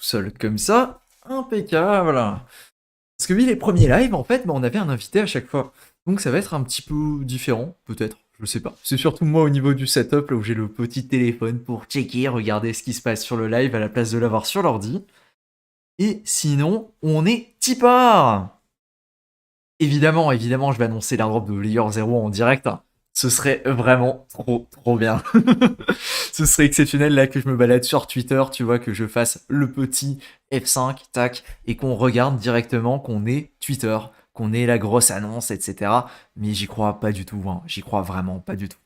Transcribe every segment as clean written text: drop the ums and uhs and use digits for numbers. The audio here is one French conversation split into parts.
seul. Comme ça, impeccable. Parce que oui, les premiers lives, en fait, bah, on avait un invité à chaque fois. Donc ça va être un petit peu différent, peut-être. Je sais pas. C'est surtout moi au niveau du setup, là où j'ai le petit téléphone pour checker, regarder ce qui se passe sur le live à la place de l'avoir sur l'ordi. Et sinon, on est tipeur. Évidemment, je vais annoncer l'airdrop de Layer 0 en direct, hein. Ce serait vraiment trop bien. Ce serait exceptionnel là que je me balade sur Twitter, tu vois, que je fasse le petit F5, tac, et qu'on regarde directement qu'on est Twitter, qu'on ait la grosse annonce, etc. Mais j'y crois pas du tout, hein. J'y crois vraiment pas du tout.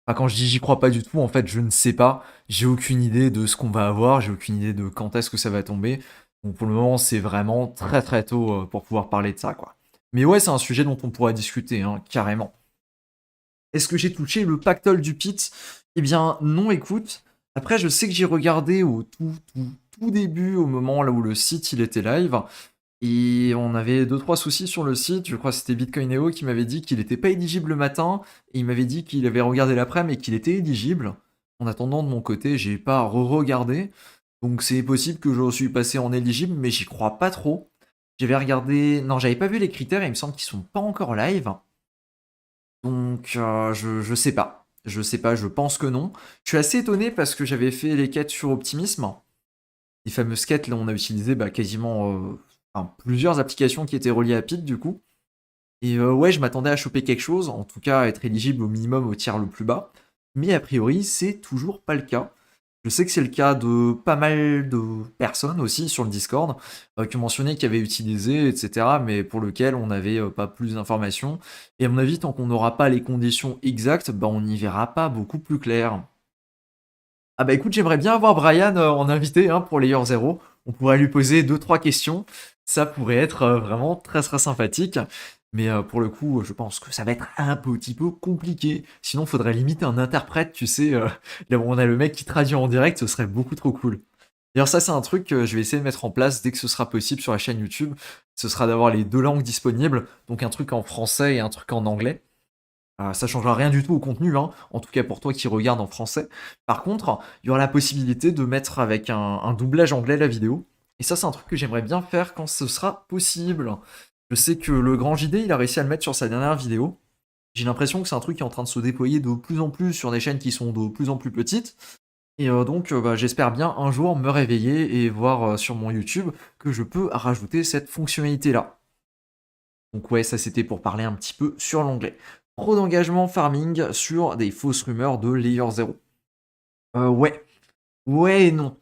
Enfin, quand je dis j'y crois pas du tout, en fait, je ne sais pas. J'ai aucune idée de ce qu'on va avoir, j'ai aucune idée de quand est-ce que ça va tomber. Donc pour le moment, c'est vraiment très tôt pour pouvoir parler de ça, quoi. Mais ouais, c'est un sujet dont on pourrait discuter, hein, carrément. Est-ce que j'ai touché le pactole du pit? Eh bien, non, écoute. Après, je sais que j'ai regardé au tout début, au moment là où le site il était live. Et on avait deux trois soucis sur le site. Je crois que c'était Bitcoineo qui m'avait dit qu'il n'était pas éligible le matin. Et il m'avait dit qu'il avait regardé l'après-midi et qu'il était éligible. En attendant, de mon côté, j'ai pas re-regardé. Donc c'est possible que je suis passé en éligible, mais j'y crois pas trop. J'avais regardé. Non, j'avais pas vu les critères, il me semble qu'ils sont pas encore live. Donc je sais pas. Je sais pas, je pense que non. Je suis assez étonné parce que j'avais fait les quêtes sur Optimisme. Les fameuses quêtes, là, on a utilisé bah, quasiment enfin, plusieurs applications qui étaient reliées à Pit, du coup. Et ouais, je m'attendais à choper quelque chose, en tout cas à être éligible au minimum au tiers le plus bas. Mais a priori, c'est toujours pas le cas. Je sais que c'est le cas de pas mal de personnes aussi sur le Discord qui ont mentionné qu'ils avaient utilisé, etc. Mais pour lequel on n'avait pas plus d'informations. Et à mon avis, tant qu'on n'aura pas les conditions exactes, bah, on n'y verra pas beaucoup plus clair. Ah bah écoute, j'aimerais bien avoir Brian en invité hein, pour Layer 0. On pourrait lui poser deux trois questions. Ça pourrait être vraiment très sympathique. Mais pour le coup, je pense que ça va être un petit peu compliqué. Sinon, il faudrait limiter un interprète, tu sais. Là où on a le mec qui traduit en direct, ce serait beaucoup trop cool. D'ailleurs, ça, c'est un truc que je vais essayer de mettre en place dès que ce sera possible sur la chaîne YouTube. Ce sera d'avoir les deux langues disponibles. Donc un truc en français et un truc en anglais. Ça changera rien du tout au contenu, hein, en tout cas pour toi qui regarde en français. Par contre, il y aura la possibilité de mettre avec un doublage anglais la vidéo. Et ça, c'est un truc que j'aimerais bien faire quand ce sera possible. Je sais que le grand JD, il a réussi à le mettre sur sa dernière vidéo. J'ai l'impression que c'est un truc qui est en train de se déployer de plus en plus sur des chaînes qui sont de plus en plus petites. Et donc, bah, j'espère bien un jour me réveiller et voir sur mon YouTube que je peux rajouter cette fonctionnalité-là. Donc ouais, ça c'était pour parler un petit peu sur l'anglais. Trop d'engagement farming sur des fausses rumeurs de Layer 0. Ouais, ouais et non.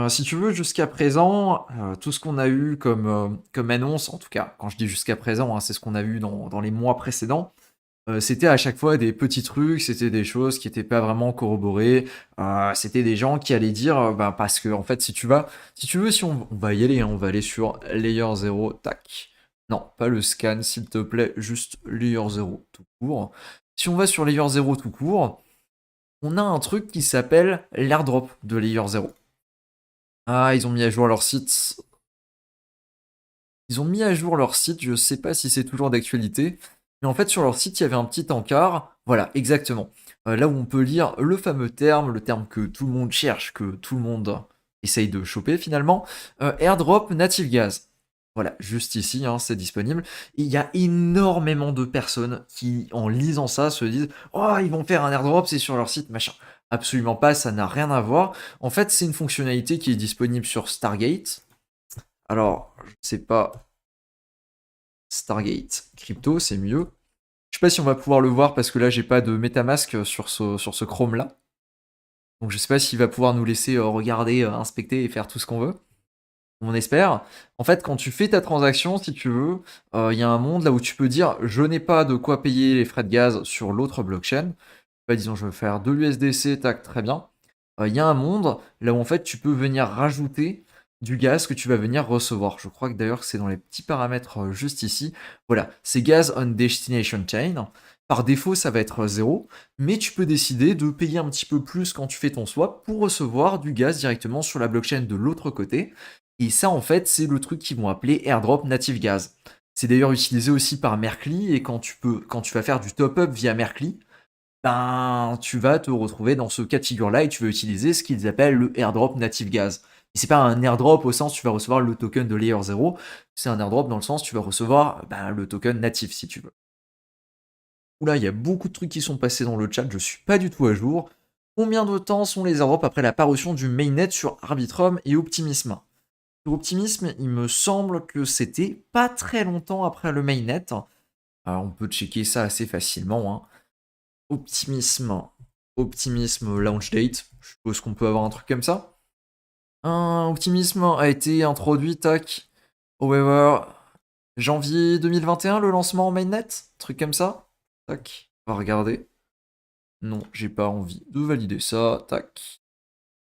Si tu veux, jusqu'à présent, tout ce qu'on a eu comme annonce, en tout cas, quand je dis jusqu'à présent, hein, c'est ce qu'on a eu dans les mois précédents, c'était à chaque fois des petits trucs, c'était des choses qui n'étaient pas vraiment corroborées, c'était des gens qui allaient dire, bah, parce que en fait, si tu veux, si on va y aller, hein, on va aller sur Layer 0, tac. Non, pas le scan, s'il te plaît, juste Layer 0 tout court. Si on va sur Layer 0 tout court, on a un truc qui s'appelle l'airdrop de Layer 0. Ah, ils ont mis à jour leur site. Ils ont mis à jour leur site, je sais pas si c'est toujours d'actualité, mais en fait sur leur site il y avait un petit encart, voilà, exactement. Là où on peut lire le fameux terme, le terme que tout le monde cherche, que tout le monde essaye de choper finalement, airdrop native gas. Voilà, juste ici, hein, c'est disponible. Et il y a énormément de personnes qui, en lisant ça, se disent oh, ils vont faire un airdrop, c'est sur leur site, machin. Absolument pas, ça n'a rien à voir. En fait, c'est une fonctionnalité qui est disponible sur Stargate. Alors, je sais pas, Stargate crypto, c'est mieux. Je sais pas si on va pouvoir le voir parce que là, j'ai pas de MetaMask sur ce Chrome là. Donc, je sais pas s'il va pouvoir nous laisser regarder, inspecter et faire tout ce qu'on veut. On espère. En fait, quand tu fais ta transaction, si tu veux, il y a un monde là où tu peux dire je n'ai pas de quoi payer les frais de gaz sur l'autre blockchain. Bah, disons, je veux faire de l'USDC, tac, très bien. Il y a un monde là où en fait tu peux venir rajouter du gaz que tu vas venir recevoir. Je crois que d'ailleurs c'est dans les petits paramètres juste ici. Voilà, c'est gaz on destination chain. Par défaut, ça va être 0, mais tu peux décider de payer un petit peu plus quand tu fais ton swap pour recevoir du gaz directement sur la blockchain de l'autre côté. Et ça, en fait, c'est le truc qu'ils vont appeler airdrop native gas. C'est d'ailleurs utilisé aussi par Merkly, et quand tu vas faire du top-up via Merkly, ben, tu vas te retrouver dans ce cas de figure-là et tu vas utiliser ce qu'ils appellent le airdrop native gas. Et c'est pas un airdrop au sens tu vas recevoir le token de layer 0, c'est un airdrop dans le sens tu vas recevoir ben, le token natif si tu veux. Oula, il y a beaucoup de trucs qui sont passés dans le chat, je suis pas du tout à jour. Combien de temps sont les airdrops après la parution du mainnet sur Arbitrum et Optimism? Sur Optimism, il me semble que c'était pas très longtemps après le mainnet. Alors, on peut checker ça assez facilement. Hein. Optimisme, Optimisme launch date. Je suppose qu'on peut avoir un truc comme ça. Un Optimisme a été introduit, tac. However, janvier 2021, le lancement en mainnet. Truc comme ça. Tac. On va regarder. Non, j'ai pas envie de valider ça. Tac.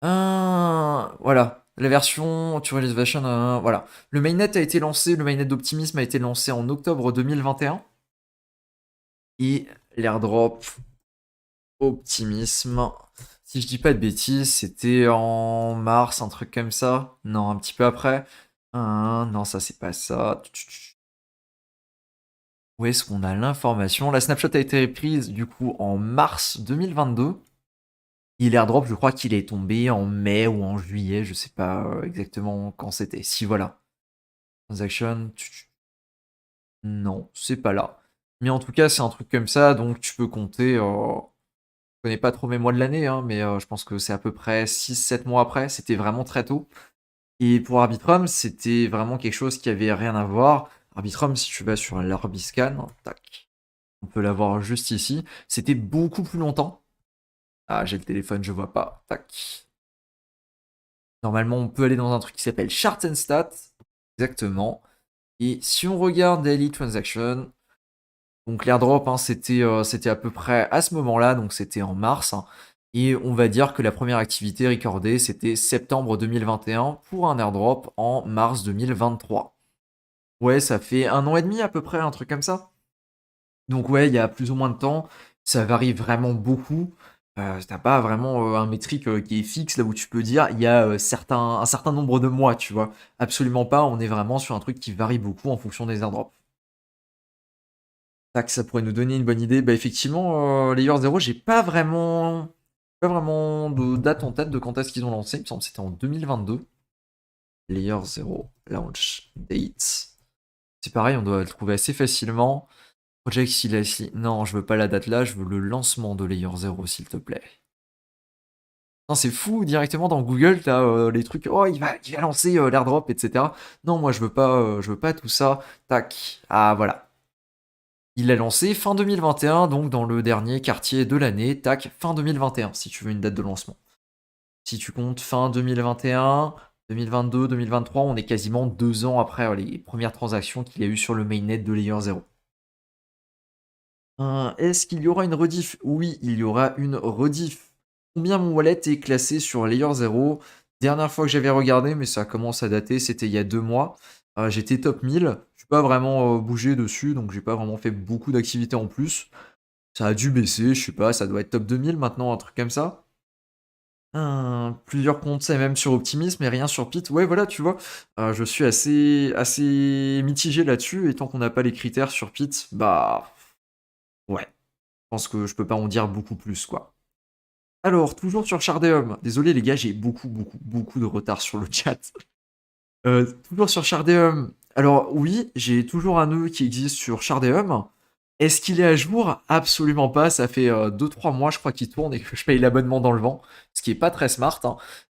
Voilà. La version Turles version, voilà. Le mainnet a été lancé, le mainnet d'Optimisme a été lancé en octobre 2021. Et l'airdrop Optimisme, si je dis pas de bêtises, c'était en mars, un truc comme ça. Non, un petit peu après. Non, ça c'est pas ça. Où est-ce qu'on a l'information? La snapshot a été prise du coup en mars 2022. Et l'airdrop, je crois qu'il est tombé en mai ou en juillet, je sais pas exactement quand c'était. Si voilà. Transaction. Non, c'est pas là. Mais en tout cas, c'est un truc comme ça, donc tu peux compter. Je connais pas trop mes mois de l'année, hein, mais je pense que c'est à peu près 6-7 mois après. C'était vraiment très tôt. Et pour Arbitrum, c'était vraiment quelque chose qui avait rien à voir. Arbitrum, si tu vas sur l'Arbiscan, tac, on peut l'avoir juste ici. C'était beaucoup plus longtemps. Ah, j'ai le téléphone, je vois pas. Tac. Normalement, on peut aller dans un truc qui s'appelle Charts and Stats. Exactement. Et si on regarde Daily Transaction, donc l'airdrop, hein, c'était à peu près à ce moment-là, donc c'était en mars. Hein, et on va dire que la première activité recordée, c'était septembre 2021 pour un airdrop en mars 2023. Ouais, ça fait 1 an et demi à peu près, un truc comme ça. Donc ouais, il y a plus ou moins de temps. Ça varie vraiment beaucoup. T'as pas vraiment un métrique qui est fixe là où tu peux dire il y a un certain nombre de mois, tu vois. Absolument pas, on est vraiment sur un truc qui varie beaucoup en fonction des airdrops. Tac, ça pourrait nous donner une bonne idée. Bah effectivement, Layer 0, j'ai pas vraiment de date en tête de quand est-ce qu'ils ont lancé. Il me semble que c'était en 2022. Layer 0 launch date. C'est pareil, on doit le trouver assez facilement. Project Silassi. Non, je veux pas la date là, je veux le lancement de Layer 0, s'il te plaît. Non, c'est fou, directement dans Google, t'as les trucs, oh, il va lancer l'airdrop, etc. Non, moi, je veux pas tout ça. Tac. Ah, voilà. Il l'a lancé fin 2021, donc dans le dernier quartier de l'année, tac, fin 2021, si tu veux une date de lancement. Si tu comptes fin 2021, 2022, 2023, on est quasiment 2 ans après les premières transactions qu'il y a eu sur le mainnet de Layer 0. Est-ce qu'il y aura une rediff? Oui, il y aura une rediff. Combien mon wallet est classé sur Layer 0? Dernière fois que j'avais regardé, mais ça commence à dater, c'était il y a 2 mois. J'étais top 1000. Je suis pas vraiment bougé dessus, donc j'ai pas vraiment fait beaucoup d'activités en plus. Ça a dû baisser, je sais pas, ça doit être top 2000 maintenant, un truc comme ça. Plusieurs comptes, c'est même sur Optimism, mais rien sur Pit. Ouais, voilà, tu vois, je suis assez mitigé là-dessus, et tant qu'on n'a pas les critères sur Pit, bah ouais, je pense que je peux pas en dire beaucoup plus, quoi. Alors, toujours sur Chardeum. Désolé les gars, j'ai beaucoup de retard sur le chat. Toujours sur Chardeum. Alors oui, j'ai toujours un nœud qui existe sur Chardeum. Est-ce qu'il est à jour? Absolument pas. Ça fait 2-3 mois, je crois, qu'il tourne et que je paye l'abonnement dans le vent. Ce qui est pas très smart.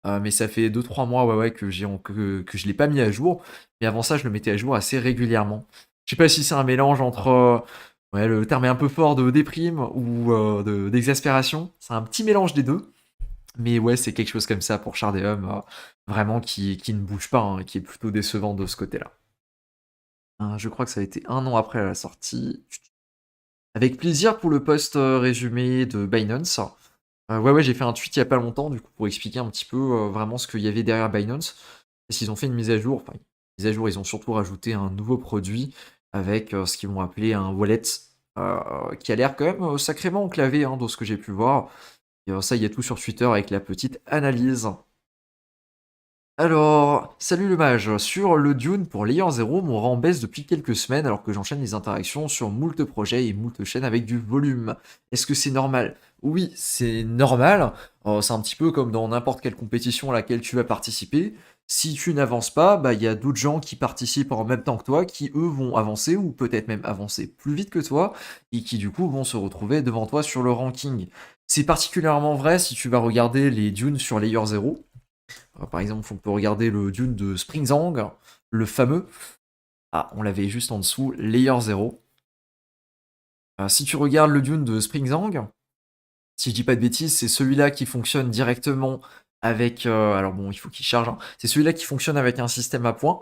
Hein. Mais ça fait 2-3 mois ouais, que que je l'ai pas mis à jour. Mais avant ça, je le mettais à jour assez régulièrement. Je sais pas si c'est un mélange entre... ouais, le terme est un peu fort de déprime ou d'exaspération. C'est un petit mélange des deux. Mais ouais, c'est quelque chose comme ça pour Chardeum. Vraiment qui ne bouge pas, hein, qui est plutôt décevant de ce côté-là. Je crois que ça a été 1 an après la sortie. Avec plaisir pour le post résumé de Binance. Ouais, j'ai fait un tweet il y a pas longtemps, du coup, pour expliquer un petit peu vraiment ce qu'il y avait derrière Binance. Parce qu'ils ont fait une mise à jour, enfin, une mise à jour, ils ont surtout rajouté un nouveau produit avec ce qu'ils vont appeler un wallet qui a l'air quand même sacrément enclavé hein, dans ce que j'ai pu voir. Et ça, il y a tout sur Twitter avec la petite analyse. Alors, salut le mage. Sur le Dune pour Layer 0, mon rang baisse depuis quelques semaines alors que j'enchaîne les interactions sur moult projets et moult chaînes avec du volume. Est-ce que c'est normal? Oui, c'est normal. C'est un petit peu comme dans n'importe quelle compétition à laquelle tu vas participer. Si tu n'avances pas, bah il y a d'autres gens qui participent en même temps que toi, qui eux vont avancer ou peut-être même avancer plus vite que toi et qui du coup vont se retrouver devant toi sur le ranking. C'est particulièrement vrai si tu vas regarder les dunes sur Layer 0. Par exemple, on peut regarder le Dune de Springzang, le fameux. Ah, on l'avait juste en dessous, Layer 0. Si tu regardes le Dune de Springzang, si je dis pas de bêtises, c'est celui-là qui fonctionne directement avec. Alors bon, il faut qu'il charge, hein. C'est celui-là qui fonctionne avec un système à points.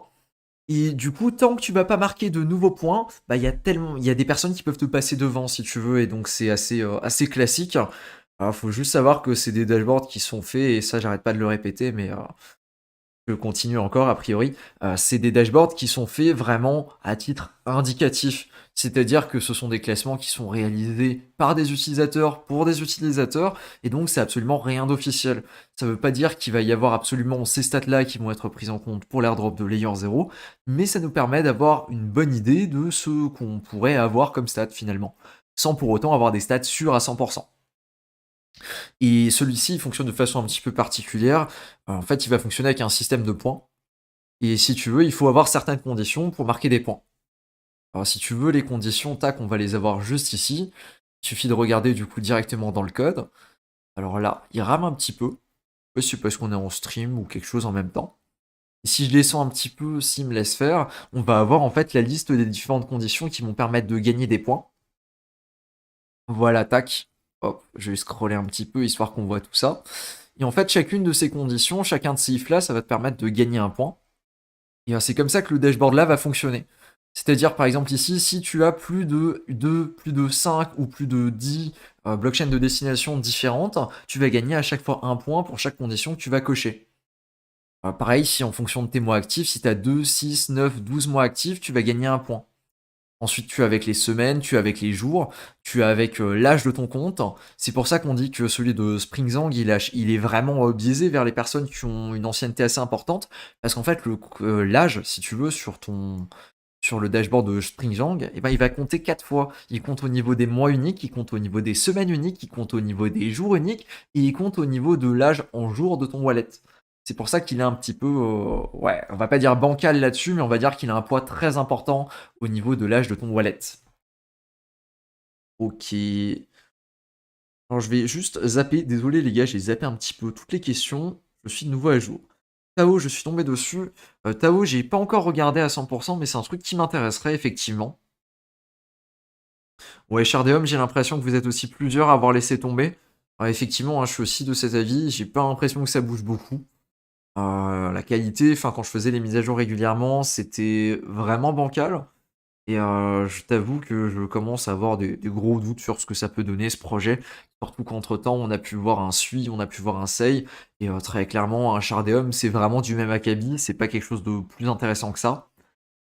Et du coup, tant que tu vas pas marquer de nouveaux points, bah il y a des personnes qui peuvent te passer devant si tu veux, et donc c'est assez classique. Alors, faut juste savoir que c'est des dashboards qui sont faits, et ça j'arrête pas de le répéter, mais je continue encore a priori, c'est des dashboards qui sont faits vraiment à titre indicatif. C'est-à-dire que ce sont des classements qui sont réalisés par des utilisateurs pour des utilisateurs, et donc c'est absolument rien d'officiel. Ça veut pas dire qu'il va y avoir absolument ces stats-là qui vont être prises en compte pour l'airdrop de Layer 0, mais ça nous permet d'avoir une bonne idée de ce qu'on pourrait avoir comme stats finalement, sans pour autant avoir des stats sûrs à 100%. Et celui-ci, il fonctionne de façon un petit peu particulière. En fait, il va fonctionner avec un système de points. Et si tu veux, il faut avoir certaines conditions pour marquer des points. Alors si tu veux les conditions, tac, on va les avoir juste ici. Il suffit de regarder du coup directement dans le code. Alors là, il rame un petit peu. Je sais pas si c'est parce qu'on est en stream ou quelque chose en même temps. Et si je descends un petit peu, s'il me laisse faire, on va avoir en fait la liste des différentes conditions qui vont permettre de gagner des points. Voilà, tac. Hop, je vais scroller un petit peu histoire qu'on voit tout ça. Et en fait, chacune de ces conditions, chacun de ces ifs-là, ça va te permettre de gagner un point. Et c'est comme ça que le dashboard là va fonctionner. C'est-à-dire, par exemple, ici, si tu as plus de 2, plus de 5 ou plus de 10 blockchains de destination différentes, tu vas gagner à chaque fois un point pour chaque condition que tu vas cocher. Pareil, si en fonction de tes mois actifs, si tu as 2, 6, 9, 12 mois actifs, tu vas gagner un point. Ensuite, tu as avec les semaines, tu as avec les jours, tu as avec l'âge de ton compte. C'est pour ça qu'on dit que celui de Springzang, il est vraiment biaisé vers les personnes qui ont une ancienneté assez importante. Parce qu'en fait, l'âge, si tu veux, sur le dashboard de Springzang, eh ben, il va compter 4 fois. Il compte au niveau des mois uniques, il compte au niveau des semaines uniques, il compte au niveau des jours uniques, et il compte au niveau de l'âge en jours de ton wallet. C'est pour ça qu'il est un petit peu, ouais, on va pas dire bancal là-dessus, mais on va dire qu'il a un poids très important au niveau de l'âge de ton wallet. Ok. Alors je vais juste zapper, désolé les gars, j'ai zappé un petit peu toutes les questions. Je suis de nouveau à jour. Tao, je suis tombé dessus. Tao, j'ai pas encore regardé à 100%, mais c'est un truc qui m'intéresserait effectivement. Ouais, Chardeum, j'ai l'impression que vous êtes aussi plusieurs à avoir laissé tomber. Effectivement, hein, je suis aussi de cet avis. J'ai pas l'impression que ça bouge beaucoup. La qualité, enfin, quand je faisais les mises à jour régulièrement, c'était vraiment bancal. Et je t'avoue que je commence à avoir des gros doutes sur ce que ça peut donner ce projet. Surtout qu'entre-temps, on a pu voir un Sui, on a pu voir un Sei. Et très clairement, un Chardeum, c'est vraiment du même acabit. C'est pas quelque chose de plus intéressant que ça.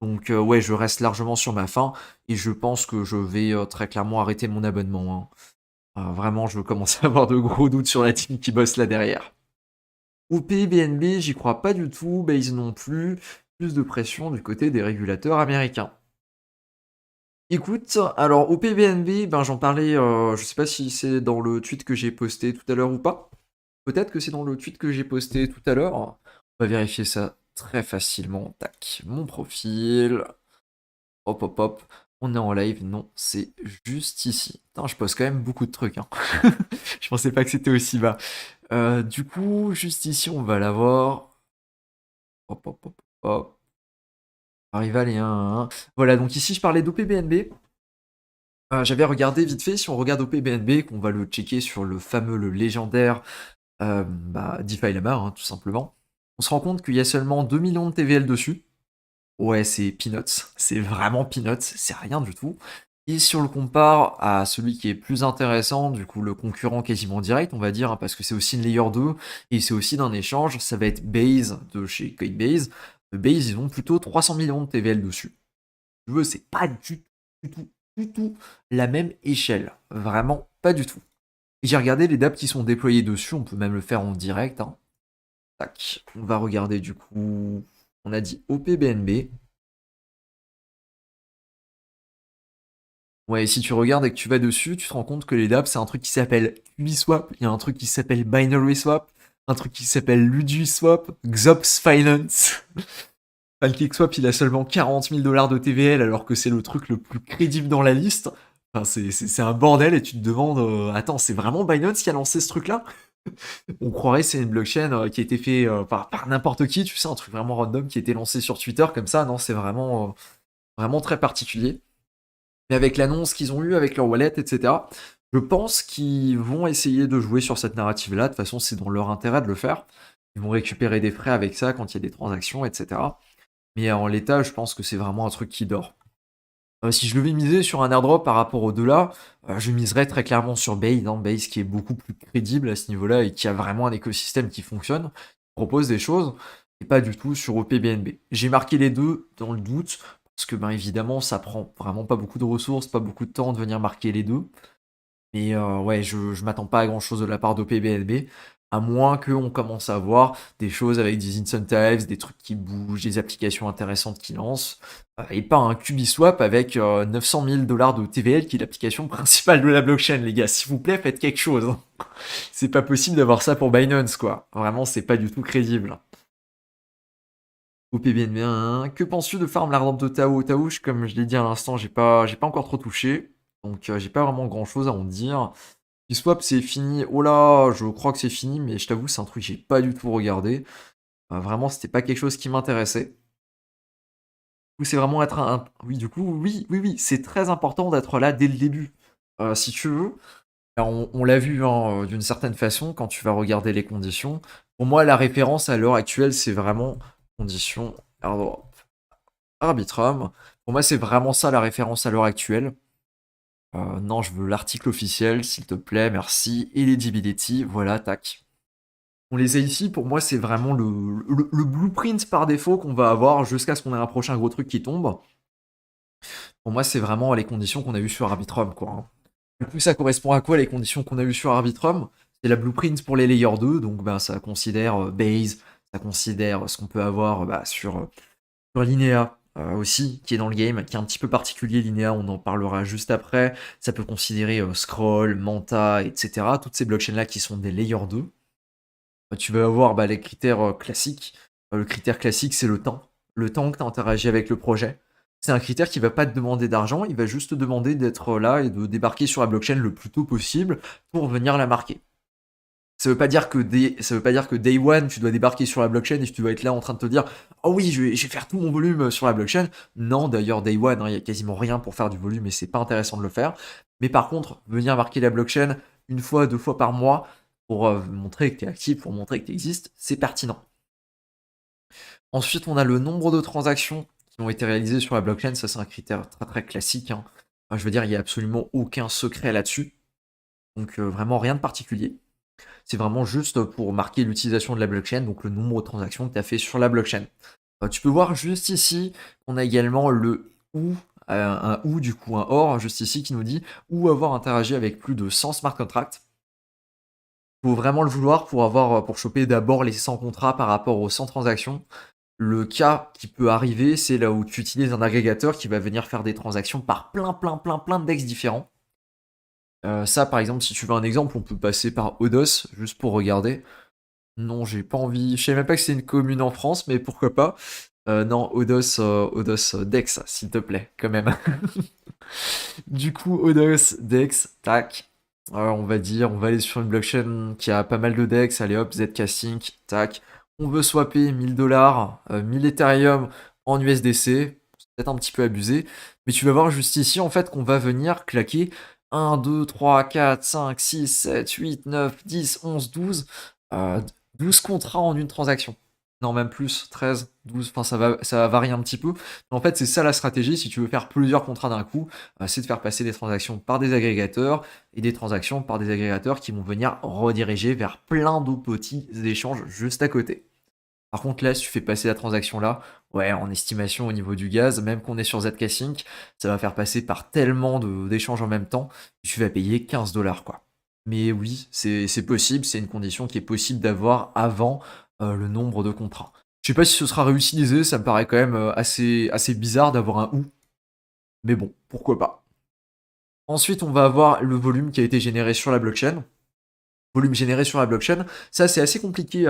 Donc ouais, je reste largement sur ma faim et je pense que je vais très clairement arrêter mon abonnement, hein. Vraiment, je commence à avoir de gros doutes sur la team qui bosse là derrière. OP, BNB, j'y crois pas du tout, Base non plus. Plus de pression du côté des régulateurs américains. Écoute, alors OP, BNB, ben j'en parlais, je sais pas si c'est dans le tweet que j'ai posté tout à l'heure ou pas. Peut-être que c'est dans le tweet que j'ai posté tout à l'heure. On va vérifier ça très facilement. Tac, mon profil. Hop, hop, hop. On est en live. Non, c'est juste ici. Putain, je poste quand même beaucoup de trucs, hein. Je pensais pas que c'était aussi bas. Du coup, juste ici, on va l'avoir. Hop, hop, hop, hop. Arrival et 1. Voilà, donc ici, je parlais d'OPBNB. J'avais regardé vite fait, si on regarde OPBNB, qu'on va le checker sur le fameux, le légendaire DeFi Lama, hein, tout simplement. On se rend compte qu'il y a seulement 2 millions de TVL dessus. Ouais, c'est peanuts. C'est vraiment peanuts. C'est rien du tout. Et si on le compare à celui qui est plus intéressant, du coup le concurrent quasiment direct, on va dire, hein, parce que c'est aussi une layer 2, et c'est aussi d'un échange, ça va être Base de chez Coinbase. Base, ils ont plutôt 300 millions de TVL dessus. Tu veux, c'est pas du tout la même échelle. Vraiment pas du tout. Et j'ai regardé les dApps qui sont déployés dessus, on peut même le faire en direct, hein. Tac, on va regarder du coup. On a dit OPBNB. Ouais, si tu regardes et que tu vas dessus, tu te rends compte que les dApps, c'est un truc qui s'appelle Uniswap, il y a un truc qui s'appelle Binary Swap, un truc qui s'appelle LudiSwap, Xops Finance. PancakeSwap, il a seulement 40 000 dollars de TVL alors que c'est le truc le plus crédible dans la liste. Enfin, c'est un bordel et tu te demandes, attends, c'est vraiment Binance qui a lancé ce truc-là? On croirait que c'est une blockchain qui a été fait par n'importe qui, tu sais, un truc vraiment random qui a été lancé sur Twitter comme ça. Non, c'est vraiment très particulier. Mais avec l'annonce qu'ils ont eue avec leur wallet, etc., je pense qu'ils vont essayer de jouer sur cette narrative-là. De toute façon, c'est dans leur intérêt de le faire. Ils vont récupérer des frais avec ça quand il y a des transactions, etc. Mais en l'état, je pense que c'est vraiment un truc qui dort. Si je devais miser sur un airdrop par rapport au delà, je miserais très clairement sur Base, hein, Base qui est beaucoup plus crédible à ce niveau-là et qui a vraiment un écosystème qui fonctionne, qui propose des choses, et pas du tout sur OPBNB. J'ai marqué les deux dans le doute, parce que ben évidemment ça prend vraiment pas beaucoup de ressources, pas beaucoup de temps de venir marquer les deux. Mais ouais, je m'attends pas à grand chose de la part d'OPBNB, à moins qu'on commence à voir des choses avec des incentives, des trucs qui bougent, des applications intéressantes qui lancent, et pas un Cubiswap avec 900 000 dollars de TVL qui est l'application principale de la blockchain, les gars. S'il vous plaît, faites quelque chose, hein. C'est pas possible d'avoir ça pour Binance, quoi. Vraiment, c'est pas du tout crédible. OPBNB, hein. Que penses-tu de Farm l'ardente de Tao? Tao, comme je l'ai dit à l'instant, j'ai pas encore trop touché. Donc j'ai pas vraiment grand chose à en dire. Swap, c'est fini. Oh là, je crois que c'est fini, mais je t'avoue, c'est un truc que j'ai pas du tout regardé. Vraiment, c'était pas quelque chose qui m'intéressait. Du coup, c'est vraiment être Oui, du coup, oui, oui, oui, c'est très important d'être là dès le début. Si tu veux, alors, on l'a vu hein, d'une certaine façon quand tu vas regarder les conditions. Pour moi, la référence à l'heure actuelle, c'est vraiment conditions airdrop. Arbitrum. Pour moi, c'est vraiment ça la référence à l'heure actuelle. Non, je veux l'article officiel, s'il te plaît, merci. Eligibility, voilà, tac. On les a ici, pour moi, c'est vraiment le blueprint par défaut qu'on va avoir jusqu'à ce qu'on ait un prochain gros truc qui tombe. Pour moi, c'est vraiment les conditions qu'on a eues sur Arbitrum, quoi, hein. Du coup, ça correspond à quoi les conditions qu'on a eues sur Arbitrum? C'est la blueprint pour les layers 2, donc bah, ça considère Base, ça considère ce qu'on peut avoir sur Linea aussi, qui est dans le game, qui est un petit peu particulier. Linea, on en parlera juste après. Ça peut considérer Scroll, Manta, etc. Toutes ces blockchains-là qui sont des layers 2. Tu vas avoir les critères classiques. Le critère classique, c'est le temps. Le temps que tu interagis avec le projet. C'est un critère qui va pas te demander d'argent, il va juste te demander d'être là et de débarquer sur la blockchain le plus tôt possible pour venir la marquer. Ça veut pas dire que day one, tu dois débarquer sur la blockchain et tu dois être là en train de te dire oh oui, je vais faire tout mon volume sur la blockchain. Non, d'ailleurs, day one, il y a quasiment rien pour faire du volume et c'est pas intéressant de le faire. Mais par contre, venir marquer la blockchain une fois, deux fois par mois pour montrer que tu es actif, pour montrer que tu existes, c'est pertinent. Ensuite, on a le nombre de transactions qui ont été réalisées sur la blockchain. Ça, c'est un critère très très classique, hein. Enfin, je veux dire, il n'y a absolument aucun secret là-dessus. Donc, vraiment rien de particulier. C'est vraiment juste pour marquer l'utilisation de la blockchain, donc le nombre de transactions que tu as fait sur la blockchain. Tu peux voir juste ici qu'on a également le ou, un ou du coup un or, juste ici qui nous dit ou avoir interagi avec plus de 100 smart contracts. Faut vraiment le vouloir pour choper d'abord les 100 contrats par rapport aux 100 transactions. Le cas qui peut arriver, c'est là où tu utilises un agrégateur qui va venir faire des transactions par plein de DEX différents. Ça, par exemple, si tu veux un exemple, on peut passer par Odos, juste pour regarder. Non, j'ai pas envie. Je savais même pas que c'est une commune en France, mais pourquoi pas. Non, Odos Dex, s'il te plaît, quand même. Du coup, Odos Dex, tac. On va aller sur une blockchain qui a pas mal de Dex. Allez hop, ZK Sync, tac. On veut swapper 1000 dollars, 1000 Ethereum en USDC. C'est peut-être un petit peu abusé. Mais tu vas voir juste ici, en fait, qu'on va venir claquer 1, 2, 3, 4, 5, 6, 7, 8, 9, 10, 11, 12. 12 contrats en une transaction. Non, même plus, 13, 12, enfin ça va varier un petit peu. Mais en fait, c'est ça la stratégie, si tu veux faire plusieurs contrats d'un coup, c'est de faire passer des transactions par des agrégateurs et des transactions par des agrégateurs qui vont venir rediriger vers plein d'autres petits échanges juste à côté. Par contre, là, si tu fais passer la transaction là, ouais, en estimation au niveau du gaz, même qu'on est sur ZK Sync, ça va faire passer par tellement d'échanges en même temps que tu vas payer 15 dollars, quoi. Mais oui, c'est possible, c'est une condition qui est possible d'avoir avant le nombre de contrats. Je sais pas si ce sera réutilisé, ça me paraît quand même assez bizarre d'avoir un ou, mais bon, pourquoi pas. Ensuite, on va avoir le volume qui a été généré sur la blockchain. Volume généré sur la blockchain, ça c'est assez compliqué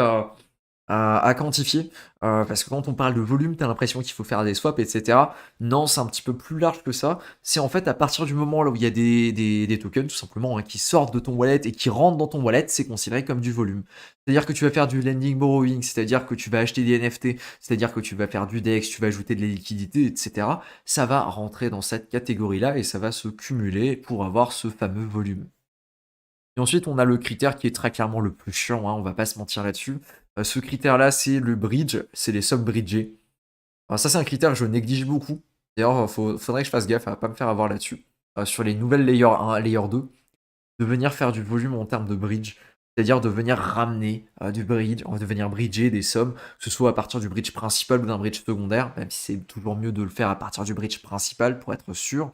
à quantifier, parce que quand on parle de volume, tu as l'impression qu'il faut faire des swaps, etc. Non, c'est un petit peu plus large que ça. C'est en fait à partir du moment là où il y a des tokens, tout simplement, hein, qui sortent de ton wallet et qui rentrent dans ton wallet, c'est considéré comme du volume. C'est-à-dire que tu vas faire du lending borrowing, c'est-à-dire que tu vas acheter des NFT, c'est-à-dire que tu vas faire du DEX, tu vas ajouter de la liquidité, etc. Ça va rentrer dans cette catégorie-là et ça va se cumuler pour avoir ce fameux volume. Et ensuite, on a le critère qui est très clairement le plus chiant, hein, on va pas se mentir là-dessus. Ce critère-là, c'est le bridge, c'est les sommes bridgées. Alors ça, c'est un critère que je néglige beaucoup. D'ailleurs, faudrait que je fasse gaffe à pas me faire avoir là-dessus. Sur les nouvelles layer 1, layer 2, de venir faire du volume en termes de bridge. C'est-à-dire de venir ramener du bridge, de venir bridger des sommes, que ce soit à partir du bridge principal ou d'un bridge secondaire, même si c'est toujours mieux de le faire à partir du bridge principal pour être sûr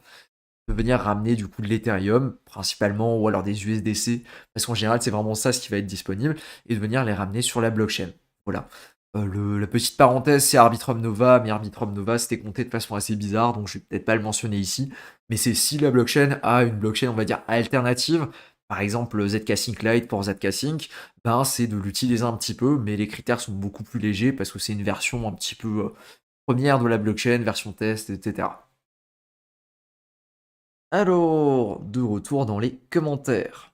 de venir ramener du coup de l'Ethereum, principalement, ou alors des USDC, parce qu'en général, c'est vraiment ça ce qui va être disponible, et de venir les ramener sur la blockchain. Voilà. La petite parenthèse, c'est Arbitrum Nova, mais Arbitrum Nova, c'était compté de façon assez bizarre, donc je vais peut-être pas le mentionner ici, mais c'est si la blockchain a une blockchain, on va dire, alternative, par exemple ZK Sync Lite pour ZK Sync, ben c'est de l'utiliser un petit peu, mais les critères sont beaucoup plus légers, parce que c'est une version un petit peu première de la blockchain, version test, etc. Alors, de retour dans les commentaires.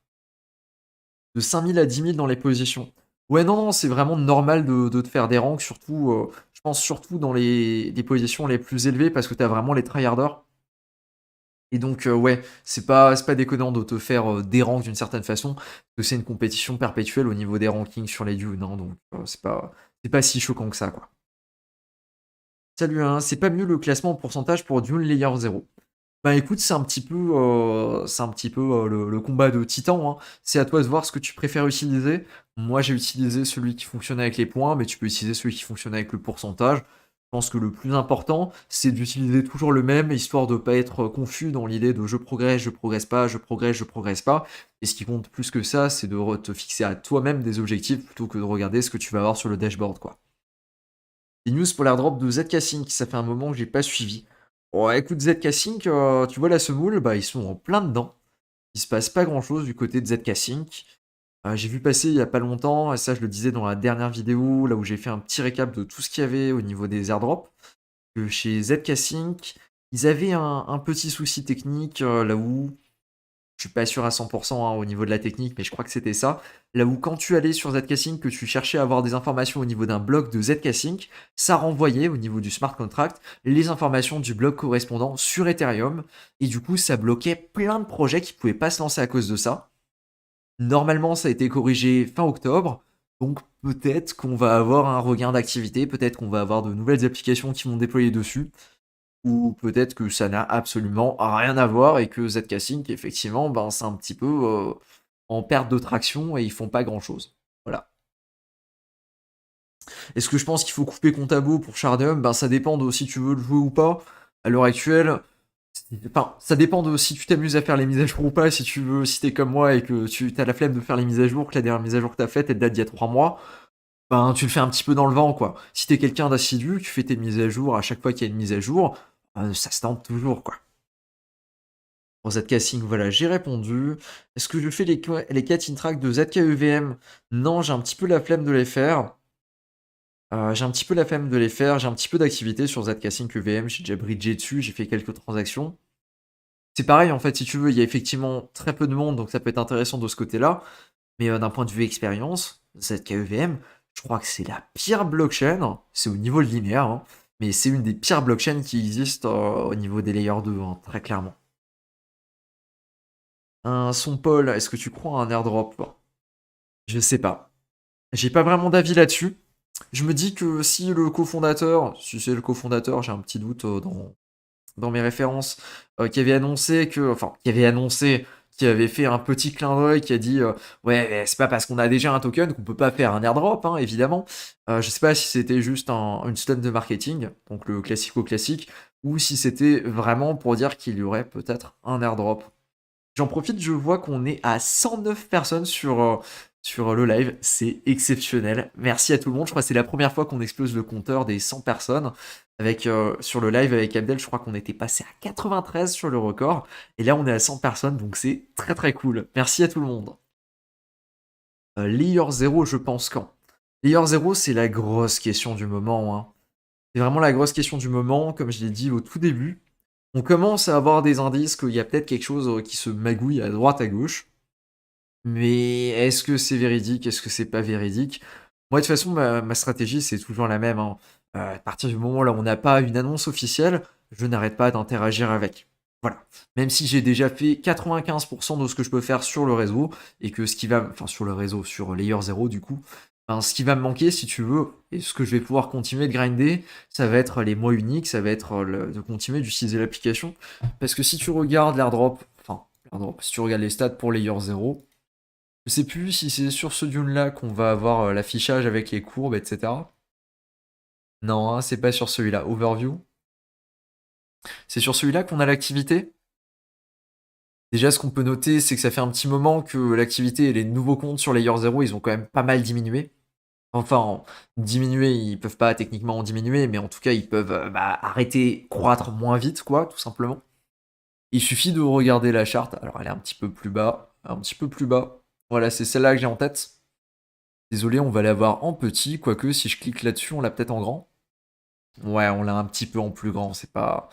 De 5000 à 10 000 dans les positions. Ouais, non, non, c'est vraiment normal de te faire des ranks, surtout, je pense surtout dans les positions les plus élevées, parce que t'as vraiment les tryharders. Et donc, ouais, c'est pas déconnant de te faire des ranks d'une certaine façon, parce que c'est une compétition perpétuelle au niveau des rankings sur les dunes, hein, donc c'est pas si choquant que ça, quoi. Salut, hein, c'est pas mieux le classement en pourcentage pour Dune Layer 0. Bah écoute, c'est un petit peu le combat de titan, hein. C'est à toi de voir ce que tu préfères utiliser. Moi, j'ai utilisé celui qui fonctionne avec les points, mais tu peux utiliser celui qui fonctionne avec le pourcentage. Je pense que le plus important, c'est d'utiliser toujours le même, histoire de pas être confus dans l'idée de je progresse pas, je progresse, je progresse pas. Et ce qui compte plus que ça, c'est de te fixer à toi-même des objectifs plutôt que de regarder ce que tu vas avoir sur le dashboard, quoi. Les news pour l'airdrop de ZK Sync, ça fait un moment que j'ai pas suivi. Ouais, écoute, ZK Sync, tu vois la semoule, bah ils sont en plein dedans. Il se passe pas grand chose du côté de ZK Sync. J'ai vu passer il y a pas longtemps, et ça je le disais dans la dernière vidéo, là où j'ai fait un petit récap de tout ce qu'il y avait au niveau des airdrops, que chez ZK Sync, ils avaient un petit souci technique, là où je suis pas sûr à 100% hein, au niveau de la technique, mais je crois que c'était ça. Là où quand tu allais sur Zcasync, que tu cherchais à avoir des informations au niveau d'un bloc de Zcasync, ça renvoyait au niveau du smart contract les informations du bloc correspondant sur Ethereum. Et du coup, ça bloquait plein de projets qui pouvaient pas se lancer à cause de ça. Normalement, ça a été corrigé fin octobre. Donc peut-être qu'on va avoir un regain d'activité, peut-être qu'on va avoir de nouvelles applications qui vont déployer dessus ou peut-être que ça n'a absolument rien à voir et que ZK Sync, effectivement, ben, c'est un petit peu en perte de traction et ils font pas grand-chose. Voilà. Est-ce que je pense qu'il faut couper Contabo pour Shardum? Ben, ça dépend de si tu veux le jouer ou pas. À l'heure actuelle, enfin, ça dépend de si tu t'amuses à faire les mises à jour ou pas. Si tu veux, si t'es comme moi et que tu as la flemme de faire les mises à jour, que la dernière mise à jour que t'as faite, elle date d'il y a 3 mois, ben, tu le fais un petit peu dans le vent, quoi. Si t'es quelqu'un d'assidu, tu fais tes mises à jour à chaque fois qu'il y a une mise à jour, ça se tente toujours, quoi. Pour ZK-Sync, voilà, j'ai répondu. Est-ce que je fais les 4 in-track de ZK-EVM? Non, j'ai un petit peu la flemme de les faire. J'ai un petit peu la flemme de les faire. J'ai un petit peu d'activité sur ZK-Sync EVM. J'ai déjà bridgé dessus. J'ai fait quelques transactions. C'est pareil, en fait, si tu veux, il y a effectivement très peu de monde, donc ça peut être intéressant de ce côté-là. Mais d'un point de vue expérience, ZK-EVM, je crois que c'est la pire blockchain. C'est au niveau linéaire, hein, mais c'est une des pires blockchains qui existent au niveau des layers 2, hein, très clairement. Un son Paul, est-ce que tu crois à un airdrop? Je sais pas. J'ai pas vraiment d'avis là-dessus. Je me dis que si c'est le cofondateur, j'ai un petit doute dans mes références, qui avait fait un petit clin d'œil, qui a dit ouais, mais c'est pas parce qu'on a déjà un token qu'on peut pas faire un airdrop, hein, évidemment. Je sais pas si c'était juste une stunt de marketing, donc le classico-classique, ou si c'était vraiment pour dire qu'il y aurait peut-être un airdrop. J'en profite, je vois qu'on est à 109 personnes sur le live. C'est exceptionnel. Merci à tout le monde. Je crois que c'est la première fois qu'on explose le compteur des 100 personnes. Avec, sur le live avec Abdel, je crois qu'on était passé à 93 sur le record. Et là, on est à 100 personnes, donc c'est très très cool. Merci à tout le monde. Layer 0, je pense quand Layer 0, c'est la grosse question du moment, hein. C'est vraiment la grosse question du moment, comme je l'ai dit au tout début. On commence à avoir des indices qu'il y a peut-être quelque chose qui se magouille à droite, à gauche. Mais est-ce que c'est véridique? Est-ce que c'est pas véridique? Moi, de toute façon, ma stratégie, c'est toujours la même, hein. À partir du moment où là, on n'a pas une annonce officielle, je n'arrête pas d'interagir avec. Voilà. Même si j'ai déjà fait 95% de ce que je peux faire sur le réseau, et que ce qui va, enfin sur le réseau, sur Layer 0 du coup, ben, ce qui va me manquer, si tu veux, et ce que je vais pouvoir continuer de grinder, ça va être les mois uniques, ça va être de continuer d'utiliser l'application. Parce que si tu regardes l'airdrop, enfin, l'airdrop, si tu regardes les stats pour Layer 0, je sais plus si c'est sur ce dune-là qu'on va avoir l'affichage avec les courbes, etc. Non, hein, c'est pas sur celui-là. Overview. C'est sur celui-là qu'on a l'activité. Déjà, ce qu'on peut noter, c'est que ça fait un petit moment que l'activité et les nouveaux comptes sur Layer 0, ils ont quand même pas mal diminué. Enfin, diminuer, ils peuvent pas techniquement en diminuer, mais en tout cas, ils peuvent arrêter, croître moins vite, quoi, tout simplement. Il suffit de regarder la charte. Alors, elle est un petit peu plus bas. Un petit peu plus bas. Voilà, c'est celle-là que j'ai en tête. Désolé, on va l'avoir en petit, quoique si je clique là-dessus, on l'a peut-être en grand. Ouais, on l'a un petit peu en plus grand, c'est pas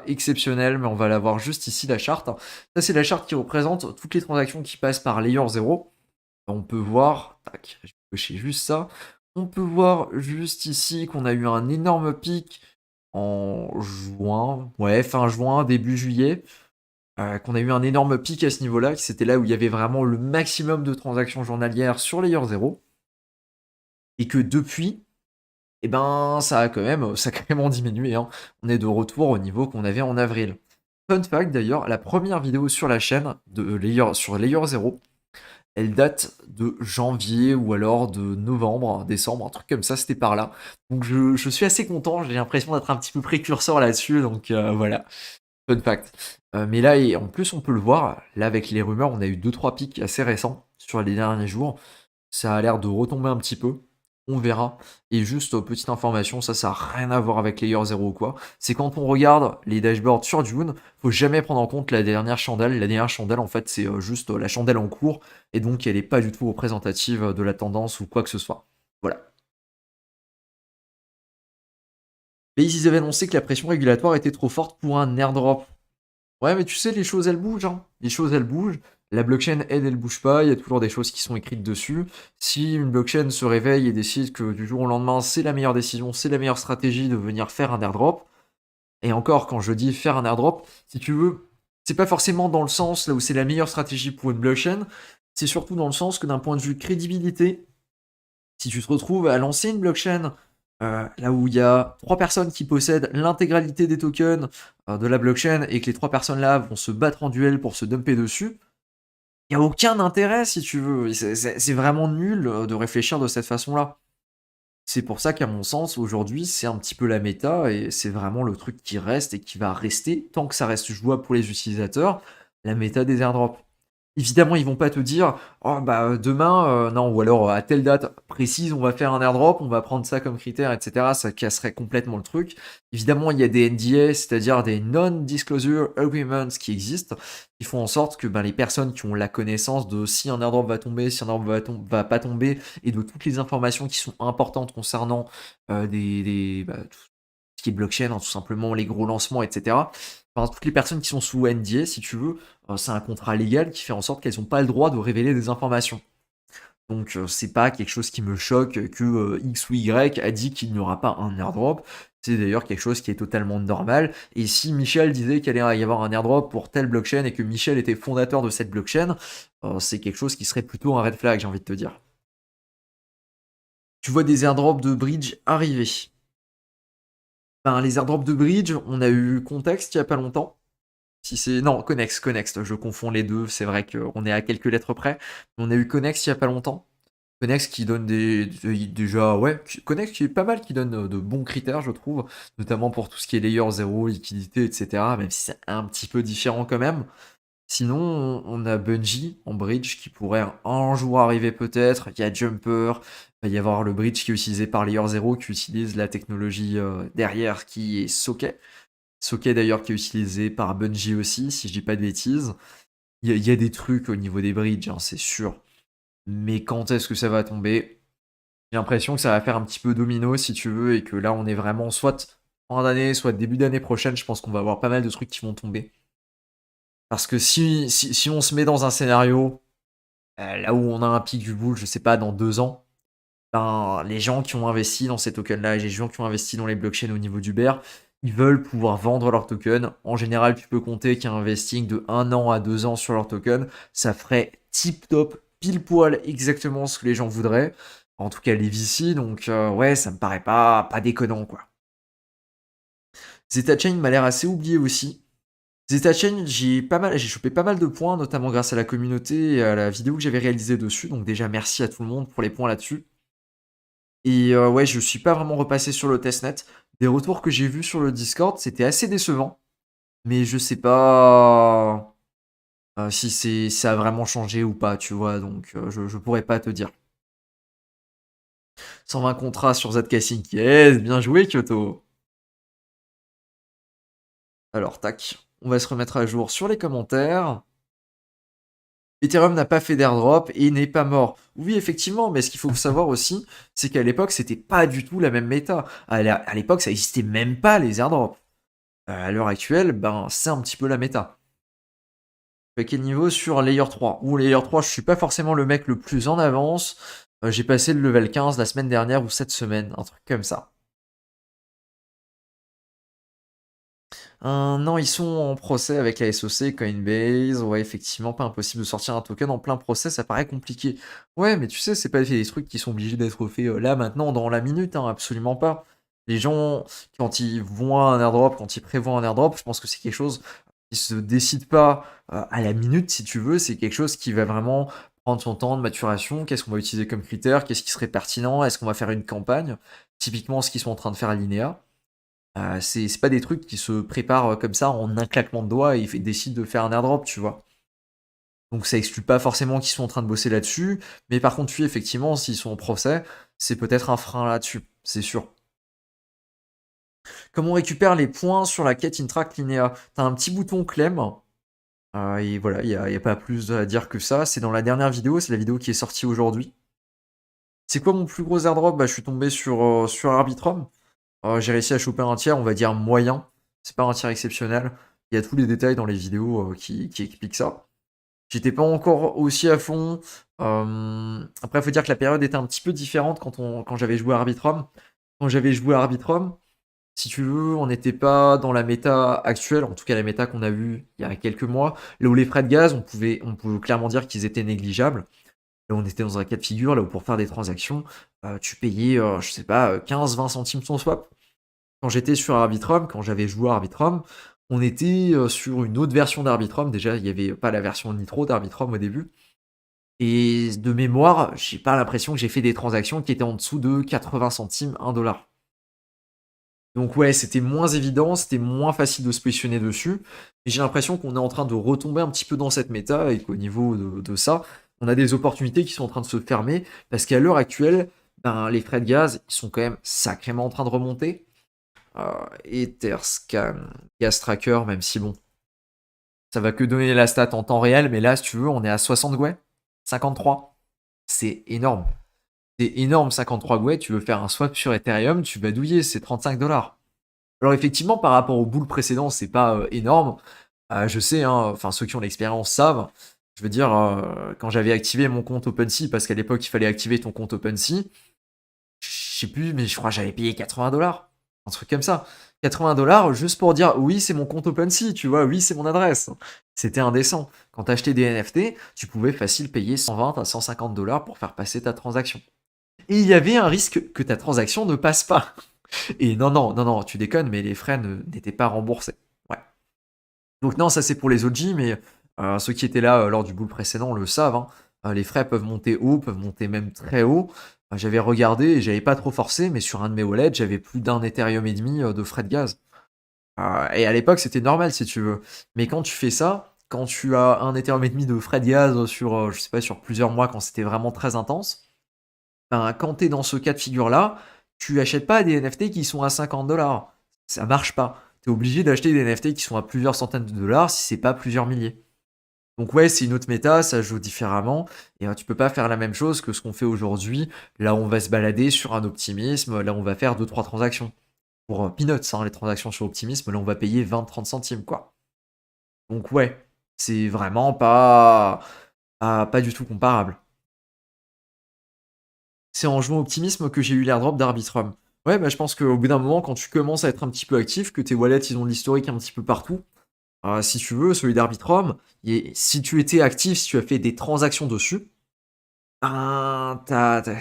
exceptionnel, mais on va l'avoir juste ici, la charte. Ça, c'est la charte qui représente toutes les transactions qui passent par Layer 0. On peut voir, tac, je vais cocher juste ça. On peut voir juste ici qu'on a eu un énorme pic en juin, ouais, fin juin, début juillet. Qu'on a eu un énorme pic à ce niveau-là, que c'était là où il y avait vraiment le maximum de transactions journalières sur Layer 0. Et que depuis, eh ben, ça a quand même sacrément diminué, hein. On est de retour au niveau qu'on avait en avril. Fun fact d'ailleurs, la première vidéo sur la chaîne sur Layer 0, elle date de janvier ou alors de novembre, décembre, un truc comme ça, c'était par là. Donc je suis assez content, j'ai l'impression d'être un petit peu précurseur là-dessus, donc voilà, fun fact. Mais là, et en plus on peut le voir, là avec les rumeurs, on a eu 2-3 pics assez récents sur les derniers jours. Ça a l'air de retomber un petit peu. On verra. Et juste, petite information, ça n'a rien à voir avec Layer 0 ou quoi. C'est quand on regarde les dashboards sur Dune, faut jamais prendre en compte la dernière chandelle. La dernière chandelle, en fait, c'est juste la chandelle en cours. Et donc, elle n'est pas du tout représentative de la tendance ou quoi que ce soit. Voilà. Mais ils avaient annoncé que la pression régulatoire était trop forte pour un airdrop. Ouais, mais tu sais, les choses, elles bougent, hein. Les choses, elles bougent. La blockchain, elle bouge pas. Il y a toujours des choses qui sont écrites dessus. Si une blockchain se réveille et décide que du jour au lendemain, c'est la meilleure décision, c'est la meilleure stratégie de venir faire un airdrop, et encore, quand je dis faire un airdrop, si tu veux, c'est pas forcément dans le sens là où c'est la meilleure stratégie pour une blockchain, c'est surtout dans le sens que d'un point de vue crédibilité, si tu te retrouves à lancer une blockchain là où il y a 3 personnes qui possèdent l'intégralité des tokens de la blockchain et que les 3 personnes-là vont se battre en duel pour se dumper dessus, il n'y a aucun intérêt si tu veux. C'est vraiment nul de réfléchir de cette façon-là. C'est pour ça qu'à mon sens, aujourd'hui, c'est un petit peu la méta et c'est vraiment le truc qui reste et qui va rester tant que ça reste jouable pour les utilisateurs, la méta des airdrops. Évidemment, ils vont pas te dire: «Oh bah, demain, non» ou alors, «À telle date précise, on va faire un airdrop, on va prendre ça comme critère» et cetera. Ça casserait complètement le truc. Évidemment, il y a des NDA, c'est-à-dire des non-disclosure agreements qui existent, qui font en sorte que, ben, les personnes qui ont la connaissance de si un airdrop va tomber, si un airdrop va pas tomber et de toutes les informations qui sont importantes concernant, tout ce qui est blockchain, hein, tout simplement, les gros lancements et cetera. Enfin, toutes les personnes qui sont sous NDA, si tu veux, c'est un contrat légal qui fait en sorte qu'elles n'ont pas le droit de révéler des informations. Donc c'est pas quelque chose qui me choque que X ou Y a dit qu'il n'y aura pas un airdrop. C'est d'ailleurs quelque chose qui est totalement normal. Et si Michel disait qu'il allait y avoir un airdrop pour telle blockchain et que Michel était fondateur de cette blockchain, c'est quelque chose qui serait plutôt un red flag, j'ai envie de te dire. Tu vois des airdrops de bridge arriver. Ben, les airdrops de bridge, on a eu Context il y a pas longtemps. Si c'est. Non, Connext, je confonds les deux, c'est vrai qu'on est à quelques lettres près. On a eu Connext il y a pas longtemps. Connext qui donne déjà, ouais, Connext qui est pas mal, qui donne de bons critères, je trouve, notamment pour tout ce qui est layer 0, liquidité, etc., même si c'est un petit peu différent quand même. Sinon, on a Bungie en bridge qui pourrait un jour arriver peut-être. Il y a Jumper, il va y avoir le bridge qui est utilisé par Layer Zero qui utilise la technologie derrière qui est Socket. Socket d'ailleurs qui est utilisé par Bungie aussi, si je dis pas de bêtises. Il y a des trucs au niveau des bridges, hein, c'est sûr. Mais quand est-ce que ça va tomber? J'ai l'impression que ça va faire un petit peu domino si tu veux et que là on est vraiment soit fin d'année, soit début d'année prochaine. Je pense qu'on va avoir pas mal de trucs qui vont tomber. Parce que si on se met dans un scénario là où on a un pic du bull, je sais pas, dans 2 ans, ben, les gens qui ont investi dans ces tokens-là, et les gens qui ont investi dans les blockchains au niveau du bear, ils veulent pouvoir vendre leurs tokens. En général, tu peux compter qu'il y a un investing de 1 an à 2 ans sur leurs tokens. Ça ferait tip top, pile poil, exactement ce que les gens voudraient. En tout cas, les VC, donc ouais, ça me paraît pas déconnant, quoi. Zeta Chain m'a l'air assez oublié aussi. Zeta Chain, j'ai chopé pas mal de points, notamment grâce à la communauté et à la vidéo que j'avais réalisée dessus. Donc déjà, merci à tout le monde pour les points là-dessus. Et ouais, je suis pas vraiment repassé sur le testnet. Des retours que j'ai vus sur le Discord, c'était assez décevant. Mais je sais pas si ça a vraiment changé ou pas, tu vois. Donc je pourrais pas te dire. 120 contrats sur Zcasing. Yes, bien joué Kyoto. Alors tac, on va se remettre à jour sur les commentaires. Ethereum n'a pas fait d'airdrop et n'est pas mort. Oui, effectivement, mais ce qu'il faut savoir aussi, c'est qu'à l'époque, c'était pas du tout la même méta. À l'époque, ça existait même pas les airdrops. À l'heure actuelle, ben, c'est un petit peu la méta. À quel niveau sur Layer 3? Ou Layer 3, je suis pas forcément le mec le plus en avance. J'ai passé le level 15 la semaine dernière ou cette semaine, un truc comme ça. Non, ils sont en procès avec la SOC, Coinbase. Ouais, effectivement, pas impossible de sortir un token en plein procès, ça paraît compliqué. Ouais, mais tu sais, c'est pas des trucs qui sont obligés d'être faits là, maintenant, dans la minute, hein, absolument pas. Les gens, quand ils voient un airdrop, quand ils prévoient un airdrop, je pense que c'est quelque chose qui se décide pas à la minute, si tu veux. C'est quelque chose qui va vraiment prendre son temps de maturation. Qu'est-ce qu'on va utiliser comme critère? Qu'est-ce qui serait pertinent? Est-ce qu'on va faire une campagne? Typiquement, ce qu'ils sont en train de faire à Linéa. C'est pas des trucs qui se préparent comme ça en un claquement de doigts et décident de faire un airdrop, tu vois. Donc ça exclut pas forcément qu'ils sont en train de bosser là-dessus, mais par contre, oui, effectivement, s'ils sont en procès, c'est peut-être un frein là-dessus, c'est sûr. Comme on récupère les points sur la quête Intract Linéa, t'as un petit bouton Clem, et voilà, y a pas plus à dire que ça. C'est dans la dernière vidéo, c'est la vidéo qui est sortie aujourd'hui. C'est quoi mon plus gros airdrop? Bah, je suis tombé sur Arbitrum. J'ai réussi à choper un tiers, on va dire moyen. C'est pas un tiers exceptionnel. Il y a tous les détails dans les vidéos qui expliquent ça. J'étais pas encore aussi à fond. Après, il faut dire que la période était un petit peu différente quand j'avais joué à Arbitrum. Quand j'avais joué à Arbitrum, si tu veux, on n'était pas dans la méta actuelle, en tout cas la méta qu'on a vue il y a quelques mois, là où les frais de gaz, on pouvait clairement dire qu'ils étaient négligeables. Là, on était dans un cas de figure, là où pour faire des transactions, tu payais, je sais pas, 15-20 centimes ton swap. Quand j'étais sur Arbitrum, quand j'avais joué à Arbitrum, on était sur une autre version d'Arbitrum. Déjà, il n'y avait pas la version Nitro d'Arbitrum au début. Et de mémoire, j'ai pas l'impression que j'ai fait des transactions qui étaient en dessous de 80 centimes, 1 dollar. Donc ouais, c'était moins évident, c'était moins facile de se positionner dessus. Et j'ai l'impression qu'on est en train de retomber un petit peu dans cette méta et qu'au niveau de ça, on a des opportunités qui sont en train de se fermer parce qu'à l'heure actuelle, ben, les frais de gaz, ils sont quand même sacrément en train de remonter. Etherscan, Gas Tracker, même si bon, ça va que donner la stat en temps réel, mais là, si tu veux, on est à 60 Gwei, 53. C'est énorme. C'est énorme, 53 Gwei. Tu veux faire un swap sur Ethereum, tu vas douiller, c'est 35 dollars. Alors, effectivement, par rapport au bull précédent, c'est pas énorme. Je sais, hein, enfin, ceux qui ont l'expérience savent. Je veux dire, quand j'avais activé mon compte OpenSea, parce qu'à l'époque, il fallait activer ton compte OpenSea, je sais plus, mais je crois que j'avais payé 80 dollars. Un truc comme ça. 80 dollars juste pour dire oui, c'est mon compte OpenSea, tu vois, oui, c'est mon adresse. C'était indécent. Quand t'achetais des NFT, tu pouvais facile payer 120 à 150 dollars pour faire passer ta transaction. Et il y avait un risque que ta transaction ne passe pas. Et non, non, non, non, tu déconnes, mais les frais n'étaient pas remboursés. Ouais. Donc non, ça c'est pour les OG, mais ceux qui étaient là lors du bull précédent le savent, hein. Les frais peuvent monter haut, peuvent monter même très haut. J'avais regardé et j'avais pas trop forcé, mais sur un de mes wallets, j'avais plus d'un Ethereum et demi de frais de gaz. Et à l'époque, c'était normal si tu veux. Mais quand tu fais ça, quand tu as un Ethereum et demi de frais de gaz sur, je sais pas, sur plusieurs mois quand c'était vraiment très intense, ben, quand tu es dans ce cas de figure-là, tu achètes pas des NFT qui sont à 50 $. Ça marche pas. Tu es obligé d'acheter des NFT qui sont à plusieurs centaines de dollars si c'est pas plusieurs milliers. Donc ouais, c'est une autre méta, ça joue différemment, et tu peux pas faire la même chose que ce qu'on fait aujourd'hui. Là, on va se balader sur un optimisme, là, on va faire deux trois transactions. Pour peanuts, hein, les transactions sur optimisme, là, on va payer 20-30 centimes, quoi. Donc ouais, c'est vraiment pas du tout comparable. C'est en jouant optimisme que j'ai eu l'airdrop d'Arbitrum. Ouais, bah je pense qu'au bout d'un moment, quand tu commences à être un petit peu actif, que tes wallets, ils ont de l'historique un petit peu partout, si tu veux, celui d'Arbitrum, si tu étais actif, si tu as fait des transactions dessus, ben,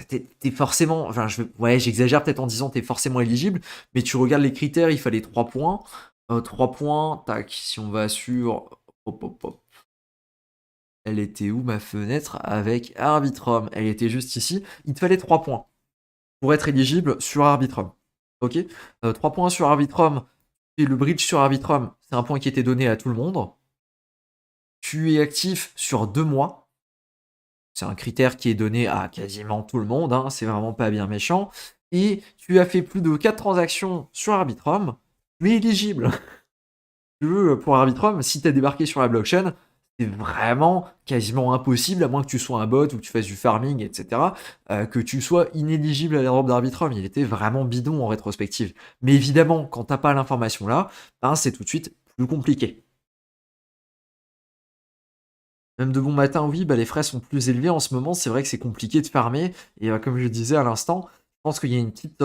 t'es forcément, enfin, ouais, j'exagère peut-être en disant t'es forcément éligible, mais tu regardes les critères, il fallait 3 points. 3 points, tac, si on va sur, hop, hop, hop. Elle était où ma fenêtre avec Arbitrum? Elle était juste ici. Il te fallait 3 points pour être éligible sur Arbitrum. Ok, 3 points sur Arbitrum. Et le bridge sur Arbitrum, c'est un point qui était donné à tout le monde. Tu es actif sur 2 mois. C'est un critère qui est donné à quasiment tout le monde, hein, c'est vraiment pas bien méchant. Et tu as fait plus de 4 transactions sur Arbitrum, tu es éligible. Tu veux, pour Arbitrum, si tu as débarqué sur la blockchain, c'est vraiment quasiment impossible, à moins que tu sois un bot ou que tu fasses du farming, etc., que tu sois inéligible à l'Europe d'Arbitrum. Il était vraiment bidon en rétrospective. Mais évidemment, quand t'as pas l'information là, ben, c'est tout de suite plus compliqué. Même de bon matin, oui, bah, les frais sont plus élevés en ce moment. C'est vrai que c'est compliqué de farmer. Et comme je disais à l'instant, je pense qu'il y a une petite,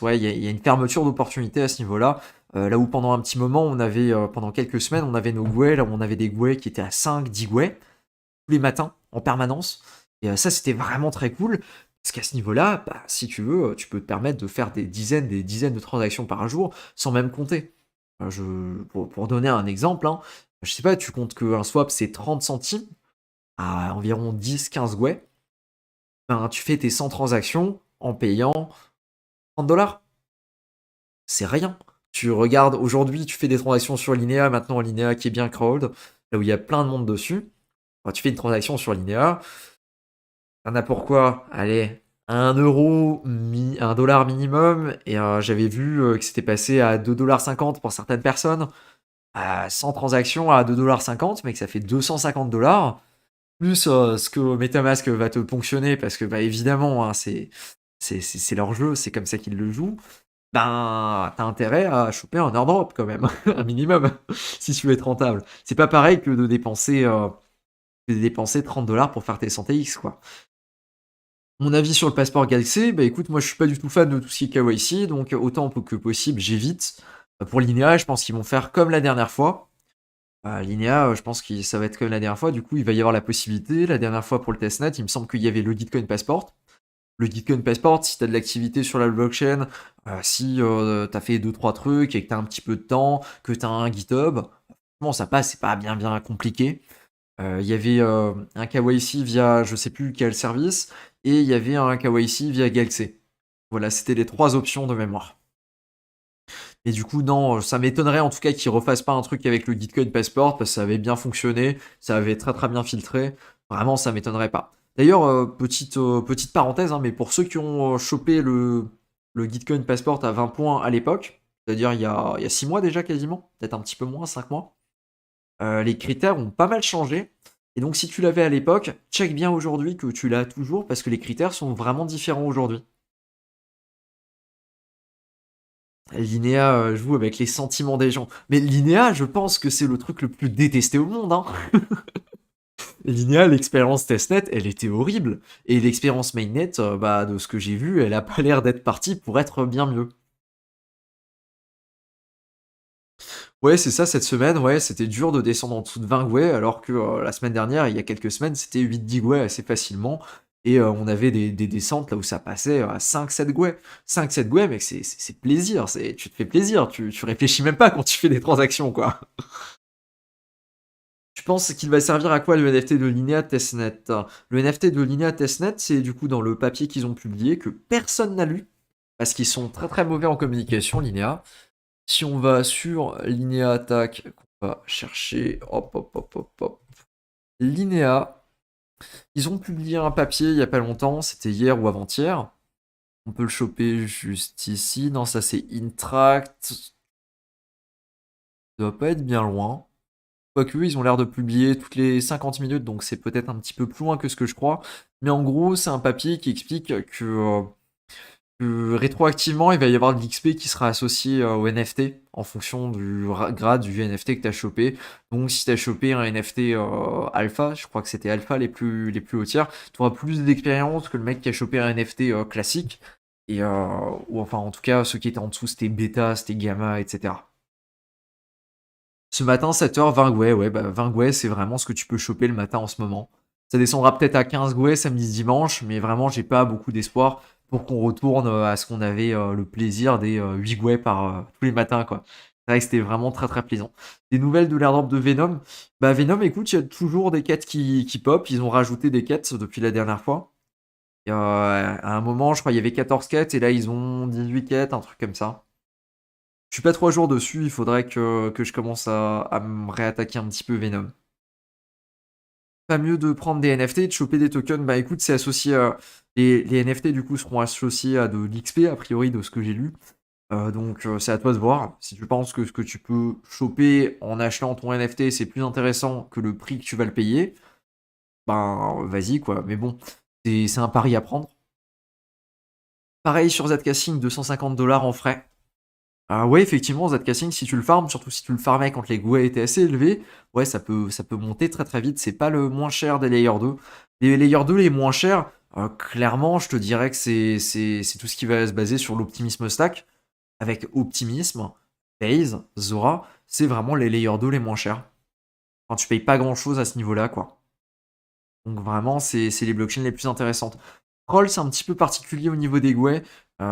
ouais, il y a une fermeture d'opportunité à ce niveau-là. Là où pendant un petit moment, on avait, pendant quelques semaines, on avait nos gouets, là où on avait des gouets qui étaient à 5-10 gouets tous les matins en permanence. Et ça, c'était vraiment très cool. Parce qu'à ce niveau-là, bah, si tu veux, tu peux te permettre de faire des dizaines de transactions par jour sans même compter. Pour donner un exemple, hein, je sais pas, tu comptes qu'un swap c'est 30 centimes à environ 10-15 gouets. Ben, tu fais tes 100 transactions en payant 30 $. C'est rien. Tu regardes aujourd'hui, tu fais des transactions sur Linea, maintenant Linea qui est bien crowd, là où il y a plein de monde dessus. Enfin, tu fais une transaction sur Linea, t'en as pourquoi? Allez, 1 euro, 1 dollar minimum, et j'avais vu que c'était passé à 2,50 $ pour certaines personnes, 100 transactions à 2,50 $, mec, ça fait 250 $. Plus ce que MetaMask va te ponctionner, parce que bah, évidemment, hein, c'est leur jeu, c'est comme ça qu'ils le jouent. Ben, t'as intérêt à choper un airdrop quand même, un minimum, si tu veux être rentable. C'est pas pareil que de dépenser 30 $ pour faire tes 100x, quoi. Mon avis sur le passeport Galaxy, bah écoute, moi je suis pas du tout fan de tout ce qui est KYC, donc autant que possible, j'évite. Pour Linea, je pense qu'ils vont faire comme la dernière fois. Linea, je pense que ça va être comme la dernière fois, du coup il va y avoir la possibilité. La dernière fois pour le testnet, il me semble qu'il y avait le Gitcoin Passport. Le Gitcoin Passport, si tu as de l'activité sur la blockchain, si tu as fait deux trois trucs et que tu as un petit peu de temps, que tu as un GitHub, bon, ça passe, c'est pas bien bien compliqué. Il y avait un KYC via je sais plus quel service, et il y avait un KYC via Galaxy. Voilà, c'était les trois options de mémoire. Et du coup, non, ça m'étonnerait en tout cas qu'ils refassent pas un truc avec le Gitcoin Passport, parce que ça avait bien fonctionné, ça avait très très bien filtré. Vraiment, ça m'étonnerait pas. D'ailleurs, petite parenthèse, hein, mais pour ceux qui ont chopé le Gitcoin Passport à 20 points à l'époque, c'est-à-dire il y a 6 mois déjà quasiment, peut-être un petit peu moins, 5 mois, les critères ont pas mal changé. Et donc si tu l'avais à l'époque, check bien aujourd'hui que tu l'as toujours, parce que les critères sont vraiment différents aujourd'hui. Linéa joue avec les sentiments des gens. Mais Linéa, je pense que c'est le truc le plus détesté au monde, hein. Linéa, l'expérience testnet, elle était horrible. Et l'expérience mainnet, bah, de ce que j'ai vu, elle a pas l'air d'être partie pour être bien mieux. Ouais, c'est ça, cette semaine, ouais, c'était dur de descendre en dessous de 20 gouets, alors que la semaine dernière, il y a quelques semaines, c'était 8-10 gouets assez facilement. Et on avait des descentes là où ça passait à 5-7 gouets. 5-7 gouets, mec, c'est plaisir, tu te fais plaisir, tu réfléchis même pas quand tu fais des transactions, quoi. Tu penses qu'il va servir à quoi le NFT de Linea Testnet? Le NFT de Linea Testnet, c'est du coup dans le papier qu'ils ont publié que personne n'a lu, parce qu'ils sont très très mauvais en communication, Linea. Si on va sur Linea Attack On va chercher, hop, hop, hop, hop, hop. Linéa. Ils ont publié un papier il y a pas longtemps, c'était hier ou avant-hier. On peut le choper juste ici. Non, ça c'est Intract. Ça doit pas être bien loin. Quoique, ils ont l'air de publier toutes les 50 minutes, donc c'est peut-être un petit peu plus loin que ce que je crois. Mais en gros, c'est un papier qui explique que rétroactivement, il va y avoir de l'XP qui sera associé au NFT en fonction du grade du NFT que tu as chopé. Donc, si tu as chopé un NFT alpha, je crois que c'était alpha les plus haut tiers, tu auras plus d'expérience que le mec qui a chopé un NFT classique. Et, ou enfin, en tout cas, ceux qui étaient en dessous, c'était bêta, c'était gamma, etc. Ce matin, 7h, 20 gouets, ouais, bah 20 gouets, c'est vraiment ce que tu peux choper le matin en ce moment. Ça descendra peut-être à 15 gouets samedi, dimanche, mais vraiment, j'ai pas beaucoup d'espoir pour qu'on retourne à ce qu'on avait le plaisir des 8 gouets par tous les matins, quoi. C'est vrai que c'était vraiment très très plaisant. Des nouvelles de l'airdrop de Venom. Bah Venom, écoute, il y a toujours des quêtes qui pop. Ils ont rajouté des quêtes depuis la dernière fois. Et, à un moment, je crois, il y avait 14 quêtes et là, ils ont 18 quêtes, un truc comme ça. Je suis pas 3 jours dessus, il faudrait que je commence à me réattaquer un petit peu Venom. Pas mieux de prendre des NFT et de choper des tokens. Bah écoute, c'est associé à. Les NFT du coup seront associés à de l'XP, a priori, de ce que j'ai lu. Donc c'est à toi de voir. Si tu penses que ce que tu peux choper en achetant ton NFT, c'est plus intéressant que le prix que tu vas le payer, ben vas-y quoi. Mais bon, c'est un pari à prendre. Pareil sur Zcasing, 250$ en frais. Ah ouais, effectivement, Zcasing, si tu le farmes, surtout si tu le farmais quand les gouets étaient assez élevés, ouais, ça peut monter très très vite. C'est pas le moins cher des Layer 2. Les Layer 2 les moins chers, clairement, je te dirais que c'est tout ce qui va se baser sur l'optimisme stack. Avec Optimisme, FaZe, Zora, c'est vraiment les Layer 2 les moins chers. Enfin, tu payes pas grand chose à ce niveau-là, quoi. Donc vraiment, c'est les blockchains les plus intéressantes. Scroll, c'est un petit peu particulier au niveau des gouets.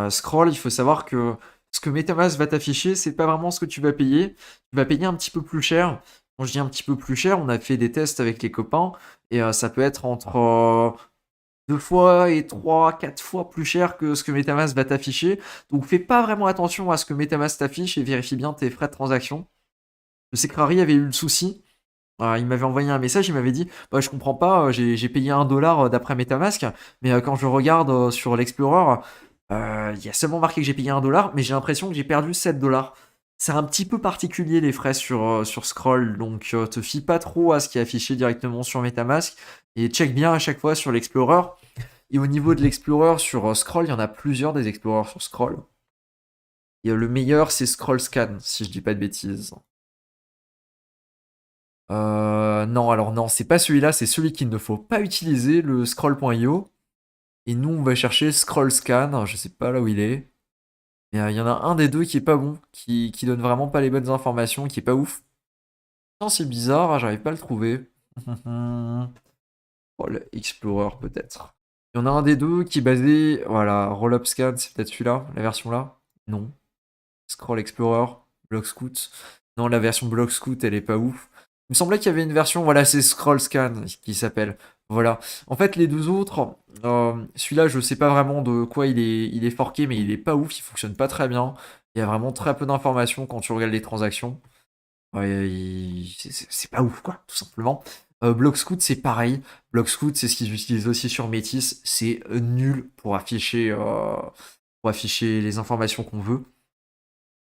Scroll, il faut savoir que ce que MetaMask va t'afficher, c'est pas vraiment ce que tu vas payer. Tu vas payer un petit peu plus cher. Quand je dis un petit peu plus cher, on a fait des tests avec les copains et ça peut être entre 2 fois et 3, 4 fois plus cher que ce que MetaMask va t'afficher. Donc fais pas vraiment attention à ce que MetaMask t'affiche et vérifie bien tes frais de transaction. Je sais que Rari avait eu le souci. Il m'avait envoyé un message, il m'avait dit bah, je comprends pas, j'ai payé 1$ d'après Metamask, mais quand je regarde sur l'Explorer, il y a seulement marqué que j'ai payé 1$, mais j'ai l'impression que j'ai perdu 7$. C'est un petit peu particulier les frais sur Scroll, donc te fie pas trop à ce qui est affiché directement sur Metamask et check bien à chaque fois sur l'Explorer. Et au niveau de l'Explorer sur Scroll, il y en a plusieurs des Explorers sur Scroll. Et le meilleur, c'est Scroll Scan, si je dis pas de bêtises. Non, alors non, c'est pas celui-là, c'est celui qu'il ne faut pas utiliser, le scroll.io. Et nous, on va chercher scroll scan, je sais pas là où il est. Mais il y en a un des deux qui est pas bon, qui donne vraiment pas les bonnes informations, qui est pas ouf. Non, c'est bizarre, j'arrive pas à le trouver. Roll Explorer peut-être. Il y en a un des deux qui est basé, voilà, Rollup Scan, c'est peut-être celui-là, la version là. Non. Scroll Explorer, Block Scout. Non, la version Block Scout, elle est pas ouf. Il me semblait qu'il y avait une version, voilà, c'est Scroll Scan qui s'appelle. Voilà. En fait, les deux autres, celui-là, je sais pas vraiment de quoi il est forqué, mais il est pas ouf, il fonctionne pas très bien. Il y a vraiment très peu d'informations quand tu regardes les transactions. Ouais, c'est pas ouf, quoi, tout simplement. Block Scout, c'est pareil. Block Scout, c'est ce qu'ils utilisent aussi sur Métis. C'est nul pour afficher les informations qu'on veut.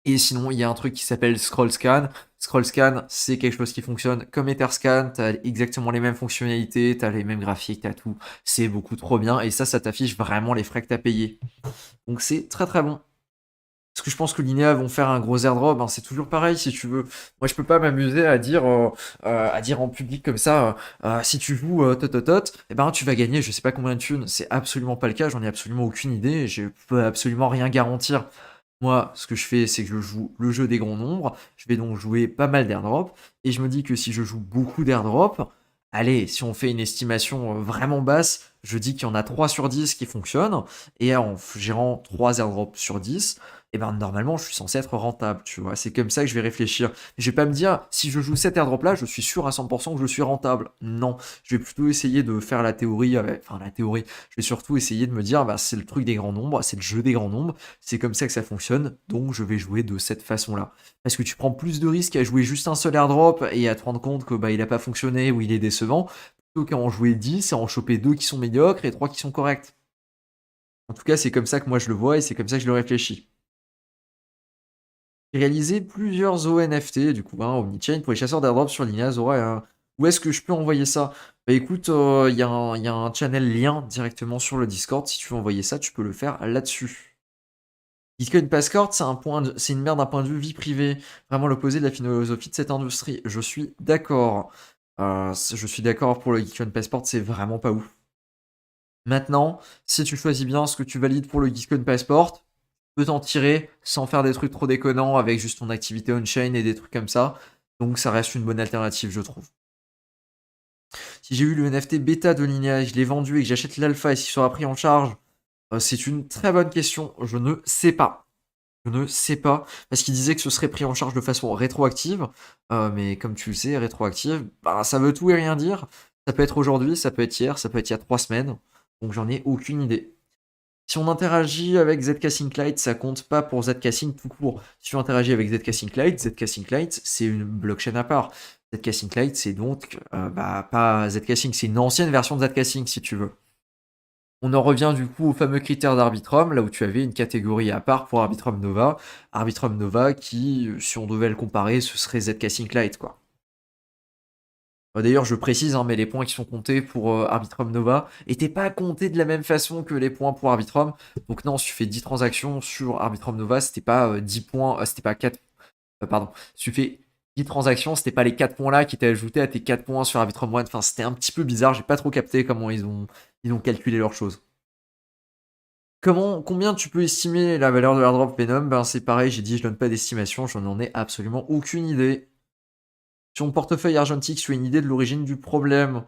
Et sinon, il y a un truc qui s'appelle Scroll Scan. Scroll Scan, c'est quelque chose qui fonctionne comme Etherscan. T'as exactement les mêmes fonctionnalités, t'as les mêmes graphiques, t'as tout. C'est beaucoup trop bien. Et ça t'affiche vraiment les frais que t'as payés. Donc c'est très très bon. Parce que je pense que Linéa vont faire un gros airdrop, hein, c'est toujours pareil si tu veux. Moi je peux pas m'amuser à dire en public comme ça, si tu joues tot, eh ben tu vas gagner je sais pas combien de thunes. C'est absolument pas le cas, j'en ai absolument aucune idée, je peux absolument rien garantir. Moi, ce que je fais, c'est que je joue le jeu des grands nombres. Je vais donc jouer pas mal d'airdrops. Et je me dis que si je joue beaucoup d'airdrops, allez, si on fait une estimation vraiment basse, je dis qu'il y en a 3 sur 10 qui fonctionnent. Et en gérant 3 airdrops sur 10, et ben normalement je suis censé être rentable, tu vois. C'est comme ça que je vais réfléchir. Je vais pas me dire, si je joue cet airdrop là, je suis sûr à 100% que je suis rentable. Non, je vais plutôt essayer de faire la théorie, enfin la théorie, je vais surtout essayer de me dire, bah, c'est le truc des grands nombres, c'est le jeu des grands nombres, c'est comme ça que ça fonctionne, donc je vais jouer de cette façon-là. Parce que tu prends plus de risques à jouer juste un seul airdrop et à te rendre compte que bah, il a pas fonctionné ou il est décevant, plutôt qu'à en jouer 10 et à en choper 2 qui sont médiocres et 3 qui sont corrects. En tout cas, c'est comme ça que moi je le vois et c'est comme ça que je le réfléchis. J'ai réalisé plusieurs ONFT, du coup, hein, Omnichain, pour les chasseurs d'airdrop sur Lina, Zora. Où est-ce que je peux envoyer ça? Bah écoute, il y a un channel lien directement sur le Discord. Si tu veux envoyer ça, tu peux le faire là-dessus. Bitcoin Passport, c'est une merde d'un point de vue vie privée. Vraiment l'opposé de la philosophie de cette industrie. Je suis d'accord. Je suis d'accord pour le Bitcoin Passport, c'est vraiment pas ouf. Maintenant, si tu choisis bien ce que tu valides pour le Bitcoin Passport, peux t'en tirer sans faire des trucs trop déconnants avec juste ton activité on-chain et des trucs comme ça. Donc ça reste une bonne alternative, je trouve. Si j'ai eu le NFT bêta de Lineage, je l'ai vendu et que j'achète l'alpha et s'il sera pris en charge, c'est une très bonne question. Je ne sais pas. Je ne sais pas. Parce qu'il disait que ce serait pris en charge de façon rétroactive. Mais comme tu le sais, rétroactive, bah, ça veut tout et rien dire. Ça peut être aujourd'hui, ça peut être hier, ça peut être il y a 3 semaines. Donc j'en ai aucune idée. Si on interagit avec ZK Sync Lite, ça compte pas pour ZK Sync tout court. Si tu interagis avec ZK Sync Lite, c'est une blockchain à part. ZK Sync Lite, c'est donc bah, pas ZK Sync, c'est une ancienne version de ZK Sync si tu veux. On en revient du coup au fameux critère d'Arbitrum, là où tu avais une catégorie à part pour Arbitrum Nova. Arbitrum Nova qui, si on devait le comparer, ce serait ZK Sync Lite quoi. D'ailleurs, je précise, hein, mais les points qui sont comptés pour Arbitrum Nova n'étaient pas comptés de la même façon que les points pour Arbitrum. Donc non, si tu fais 10 transactions sur Arbitrum Nova, c'était pas 10 points, c'était pas 4. Pardon, si tu fais 10 transactions, c'était pas les 4 points là qui étaient ajoutés à tes 4 points sur Arbitrum One. Enfin, c'était un petit peu bizarre, j'ai pas trop capté comment ils ont calculé leurs choses. Combien tu peux estimer la valeur de l'airdrop Venom? Ben c'est pareil, j'ai dit je donne pas d'estimation, je n'en ai absolument aucune idée. Sur mon portefeuille argentique, tu as une idée de l'origine du problème?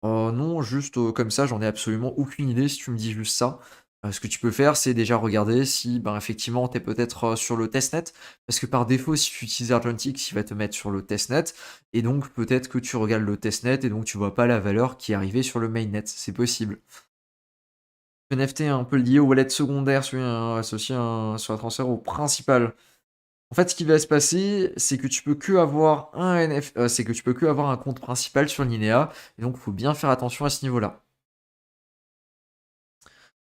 Non, juste, comme ça, j'en ai absolument aucune idée si tu me dis juste ça. Ce que tu peux faire, c'est déjà regarder si, ben, effectivement, tu es peut-être, sur le testnet. Parce que par défaut, si tu utilises Argentix, il va te mettre sur le testnet et donc peut-être que tu regardes le testnet et donc tu vois pas la valeur qui est arrivée sur le mainnet. C'est possible. NFT est un peu lié au wallet secondaire, celui associé sur un transfert au principal. En fait, ce qui va se passer, c'est que tu peux que avoir c'est que tu peux que avoir un compte principal sur Linea, et donc il faut bien faire attention à ce niveau-là.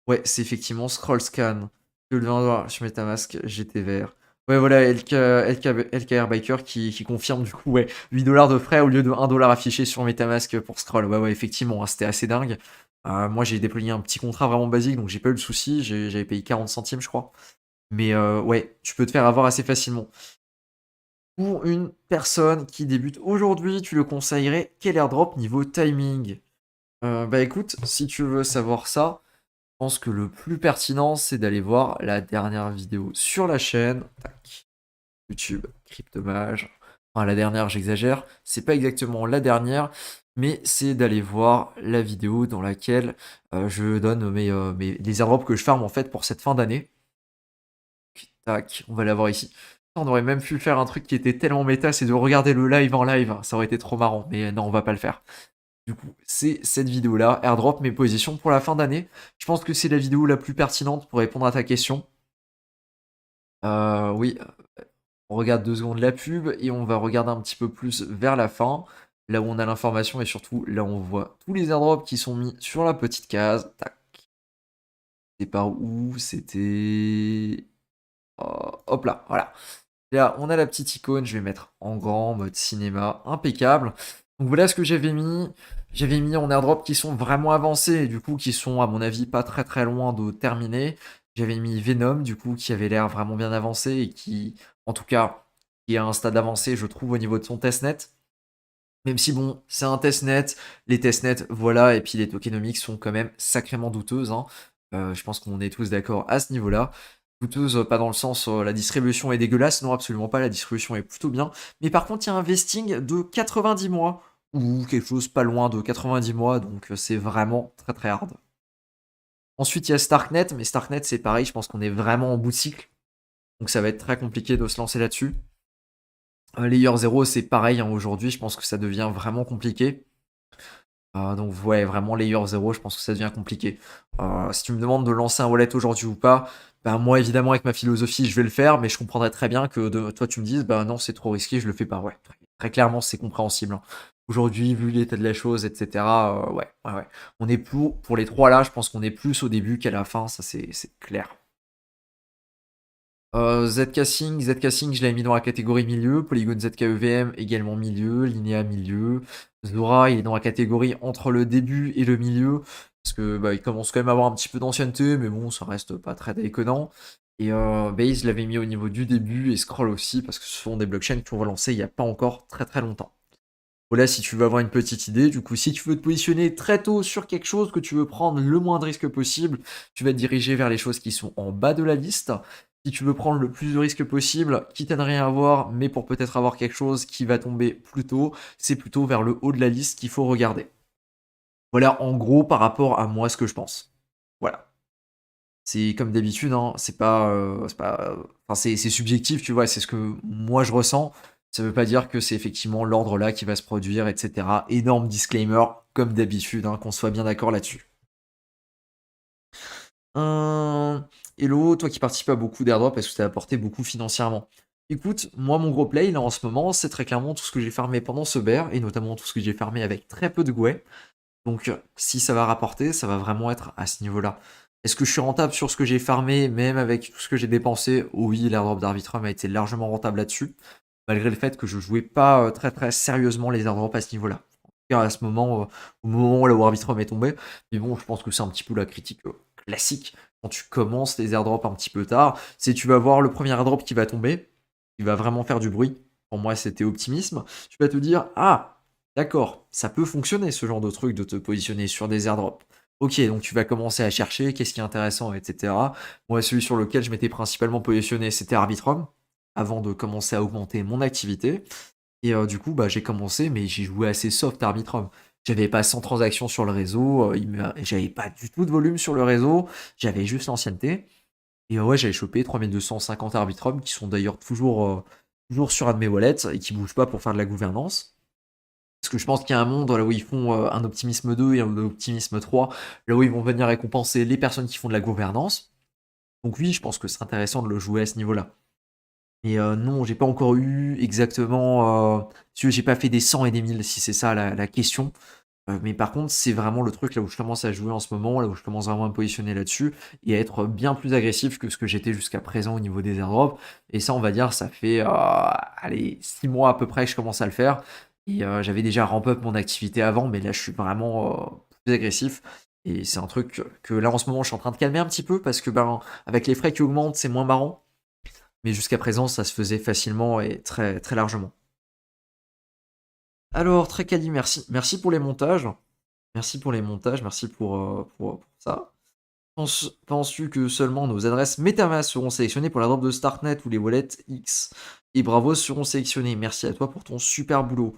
Ouais, c'est effectivement Scroll Scan. Je le vends sur MetaMask GTVR. Ouais, voilà, LKR Biker qui confirme du coup, ouais, 8 dollars de frais au lieu de 1 dollar affiché sur MetaMask pour Scroll. Ouais, ouais, effectivement, hein, c'était assez dingue. Moi, j'ai déployé un petit contrat vraiment basique, donc j'ai pas eu le souci. J'avais payé 40 centimes, je crois. Mais ouais, tu peux te faire avoir assez facilement. Pour une personne qui débute aujourd'hui, tu le conseillerais quel airdrop niveau timing? Bah écoute, si tu veux savoir ça, je pense que le plus pertinent, c'est d'aller voir la dernière vidéo sur la chaîne. Tac, YouTube, Cryptomage. Enfin, la dernière, j'exagère. C'est pas exactement la dernière, mais c'est d'aller voir la vidéo dans laquelle je donne les airdrops que je farm en fait pour cette fin d'année. Tac, on va l'avoir ici. On aurait même pu faire un truc qui était tellement méta, c'est de regarder le live en live. Ça aurait été trop marrant, mais non, on va pas le faire. Du coup, c'est cette vidéo-là, airdrop mes positions pour la fin d'année. Je pense que c'est la vidéo la plus pertinente pour répondre à ta question. Oui, on regarde 2 secondes la pub et on va regarder un petit peu plus vers la fin, là où on a l'information et surtout là où on voit tous les airdrops qui sont mis sur la petite case. Tac. C'est par où? C'était... hop là, voilà. Là, on a la petite icône, je vais mettre en grand, mode cinéma, impeccable. Donc voilà ce que j'avais mis. J'avais mis en airdrop qui sont vraiment avancés, et du coup qui sont à mon avis pas très très loin de terminer. J'avais mis Venom, du coup, qui avait l'air vraiment bien avancé et qui, en tout cas, qui est à un stade avancé, je trouve, au niveau de son testnet. Même si bon, c'est un testnet, les testnets, voilà, et puis les tokenomics sont quand même sacrément douteuses, hein. Je pense qu'on est tous d'accord à ce niveau-là. Douteuse, pas dans le sens la distribution est dégueulasse, non absolument pas, la distribution est plutôt bien. Mais par contre, il y a un vesting de 90 mois, ou quelque chose pas loin de 90 mois, donc c'est vraiment très très hard. Ensuite, il y a Starknet, mais Starknet c'est pareil, je pense qu'on est vraiment en bout de cycle. Donc ça va être très compliqué de se lancer là-dessus. Layer 0, c'est pareil, hein, aujourd'hui, je pense que ça devient vraiment compliqué. Donc ouais, vraiment layer 0, je pense que ça devient compliqué. Si tu me demandes de lancer un wallet aujourd'hui ou pas, ben moi évidemment avec ma philosophie je vais le faire, mais je comprendrais très bien que toi tu me dises bah non c'est trop risqué, je le fais pas. Ouais, très clairement c'est compréhensible, hein. Aujourd'hui, vu l'état de la chose, etc. Ouais. On est pour les trois là, je pense qu'on est plus au début qu'à la fin, ça c'est clair. ZK-Sync, je l'avais mis dans la catégorie milieu. Polygon ZKEVM également milieu. Linéa milieu. Zora, il est dans la catégorie entre le début et le milieu. Parce que bah, il commence quand même à avoir un petit peu d'ancienneté, mais bon, ça reste pas très déconnant. Et Base, je l'avais mis au niveau du début et Scroll aussi, parce que ce sont des blockchains qui ont relancé il n'y a pas encore très longtemps. Voilà, si tu veux avoir une petite idée, du coup, si tu veux te positionner très tôt sur quelque chose, que tu veux prendre le moins de risques possible, tu vas te diriger vers les choses qui sont en bas de la liste. Si tu veux prendre le plus de risques possible, quitte à ne rien avoir, mais pour peut-être avoir quelque chose qui va tomber plus tôt, c'est plutôt vers le haut de la liste qu'il faut regarder. Voilà, en gros, par rapport à moi, ce que je pense. Voilà. C'est comme d'habitude, hein, enfin, c'est subjectif, tu vois, c'est ce que moi je ressens. Ça veut pas dire que c'est effectivement l'ordre là qui va se produire, etc. Énorme disclaimer, comme d'habitude, hein, qu'on soit bien d'accord là-dessus. Hello, toi qui participes à beaucoup d'airdrops, est-ce que t'as apporté beaucoup financièrement? Écoute, moi mon gros play là en ce moment, c'est très clairement tout ce que j'ai farmé pendant ce bear, et notamment tout ce que j'ai farmé avec très peu de gouets. Donc, si ça va rapporter, ça va vraiment être à ce niveau-là. Est-ce que je suis rentable sur ce que j'ai farmé, même avec tout ce que j'ai dépensé? Oui, l'airdrop d'Arbitrum a été largement rentable là-dessus, malgré le fait que je jouais pas très sérieusement les airdrops à ce niveau-là. En tout cas, à ce moment, au moment là où Arbitrum est tombé. Mais bon, je pense que c'est un petit peu la critique classique quand tu commences les airdrops un petit peu tard. C'est tu vas voir le premier airdrop qui va tomber, qui va vraiment faire du bruit. Pour moi, c'était optimisme. Tu vas te dire, ah, d'accord, ça peut fonctionner ce genre de truc de te positionner sur des airdrops. Ok, donc tu vas commencer à chercher qu'est-ce qui est intéressant, etc. Moi, celui sur lequel je m'étais principalement positionné, c'était Arbitrum, avant de commencer à augmenter mon activité. Et du coup, bah, j'ai commencé, mais j'ai joué assez soft à Arbitrum. J'avais pas 100 transactions sur le réseau, j'avais pas du tout de volume sur le réseau, j'avais juste l'ancienneté. Et ouais, j'avais chopé 3250 Arbitrum, qui sont d'ailleurs toujours sur un de mes wallets et qui bougent pas pour faire de la gouvernance. Parce que je pense qu'il y a un monde là où ils font un optimisme 2 et un optimisme 3, là où ils vont venir récompenser les personnes qui font de la gouvernance. Donc oui, je pense que c'est intéressant de le jouer à ce niveau-là. Mais non, j'ai pas encore eu exactement. J'ai pas fait des 100 et des 1000, si c'est ça la question. Mais par contre, c'est vraiment le truc là où je commence à jouer en ce moment, là où je commence vraiment à me positionner là-dessus et à être bien plus agressif que ce que j'étais jusqu'à présent au niveau des airdrops. Et ça, on va dire, ça fait allez, 6 mois à peu près que je commence à le faire. Et j'avais déjà ramp up mon activité avant, mais là, je suis vraiment plus agressif. Et c'est un truc que là, en ce moment, je suis en train de calmer un petit peu parce que ben, avec les frais qui augmentent, c'est moins marrant. Mais jusqu'à présent, ça se faisait facilement et très largement. Alors, très quali, merci. Merci pour les montages. Merci pour les montages, merci pour ça. Penses-tu que seulement nos adresses MetaMask seront sélectionnées pour la drop de Starknet ou les wallets X? Et bravo seront sélectionnés. Merci à toi pour ton super boulot.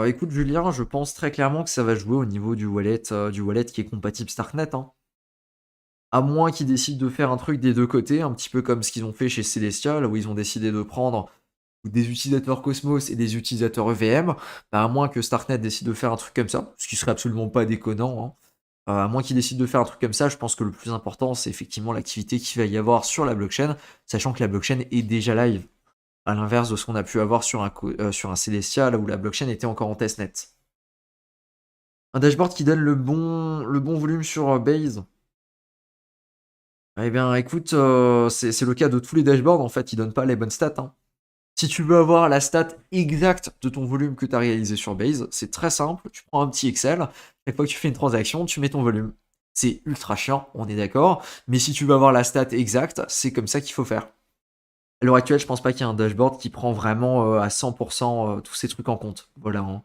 Écoute Julien, je pense très clairement que ça va jouer au niveau du wallet qui est compatible Starknet, hein. À moins qu'ils décident de faire un truc des deux côtés, un petit peu comme ce qu'ils ont fait chez Celestia, là où ils ont décidé de prendre des utilisateurs Cosmos et des utilisateurs EVM, bah, à moins que Starknet décide de faire un truc comme ça, ce qui serait absolument pas déconnant, hein. À moins qu'ils décident de faire un truc comme ça, je pense que le plus important, c'est effectivement l'activité qu'il va y avoir sur la blockchain, sachant que la blockchain est déjà live, à l'inverse de ce qu'on a pu avoir sur un Celestia, là où la blockchain était encore en testnet. Un dashboard qui donne le bon volume sur Base. Eh bien, écoute, c'est le cas de tous les dashboards, en fait, ils donnent pas les bonnes stats, hein. Si tu veux avoir la stat exacte de ton volume que tu as réalisé sur Base, c'est très simple. Tu prends un petit Excel. Chaque fois que tu fais une transaction, tu mets ton volume. C'est ultra chiant, on est d'accord. Mais si tu veux avoir la stat exacte, c'est comme ça qu'il faut faire. À l'heure actuelle, je pense pas qu'il y ait un dashboard qui prend vraiment à 100% tous ces trucs en compte. Voilà, hein.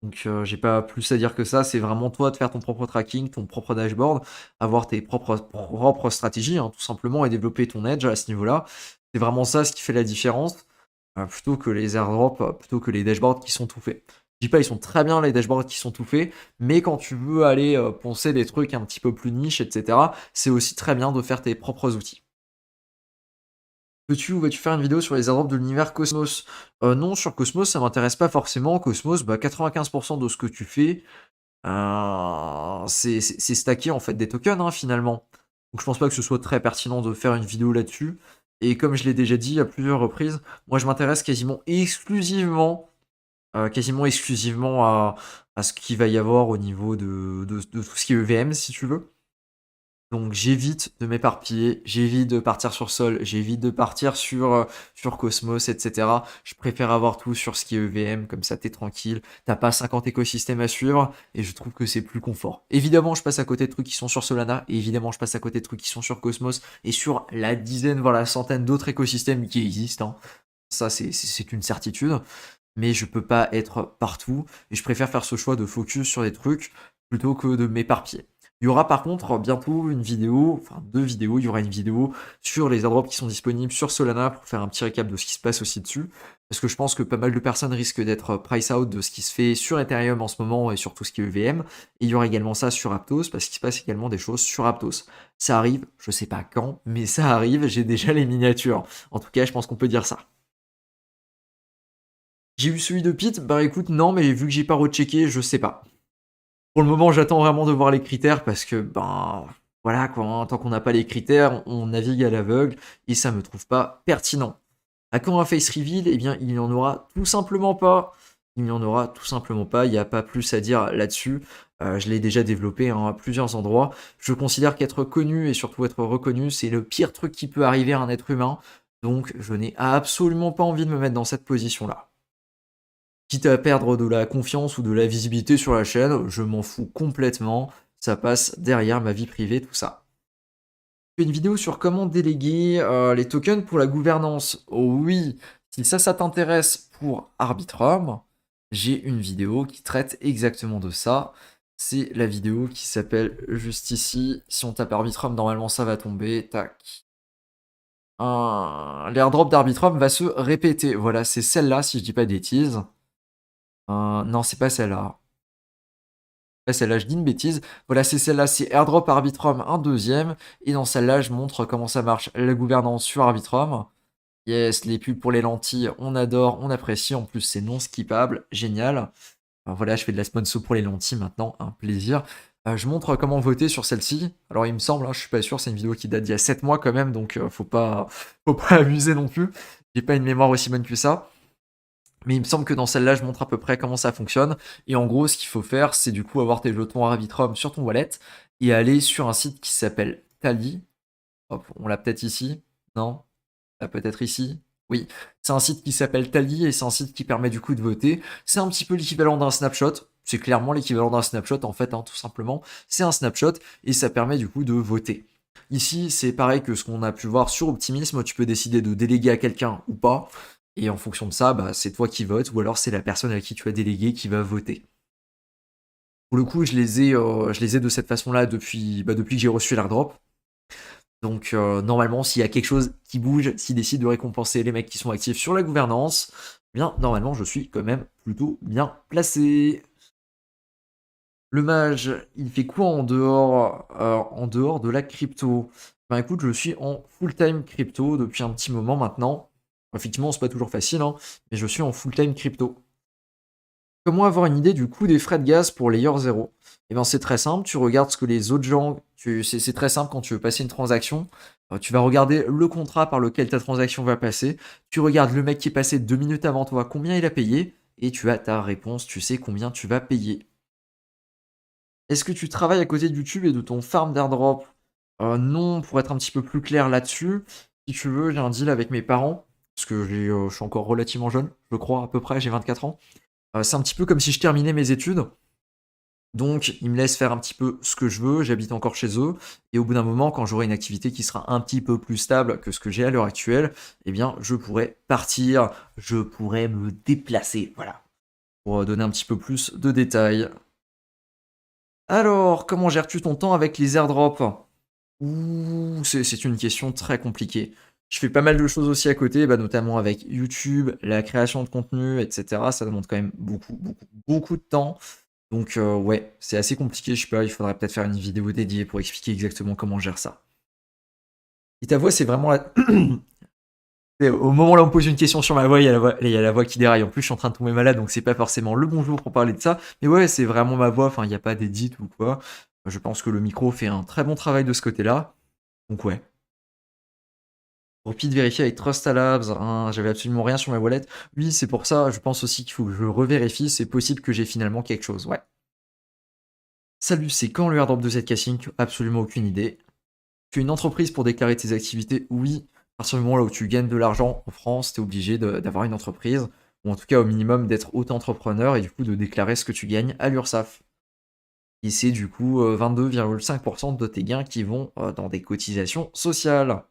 Donc j'ai pas plus à dire que ça. C'est vraiment toi de faire ton propre tracking, ton propre dashboard, avoir tes propres stratégies, hein, tout simplement, et développer ton edge à ce niveau-là. C'est vraiment ça ce qui fait la différence plutôt que les airdrops, plutôt que les dashboards qui sont tout faits. Je dis pas, ils sont très bien les dashboards qui sont tout faits, mais quand tu veux aller poncer des trucs un petit peu plus niche, etc., c'est aussi très bien de faire tes propres outils. Peux-tu ou vas-tu faire une vidéo sur les airdrops de l'univers Cosmos? Non, sur Cosmos, ça m'intéresse pas forcément. Cosmos, bah, 95% de ce que tu fais, c'est stacker en fait des tokens, hein, finalement. Donc je pense pas que ce soit très pertinent de faire une vidéo là-dessus. Et comme je l'ai déjà dit à plusieurs reprises, moi je m'intéresse quasiment exclusivement à ce qu'il va y avoir au niveau de tout ce qui est EVM, si tu veux. Donc j'évite de m'éparpiller, j'évite de partir sur Sol, j'évite de partir sur Cosmos, etc. Je préfère avoir tout sur ce qui est EVM, comme ça t'es tranquille, t'as pas 50 écosystèmes à suivre, et je trouve que c'est plus confort. Évidemment, je passe à côté de trucs qui sont sur Solana, et évidemment, je passe à côté de trucs qui sont sur Cosmos, et sur la dizaine, voire la centaine d'autres écosystèmes qui existent, hein. Ça, c'est une certitude, mais je peux pas être partout, et je préfère faire ce choix de focus sur des trucs plutôt que de m'éparpiller. Il y aura par contre bientôt une vidéo, enfin 2 vidéos, il y aura une vidéo sur les airdrops qui sont disponibles sur Solana pour faire un petit récap de ce qui se passe aussi dessus. Parce que je pense que pas mal de personnes risquent d'être price out de ce qui se fait sur Ethereum en ce moment et sur tout ce qui est EVM. Et il y aura également ça sur Aptos parce qu'il se passe également des choses sur Aptos. Ça arrive, je sais pas quand, mais ça arrive, j'ai déjà les miniatures. En tout cas, je pense qu'on peut dire ça. J'ai eu celui de Pete, bah écoute, non, mais vu que j'ai pas rechecké, je sais pas. Pour le moment, j'attends vraiment de voir les critères parce que, ben, voilà quoi, hein, tant qu'on n'a pas les critères, on navigue à l'aveugle et ça me trouve pas pertinent. À quand un face reveal? Eh bien, il n'y en aura tout simplement pas. Il n'y en aura tout simplement pas, il n'y a pas plus à dire là-dessus. Je l'ai déjà développé, hein, à plusieurs endroits. Je considère qu'être connu et surtout être reconnu, c'est le pire truc qui peut arriver à un être humain. Donc, je n'ai absolument pas envie de me mettre dans cette position-là. Quitte à perdre de la confiance ou de la visibilité sur la chaîne, je m'en fous complètement. Ça passe derrière ma vie privée, tout ça. Une vidéo sur comment déléguer les tokens pour la gouvernance. Oh oui, si ça t'intéresse pour Arbitrum, j'ai une vidéo qui traite exactement de ça. C'est la vidéo qui s'appelle juste ici. Si on tape Arbitrum, normalement ça va tomber. Tac. L'airdrop d'Arbitrum va se répéter. Voilà, c'est celle-là, si je dis pas de bêtises. Non, c'est pas celle-là. Ouais, celle-là, je dis une bêtise. Voilà, c'est celle-là, c'est Airdrop Arbitrum, un deuxième. Et dans celle-là, je montre comment ça marche, la gouvernance sur Arbitrum. Yes, les pubs pour les lentilles, on adore, on apprécie. En plus, c'est non skippable, génial. Alors voilà, je fais de la sponsor pour les lentilles maintenant, un plaisir. Je montre comment voter sur celle-ci. Alors, il me semble, hein, je suis pas sûr, c'est une vidéo qui date d'il y a 7 mois quand même, donc faut pas abuser non plus. J'ai pas une mémoire aussi bonne que ça. Mais il me semble que dans celle-là, je montre à peu près comment ça fonctionne. Et en gros, ce qu'il faut faire, c'est du coup avoir tes jetons Arbitrum sur ton wallet et aller sur un site qui s'appelle Tally. Hop, on l'a peut-être ici. Non? Là, peut-être ici. Oui, c'est un site qui s'appelle Tally et c'est un site qui permet du coup de voter. C'est un petit peu l'équivalent d'un snapshot. C'est clairement l'équivalent d'un snapshot en fait, hein, tout simplement. C'est un snapshot et ça permet du coup de voter. Ici, c'est pareil que ce qu'on a pu voir sur Optimisme. Tu peux décider de déléguer à quelqu'un ou pas. Et en fonction de ça, bah, c'est toi qui votes, ou alors c'est la personne à qui tu as délégué qui va voter. Pour le coup, je les ai de cette façon-là depuis que j'ai reçu l'airdrop. Donc normalement, s'il y a quelque chose qui bouge, s'ils décident de récompenser les mecs qui sont actifs sur la gouvernance, eh bien normalement je suis quand même plutôt bien placé. Le mage, il fait quoi en dehors de la crypto? Ben écoute, je suis en full-time crypto depuis un petit moment maintenant. Effectivement, c'est pas toujours facile, hein, mais je suis en full-time crypto. Comment avoir une idée du coût des frais de gaz pour Layer 0? Eh ben c'est très simple, tu regardes ce que les autres gens. C'est très simple quand tu veux passer une transaction. Tu vas regarder le contrat par lequel ta transaction va passer. Tu regardes le mec qui est passé 2 minutes avant toi, combien il a payé, et tu as ta réponse, tu sais combien tu vas payer. Est-ce que tu travailles à côté de YouTube et de ton farm d'airdrop? Non, pour être un petit peu plus clair là-dessus, si tu veux, j'ai un deal avec mes parents, parce que je suis encore relativement jeune, je crois à peu près, j'ai 24 ans. C'est un petit peu comme si je terminais mes études. Donc, ils me laissent faire un petit peu ce que je veux, j'habite encore chez eux, et au bout d'un moment, quand j'aurai une activité qui sera un petit peu plus stable que ce que j'ai à l'heure actuelle, eh bien, je pourrais partir, je pourrais me déplacer, voilà, pour donner un petit peu plus de détails. Alors, comment gères-tu ton temps avec les airdrops? Ouh, c'est une question très compliquée. Je fais pas mal de choses aussi à côté, bah, notamment avec YouTube, la création de contenu, etc. Ça demande quand même beaucoup, beaucoup, beaucoup de temps. Donc ouais, c'est assez compliqué, je sais pas, il faudrait peut-être faire une vidéo dédiée pour expliquer exactement comment on gère ça. Et ta voix, c'est vraiment la... Au moment là où on me pose une question sur ma voix, il y a la voix qui déraille. En plus, je suis en train de tomber malade, donc c'est pas forcément le bon jour pour parler de ça. Mais ouais, c'est vraiment ma voix. Enfin, il n'y a pas d'édit ou quoi. Je pense que le micro fait un très bon travail de ce côté-là. Donc ouais. Rapide vérifier avec Trustalabs, hein, j'avais absolument rien sur ma wallet. Oui, c'est pour ça, je pense aussi qu'il faut que je revérifie. C'est possible que j'ai finalement quelque chose. Ouais. Salut, c'est quand le airdrop de Zcasing? Absolument aucune idée. Tu es une entreprise pour déclarer tes activités? Oui. À partir du moment là où tu gagnes de l'argent en France, tu es obligé d'avoir une entreprise, ou en tout cas au minimum d'être auto-entrepreneur et du coup de déclarer ce que tu gagnes à l'URSSAF. Et c'est du coup 22,5% de tes gains qui vont dans des cotisations sociales.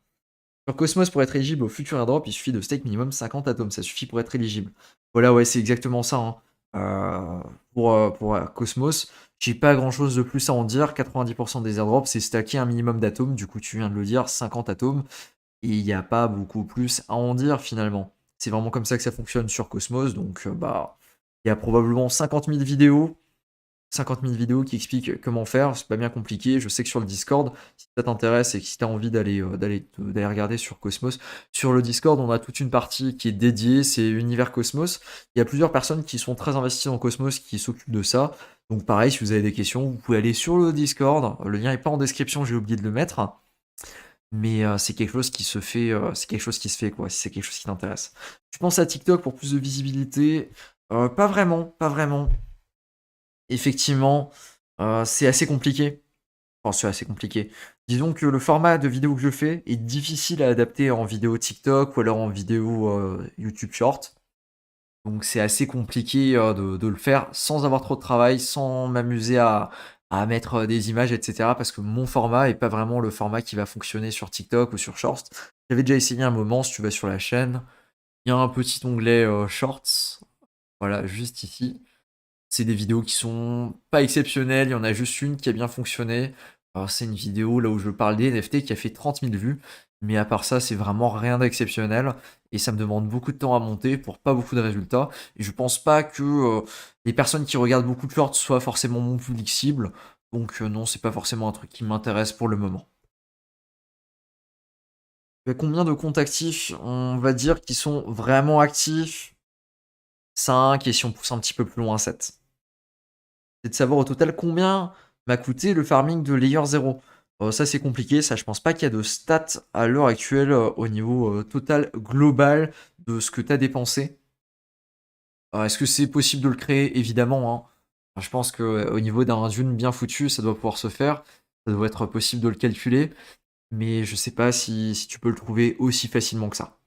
Sur Cosmos, pour être éligible au futur airdrop, il suffit de stake minimum 50 atomes. Ça suffit pour être éligible. Voilà, ouais, c'est exactement ça, hein. Pour Cosmos, j'ai pas grand chose de plus à en dire. 90% des airdrops, c'est stacker un minimum d'atomes. Du coup, tu viens de le dire, 50 atomes. Et il n'y a pas beaucoup plus à en dire finalement. C'est vraiment comme ça que ça fonctionne sur Cosmos. Donc, bah, il y a probablement 50 000 vidéos qui expliquent comment faire, c'est pas bien compliqué. Je sais que sur le Discord, si ça t'intéresse et que si tu as envie d'aller regarder sur Cosmos, sur le Discord, on a toute une partie qui est dédiée, c'est Univers Cosmos. Il y a plusieurs personnes qui sont très investies dans Cosmos qui s'occupent de ça. Donc pareil, si vous avez des questions, vous pouvez aller sur le Discord. Le lien est pas en description, j'ai oublié de le mettre. Mais c'est quelque chose qui se fait, c'est quelque chose qui se fait quoi, si c'est quelque chose qui t'intéresse. Tu penses à TikTok pour plus de visibilité? Pas vraiment, pas vraiment. Effectivement, c'est assez compliqué. Enfin, c'est assez compliqué. Disons que le format de vidéo que je fais est difficile à adapter en vidéo TikTok ou alors en vidéo YouTube Short. Donc c'est assez compliqué de le faire sans avoir trop de travail, sans m'amuser à mettre des images, etc. Parce que mon format est pas vraiment le format qui va fonctionner sur TikTok ou sur Shorts. J'avais déjà essayé un moment, si tu vas sur la chaîne, il y a un petit onglet Shorts, voilà, juste ici. C'est des vidéos qui sont pas exceptionnelles, il y en a juste une qui a bien fonctionné. Alors, c'est une vidéo là où je parle des NFT qui a fait 30 000 vues, mais à part ça, c'est vraiment rien d'exceptionnel et ça me demande beaucoup de temps à monter pour pas beaucoup de résultats. Et je pense pas que les personnes qui regardent beaucoup de shorts soient forcément mon public cible, donc non, c'est pas forcément un truc qui m'intéresse pour le moment. Combien de comptes actifs? On va dire qu'ils sont vraiment actifs. 5 et si on pousse un petit peu plus loin, 7. C'est de savoir au total combien m'a coûté le farming de Layer 0. Ça, c'est compliqué. Ça, je pense pas qu'il y a de stats à l'heure actuelle au niveau total global de ce que tu as dépensé. Est-ce que c'est possible de le créer? Évidemment, hein. Enfin, je pense qu'au niveau d'un dune bien foutu, ça doit pouvoir se faire. Ça doit être possible de le calculer. Mais je sais pas si tu peux le trouver aussi facilement que ça.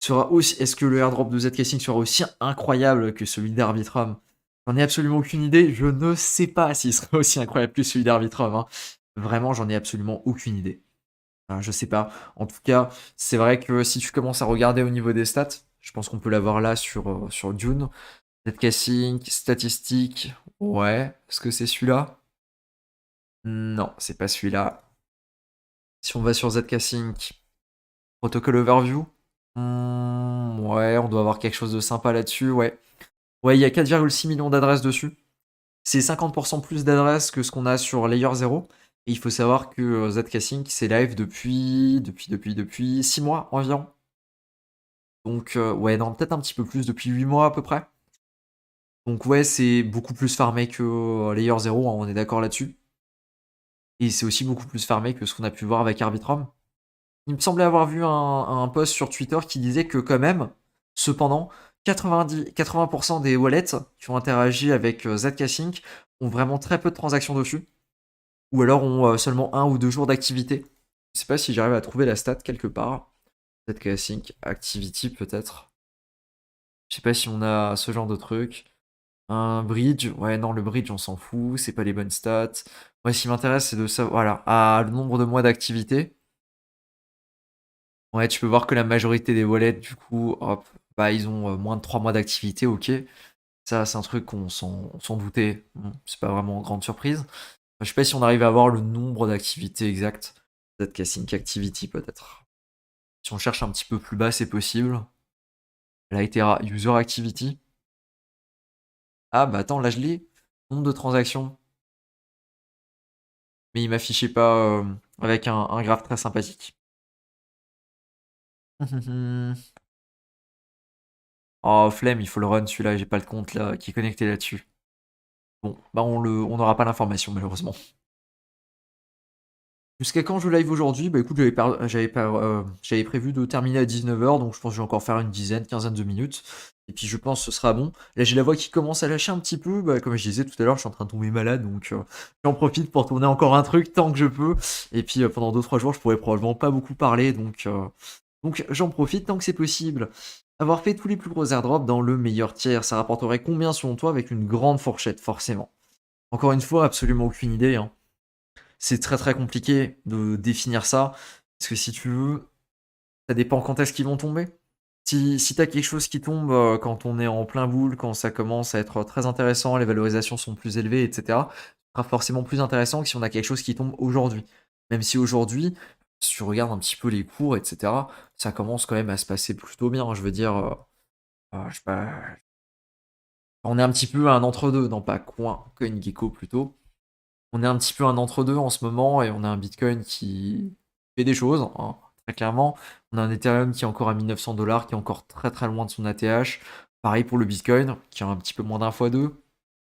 Est-ce que le airdrop de Zcasing sera aussi incroyable que celui d'Arbitrum? J'en ai absolument aucune idée. Je ne sais pas s'il serait aussi incroyable que celui d'Arbitrum, hein. Vraiment, j'en ai absolument aucune idée. Enfin, je sais pas. En tout cas, c'est vrai que si tu commences à regarder au niveau des stats, je pense qu'on peut l'avoir là sur Dune. Zcasing, statistiques. Ouais. Est-ce que c'est celui-là? Non, c'est pas celui-là. Si on va sur Zcasing, protocol overview. Ouais, on doit avoir quelque chose de sympa là-dessus, ouais. Ouais, il y a 4,6 millions d'adresses dessus. C'est 50% plus d'adresses que ce qu'on a sur Layer 0. Et il faut savoir que Zcasing, c'est live depuis 6 mois environ. Donc, ouais, non, peut-être un petit peu plus, depuis 8 mois à peu près. Donc, ouais, c'est beaucoup plus farmé que Layer 0, hein, on est d'accord là-dessus. Et c'est aussi beaucoup plus farmé que ce qu'on a pu voir avec Arbitrum. Il me semblait avoir vu un post sur Twitter qui disait que quand même, cependant, 80% des wallets qui ont interagi avec Zcasing ont vraiment très peu de transactions dessus, ou alors ont seulement 1 ou 2 jours d'activité. Je sais pas si j'arrive à trouver la stat quelque part. Zcasing, activity peut-être. Je sais pas si on a ce genre de truc. Un bridge, ouais non le bridge on s'en fout, c'est pas les bonnes stats. Ouais, ce qui m'intéresse c'est de savoir, voilà, le nombre de mois d'activité. Ouais, tu peux voir que la majorité des wallets, du coup, hop, bah, ils ont moins de 3 mois d'activité, ok. Ça, c'est un truc on s'en doutait. Bon, c'est pas vraiment une grande surprise. Je sais pas si on arrive à avoir le nombre d'activités exact. Peut-être casting activity, peut-être. Si on cherche un petit peu plus bas, c'est possible. Là, Itera, user activity. Ah, bah attends, là, je l'ai. Nombre de transactions. Mais il m'affichait pas avec un graphe très sympathique. Oh, flemme, il faut le run celui-là, j'ai pas le compte là qui est connecté là-dessus. Bon, bah on n'aura pas l'information malheureusement. Jusqu'à quand je live aujourd'hui? Bah écoute, j'avais prévu de terminer à 19h, donc je pense que je vais encore faire une dizaine, quinzaine de minutes. Et puis je pense que ce sera bon. Là j'ai la voix qui commence à lâcher un petit peu, bah, comme je disais tout à l'heure, je suis en train de tomber malade, donc j'en profite pour tourner encore un truc tant que je peux. Et puis pendant 2-3 jours, je pourrais probablement pas beaucoup parler, donc j'en profite tant que c'est possible. Avoir fait tous les plus gros airdrops dans le meilleur tiers, ça rapporterait combien selon toi avec une grande fourchette, forcément? Encore une fois, absolument aucune idée, hein. C'est très très compliqué de définir ça. Parce que si tu veux, ça dépend quand est-ce qu'ils vont tomber. Si t'as quelque chose qui tombe quand on est en plein boule, quand ça commence à être très intéressant, les valorisations sont plus élevées, etc., ce sera forcément plus intéressant que si on a quelque chose qui tombe aujourd'hui. Même si aujourd'hui, si tu regardes un petit peu les cours, etc., ça commence quand même à se passer plutôt bien. Je veux dire, je sais pas, on est un petit peu à un entre-deux, non pas coin, CoinGecko plutôt. On est un petit peu un entre-deux en ce moment et on a un Bitcoin qui fait des choses, hein, très clairement. On a un Ethereum qui est encore à 1900 $, qui est encore très très loin de son ATH. Pareil pour le Bitcoin, qui a un petit peu moins d'un fois deux.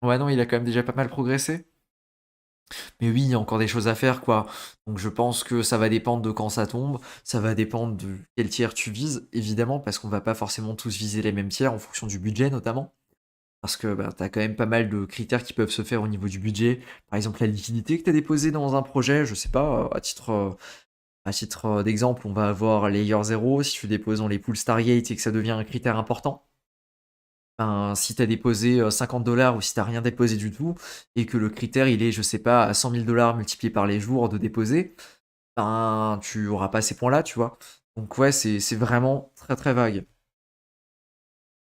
Ouais, non, il a quand même déjà pas mal progressé. Mais oui, il y a encore des choses à faire, quoi. Donc je pense que ça va dépendre de quand ça tombe, ça va dépendre de quel tiers tu vises, évidemment, parce qu'on va pas forcément tous viser les mêmes tiers en fonction du budget, notamment. Parce que bah, tu as quand même pas mal de critères qui peuvent se faire au niveau du budget. Par exemple, la liquidité que tu as déposée dans un projet, je sais pas, à titre d'exemple, on va avoir Layer 0. Si tu déposes dans les pools Stargate et que ça devient un critère important, ben, si tu as déposé 50 $ ou si tu rien déposé du tout, et que le critère il est, je sais pas, à 100 000 $ multiplié par les jours de déposer, ben tu auras pas ces points-là, tu vois. Donc ouais, c'est vraiment très très vague.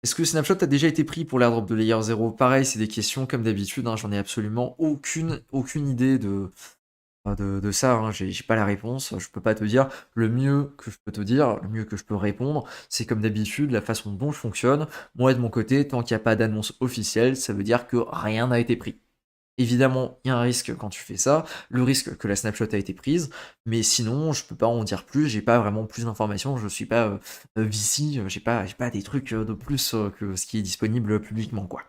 Est-ce que Snapshot a déjà été pris pour l'airdrop de Layer 0? Pareil, c'est des questions comme d'habitude, hein, j'en ai absolument aucune idée de ça, hein, j'ai pas la réponse, je peux pas te dire. Le mieux que je peux te dire, le mieux que je peux répondre, c'est comme d'habitude, la façon dont je fonctionne. Moi, de mon côté, tant qu'il n'y a pas d'annonce officielle, ça veut dire que rien n'a été pris. Évidemment, il y a un risque quand tu fais ça, le risque que la snapshot a été prise, mais sinon, je peux pas en dire plus, j'ai pas vraiment plus d'informations, je suis pas VC, j'ai pas des trucs de plus que ce qui est disponible publiquement, quoi.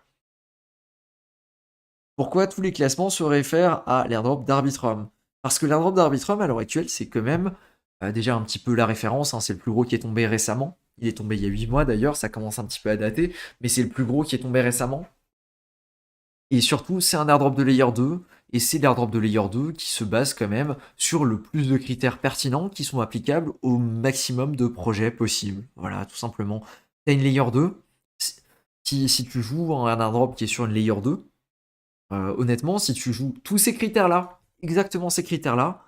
Pourquoi tous les classements se réfèrent à l'airdrop d'Arbitrum? Parce que l'airdrop d'Arbitrum, à l'heure actuelle, c'est quand même déjà un petit peu la référence, hein, c'est le plus gros qui est tombé récemment. Il est tombé il y a 8 mois d'ailleurs, ça commence un petit peu à dater, mais c'est le plus gros qui est tombé récemment. Et surtout, c'est un airdrop de layer 2, et c'est l'airdrop de layer 2 qui se base quand même sur le plus de critères pertinents qui sont applicables au maximum de projets possibles. Voilà, tout simplement. T'as une layer 2, si tu joues un airdrop qui est sur une layer 2, honnêtement, si tu joues tous ces critères-là, exactement ces critères-là,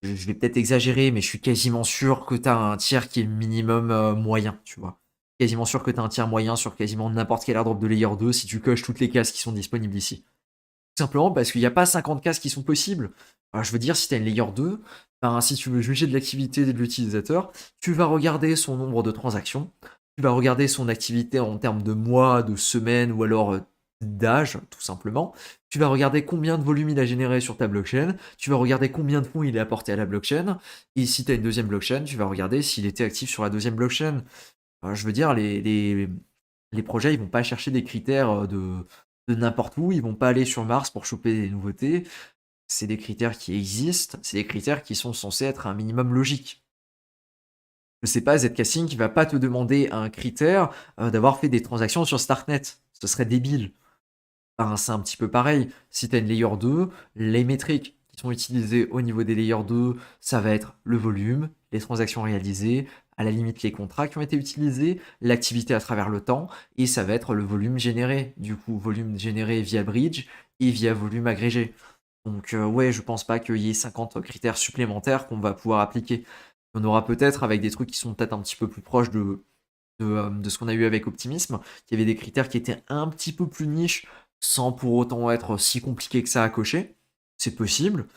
je vais peut-être exagérer, mais je suis quasiment sûr que t'as un tiers qui est minimum moyen, tu vois. Quasiment sûr que t'as un tiers moyen sur quasiment n'importe quel airdrop de layer 2 si tu coches toutes les cases qui sont disponibles ici. Tout simplement parce qu'il n'y a pas 50 cases qui sont possibles. Alors, je veux dire, si tu as une layer 2, ben, si tu veux juger de l'activité de l'utilisateur, tu vas regarder son nombre de transactions, tu vas regarder son activité en termes de mois, de semaines ou alors d'âge, tout simplement. Tu vas regarder combien de volume il a généré sur ta blockchain, tu vas regarder combien de fonds il a apporté à la blockchain, et si tu as une deuxième blockchain, tu vas regarder s'il était actif sur la deuxième blockchain. Je veux dire, les projets, ils vont pas chercher des critères de n'importe où, ils vont pas aller sur Mars pour choper des nouveautés. C'est des critères qui existent, c'est des critères qui sont censés être un minimum logique. Je sais pas, Zcasing qui va pas te demander un critère d'avoir fait des transactions sur Starknet. Ce serait débile. Ben, c'est un petit peu pareil. Si tu as une layer 2, les métriques qui sont utilisées au niveau des layers 2, ça va être le volume, les transactions réalisées, à la limite les contrats qui ont été utilisés, l'activité à travers le temps, et ça va être le volume généré. Du coup, volume généré via bridge et via volume agrégé. Donc ouais, je pense pas qu'il y ait 50 critères supplémentaires qu'on va pouvoir appliquer. On aura peut-être avec des trucs qui sont peut-être un petit peu plus proches de ce qu'on a eu avec Optimisme, qu'il y avait des critères qui étaient un petit peu plus niches, sans pour autant être si compliqué que ça à cocher. C'est possible,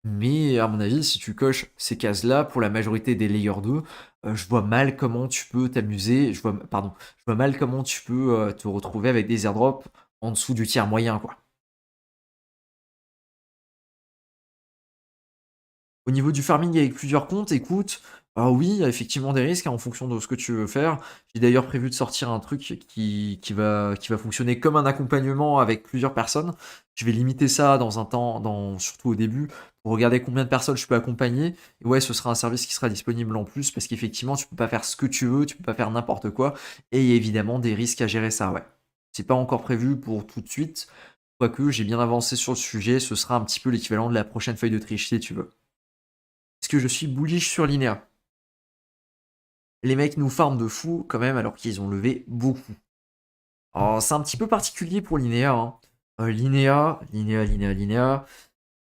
mais à mon avis, si tu coches ces cases-là, pour la majorité des layers 2, je vois mal comment tu peux t'amuser, je vois mal comment tu peux te retrouver avec des airdrops en dessous du tiers moyen, quoi. Au niveau du farming avec plusieurs comptes, écoute, Ah oui, il y a effectivement des risques, hein, en fonction de ce que tu veux faire. J'ai d'ailleurs prévu de sortir un truc qui va fonctionner comme un accompagnement avec plusieurs personnes. Je vais limiter ça dans un temps, surtout au début, pour regarder combien de personnes je peux accompagner. Et ouais, ce sera un service qui sera disponible en plus, parce qu'effectivement, tu peux pas faire ce que tu veux, tu peux pas faire n'importe quoi. Et il y a évidemment des risques à gérer ça, ouais. C'est pas encore prévu pour tout de suite. Quoique, j'ai bien avancé sur le sujet, ce sera un petit peu l'équivalent de la prochaine feuille de triche, si tu veux. Est-ce que je suis bullish sur Linéa? Les mecs nous farment de fou quand même alors qu'ils ont levé beaucoup. Alors c'est un petit peu particulier pour Linéa, hein. Linéa.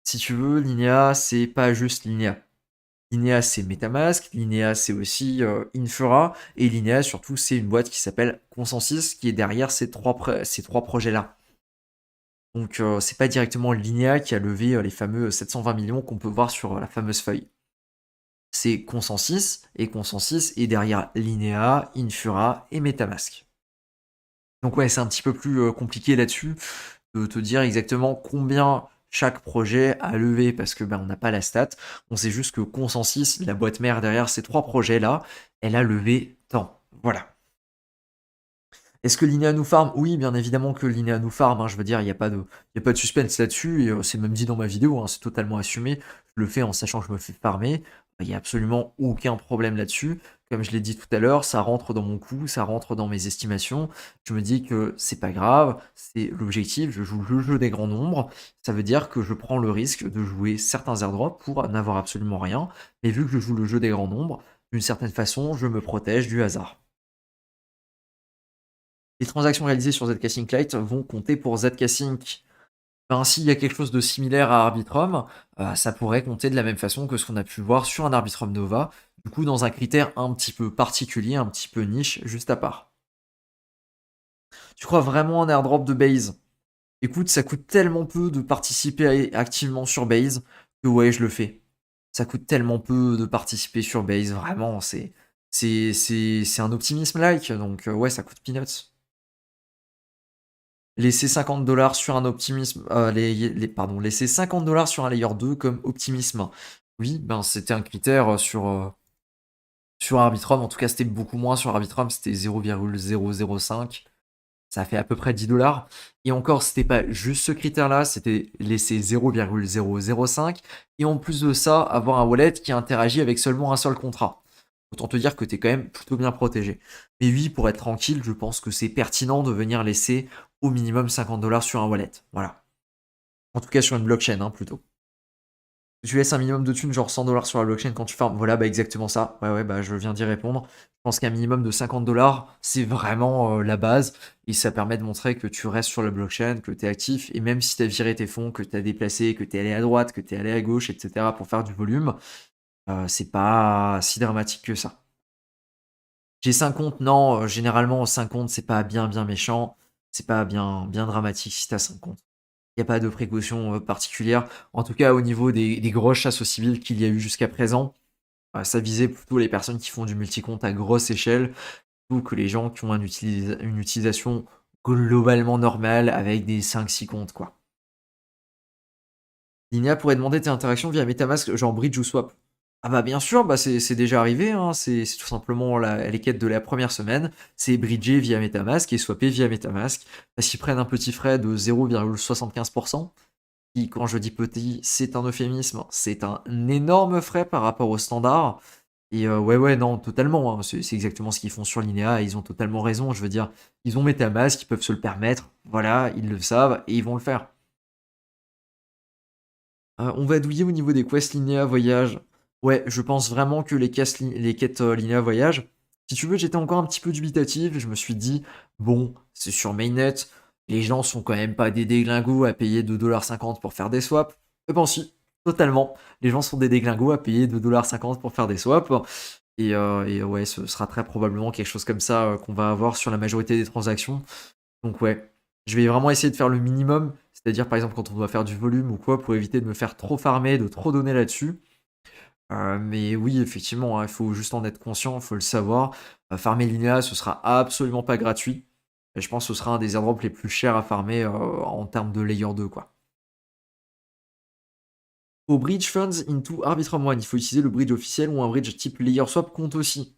Si tu veux, Linéa, c'est pas juste Linéa. Linéa, c'est Metamask, Linéa, c'est aussi Infura, et Linéa, surtout, c'est une boîte qui s'appelle Consensus, qui est derrière ces trois projets-là. Donc c'est pas directement Linéa qui a levé les fameux 720 millions qu'on peut voir sur la fameuse feuille. C'est Consensus, et Consensus est derrière Linéa, Infura et Metamask. Donc ouais, c'est un petit peu plus compliqué là-dessus de te dire exactement combien chaque projet a levé parce que ben, on n'a pas la stat. On sait juste que Consensus, la boîte mère derrière ces trois projets-là, elle a levé tant. Voilà. Est-ce que Linéa nous farm? Oui, bien évidemment que Linéa nous farm, hein, je veux dire, il y a pas de suspense là-dessus, et c'est même dit dans ma vidéo, hein, c'est totalement assumé. Je le fais en sachant que je me fais farmer. Il n'y a absolument aucun problème là-dessus. Comme je l'ai dit tout à l'heure, ça rentre dans mon coût, ça rentre dans mes estimations. Je me dis que c'est pas grave, c'est l'objectif, je joue le jeu des grands nombres. Ça veut dire que je prends le risque de jouer certains airdrops pour n'avoir absolument rien. Mais vu que je joue le jeu des grands nombres, d'une certaine façon, je me protège du hasard. Les transactions réalisées sur Zcasing Lite vont compter pour Zcasing. Ben, s'il y a quelque chose de similaire à Arbitrum, ça pourrait compter de la même façon que ce qu'on a pu voir sur un Arbitrum Nova, du coup dans un critère un petit peu particulier, un petit peu niche, juste à part. Tu crois vraiment en airdrop de Base? Écoute, ça coûte tellement peu de participer activement sur Base que ouais, je le fais. Ça coûte tellement peu de participer sur Base, vraiment, c'est un optimisme like, donc ouais, ça coûte peanuts. Laisser 50 $ sur un optimisme, pardon, laisser 50 $ sur un layer 2 comme optimisme. Oui, ben c'était un critère sur Arbitrum. En tout cas, c'était beaucoup moins sur Arbitrum, c'était 0,005. Ça fait à peu près 10 $. Et encore, c'était pas juste ce critère-là, c'était laisser 0,005. Et en plus de ça, avoir un wallet qui interagit avec seulement un seul contrat. Autant te dire que tu es quand même plutôt bien protégé. Mais oui, pour être tranquille, je pense que c'est pertinent de venir laisser au minimum 50 $ sur un wallet. Voilà. En tout cas, sur une blockchain, hein, plutôt. Tu laisses un minimum de thunes, genre 100 $ sur la blockchain quand tu farmes. Voilà, bah exactement ça. Ouais, ouais, bah je viens d'y répondre. Je pense qu'un minimum de 50 $, c'est vraiment la base. Et ça permet de montrer que tu restes sur la blockchain, que tu es actif. Et même si tu as viré tes fonds, que tu as déplacé, que tu es allé à droite, que tu es allé à gauche, etc. pour faire du volume, c'est pas si dramatique que ça. J'ai 5 comptes, non, généralement 5 comptes, c'est pas bien bien méchant, c'est pas bien dramatique si tu as 5 comptes. Il y a pas de précaution, particulière. En tout cas, au niveau des grosses chasses aux civils qu'il y a eu jusqu'à présent, ça visait plutôt les personnes qui font du multi-compte à grosse échelle, plutôt que les gens qui ont une utilisation globalement normale avec des 5-6 comptes, quoi. Linéa pourrait demander tes interactions via MetaMask, genre bridge ou swap. Ah bah bien sûr, bah c'est déjà arrivé, hein, c'est tout simplement les quêtes de la première semaine, c'est bridger via MetaMask et swapper via MetaMask, parce qu'ils prennent un petit frais de 0,75%, qui, quand je dis petit, c'est un euphémisme, c'est un énorme frais par rapport au standard. Et ouais, ouais, non, totalement, hein, c'est exactement ce qu'ils font sur Linéa, et ils ont totalement raison, je veux dire, ils ont MetaMask, ils peuvent se le permettre, voilà, ils le savent, et ils vont le faire. On va douiller au niveau des quests Linéa Voyage. Ouais, je pense vraiment que les quêtes Linéa Voyage, si tu veux, j'étais encore un petit peu dubitatif. Je me suis dit, bon, c'est sur Mainnet, les gens sont quand même pas des déglingos à payer 2,50 $ pour faire des swaps. Eh ben si, totalement. Les gens sont des déglingos à payer 2,50 $ pour faire des swaps. Et ouais, ce sera très probablement quelque chose comme ça qu'on va avoir sur la majorité des transactions. Donc ouais, je vais vraiment essayer de faire le minimum, c'est-à-dire par exemple quand on doit faire du volume ou quoi, pour éviter de me faire trop farmer, de trop donner là-dessus. Mais oui, effectivement, hein, il faut juste en être conscient, il faut le savoir. Farmer Linéa, ce sera absolument pas gratuit. Et je pense que ce sera un des airdrops les plus chers à farmer en termes de layer 2, quoi. Pour bridge funds into Arbitrum One, il faut utiliser le bridge officiel ou un bridge type layer swap compte aussi.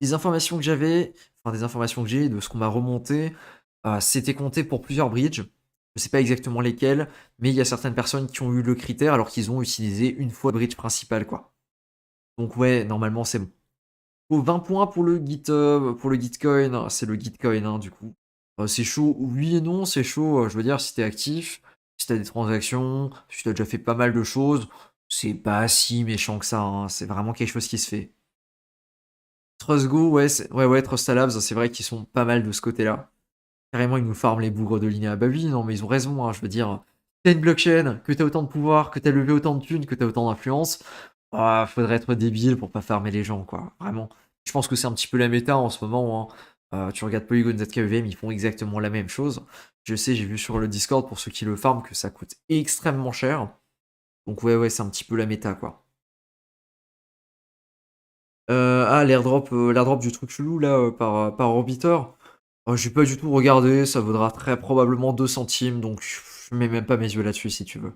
Les informations que j'avais, enfin des informations que j'ai, de ce qu'on m'a remonté, c'était compté pour plusieurs bridges. Je sais pas exactement lesquels, mais il y a certaines personnes qui ont eu le critère alors qu'ils ont utilisé une fois le bridge principal, quoi. Donc ouais, normalement c'est bon. Faut 20 points pour le Gitcoin, c'est le Gitcoin, hein, du coup. C'est chaud, oui et non, c'est chaud, je veux dire, si t'es actif, si t'as des transactions, si t'as déjà fait pas mal de choses, c'est pas si méchant que ça, hein, c'est vraiment quelque chose qui se fait. Trust Go, ouais, ouais, Trust Labs, c'est vrai qu'ils sont pas mal de ce côté-là. Carrément, ils nous farment les bougres de Linéa. Bah oui, non, mais ils ont raison, hein, je veux dire. T'as une blockchain, que t'as autant de pouvoir, que t'as levé autant de thunes, que t'as autant d'influence, faudrait être débile pour pas farmer les gens, quoi. Vraiment. Je pense que c'est un petit peu la méta en ce moment, hein. Tu regardes Polygon ZKEVM, ils font exactement la même chose. Je sais, j'ai vu sur le Discord, pour ceux qui le farment, que ça coûte extrêmement cher. Donc ouais, c'est un petit peu la méta, quoi. L'airdrop du truc chelou, là, par orbiteur. J'ai pas du tout regardé, ça vaudra très probablement 2 centimes, donc je mets même pas mes yeux là-dessus si tu veux.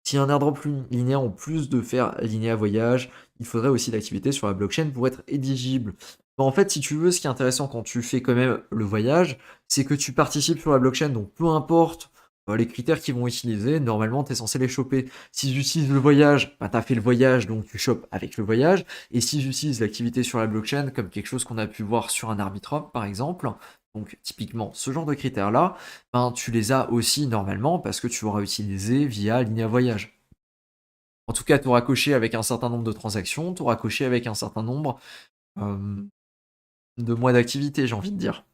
Si un airdrop linéaire en plus de faire linéa voyage, il faudrait aussi l'activité sur la blockchain pour être éligible. Bah, en fait, si tu veux, ce qui est intéressant quand tu fais quand même le voyage, c'est que tu participes sur la blockchain, donc peu importe les critères qu'ils vont utiliser, normalement tu es censé les choper. S'ils utilisent le voyage, bah, tu as fait le voyage, donc tu chopes avec le voyage. Et s'ils utilisent l'activité sur la blockchain comme quelque chose qu'on a pu voir sur un Arbitrum par exemple, donc typiquement ce genre de critères-là, ben, tu les as aussi normalement parce que tu auras utilisé via Linea Voyage. En tout cas, tu auras coché avec un certain nombre de transactions, tu auras coché avec un certain nombre euh, de mois d'activité, j'ai envie de dire.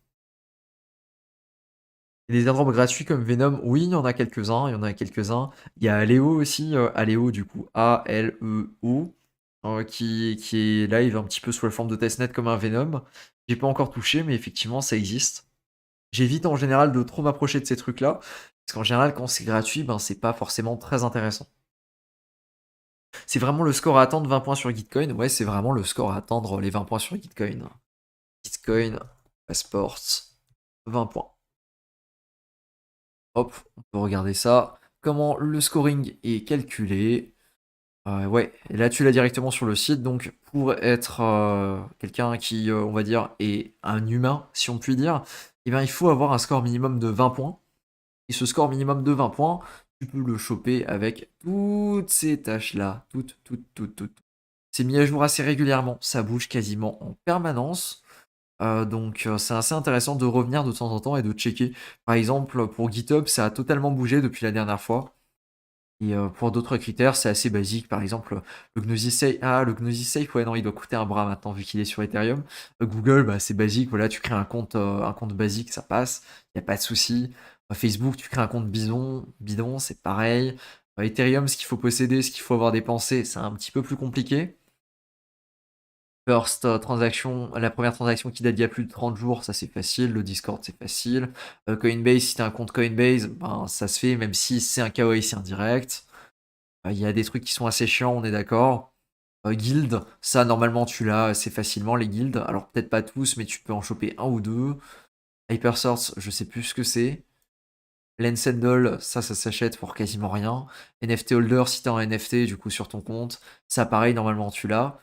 Et des airdrops gratuits comme Venom, oui, il y en a quelques-uns, il y en a quelques-uns. Il y a Aléo aussi, Aléo du coup, A-L-E-O, qui est live un petit peu sous la forme de testnet comme un Venom. J'ai pas encore touché, mais effectivement, ça existe. J'évite en général de trop m'approcher de ces trucs-là, parce qu'en général, quand c'est gratuit, ben c'est pas forcément très intéressant. C'est vraiment le score à attendre 20 points sur Gitcoin. Ouais, c'est vraiment le score à attendre les 20 points sur Gitcoin. Gitcoin, Passport, 20 points. Hop, on peut regarder ça. Comment le scoring est calculé. Ouais, et là tu l'as directement sur le site. Donc pour être quelqu'un qui, on va dire, est un humain, si on peut dire, eh bien, il faut avoir un score minimum de 20 points. Et ce score minimum de 20 points, tu peux le choper avec toutes ces tâches-là. Toutes. C'est mis à jour assez régulièrement. Ça bouge quasiment en permanence. Donc c'est assez intéressant de revenir de temps en temps et de checker. Par exemple, pour GitHub, ça a totalement bougé depuis la dernière fois. Et pour d'autres critères, c'est assez basique. Par exemple, le Gnosis Safe. Ah, le Gnosis Safe, ouais, non, il doit coûter un bras maintenant vu qu'il est sur Ethereum. Google, bah, c'est basique. Voilà, tu crées un compte basique, ça passe. Il n'y a pas de souci. Facebook, tu crées un compte bidon, c'est pareil. Ethereum, ce qu'il faut posséder, ce qu'il faut avoir dépensé, c'est un petit peu plus compliqué. First transaction, la première transaction qui date d'il y a plus de 30 jours, ça c'est facile. Le Discord, c'est facile. Coinbase, si tu as un compte Coinbase, ben, ça se fait, même si c'est un KYC indirect. Il y a des trucs qui sont assez chiants, on est d'accord. Guild, ça normalement tu l'as assez facilement, les guilds. Alors peut-être pas tous, mais tu peux en choper un ou deux. Hypersource, je sais plus ce que c'est. Lensendal, ça s'achète pour quasiment rien. NFT Holder, si t'as un NFT du coup sur ton compte, ça pareil, normalement tu l'as.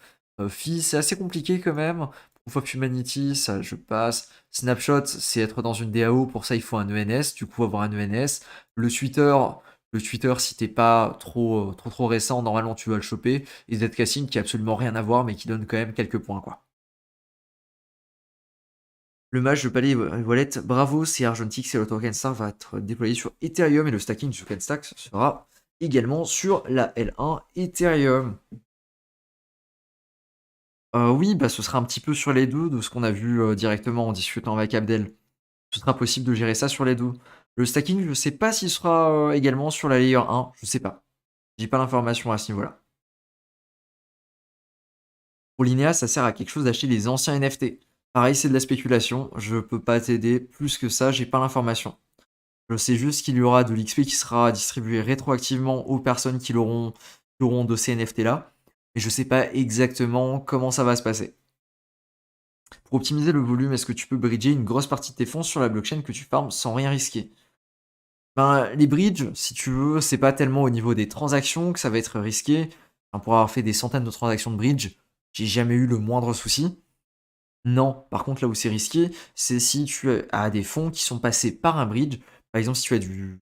Fee, c'est assez compliqué quand même. Proof of Humanity, ça je passe. Snapshot, c'est être dans une DAO, pour ça il faut un ENS, du coup avoir un ENS. Le Twitter, si t'es pas trop récent, normalement tu vas le choper. Et Zcassing qui a absolument rien à voir, mais qui donne quand même quelques points quoi. Le match de Palais Wallet, bravo, c'est Argentic, c'est le token star va être déployé sur Ethereum et le stacking du token stack sera également sur la L1 Ethereum. Oui, bah ce sera un petit peu sur les deux de ce qu'on a vu directement en discutant avec Abdel. Ce sera possible de gérer ça sur les deux. Le stacking, je sais pas s'il sera également sur la layer 1, je sais pas. J'ai pas l'information à ce niveau-là. Pour Linéa, ça sert à quelque chose d'acheter les anciens NFT. Pareil, c'est de la spéculation, je peux pas t'aider plus que ça, j'ai pas l'information. Je sais juste qu'il y aura de l'XP qui sera distribué rétroactivement aux personnes qui auront de ces NFT-là. Et je sais pas exactement comment ça va se passer. Pour optimiser le volume, est-ce que tu peux bridger une grosse partie de tes fonds sur la blockchain que tu farmes sans rien risquer? Ben, les bridges, si tu veux, c'est pas tellement au niveau des transactions que ça va être risqué. Enfin, pour avoir fait des centaines de transactions de bridge, j'ai jamais eu le moindre souci. Non, par contre, là où c'est risqué, c'est si tu as des fonds qui sont passés par un bridge. Par exemple, si tu as du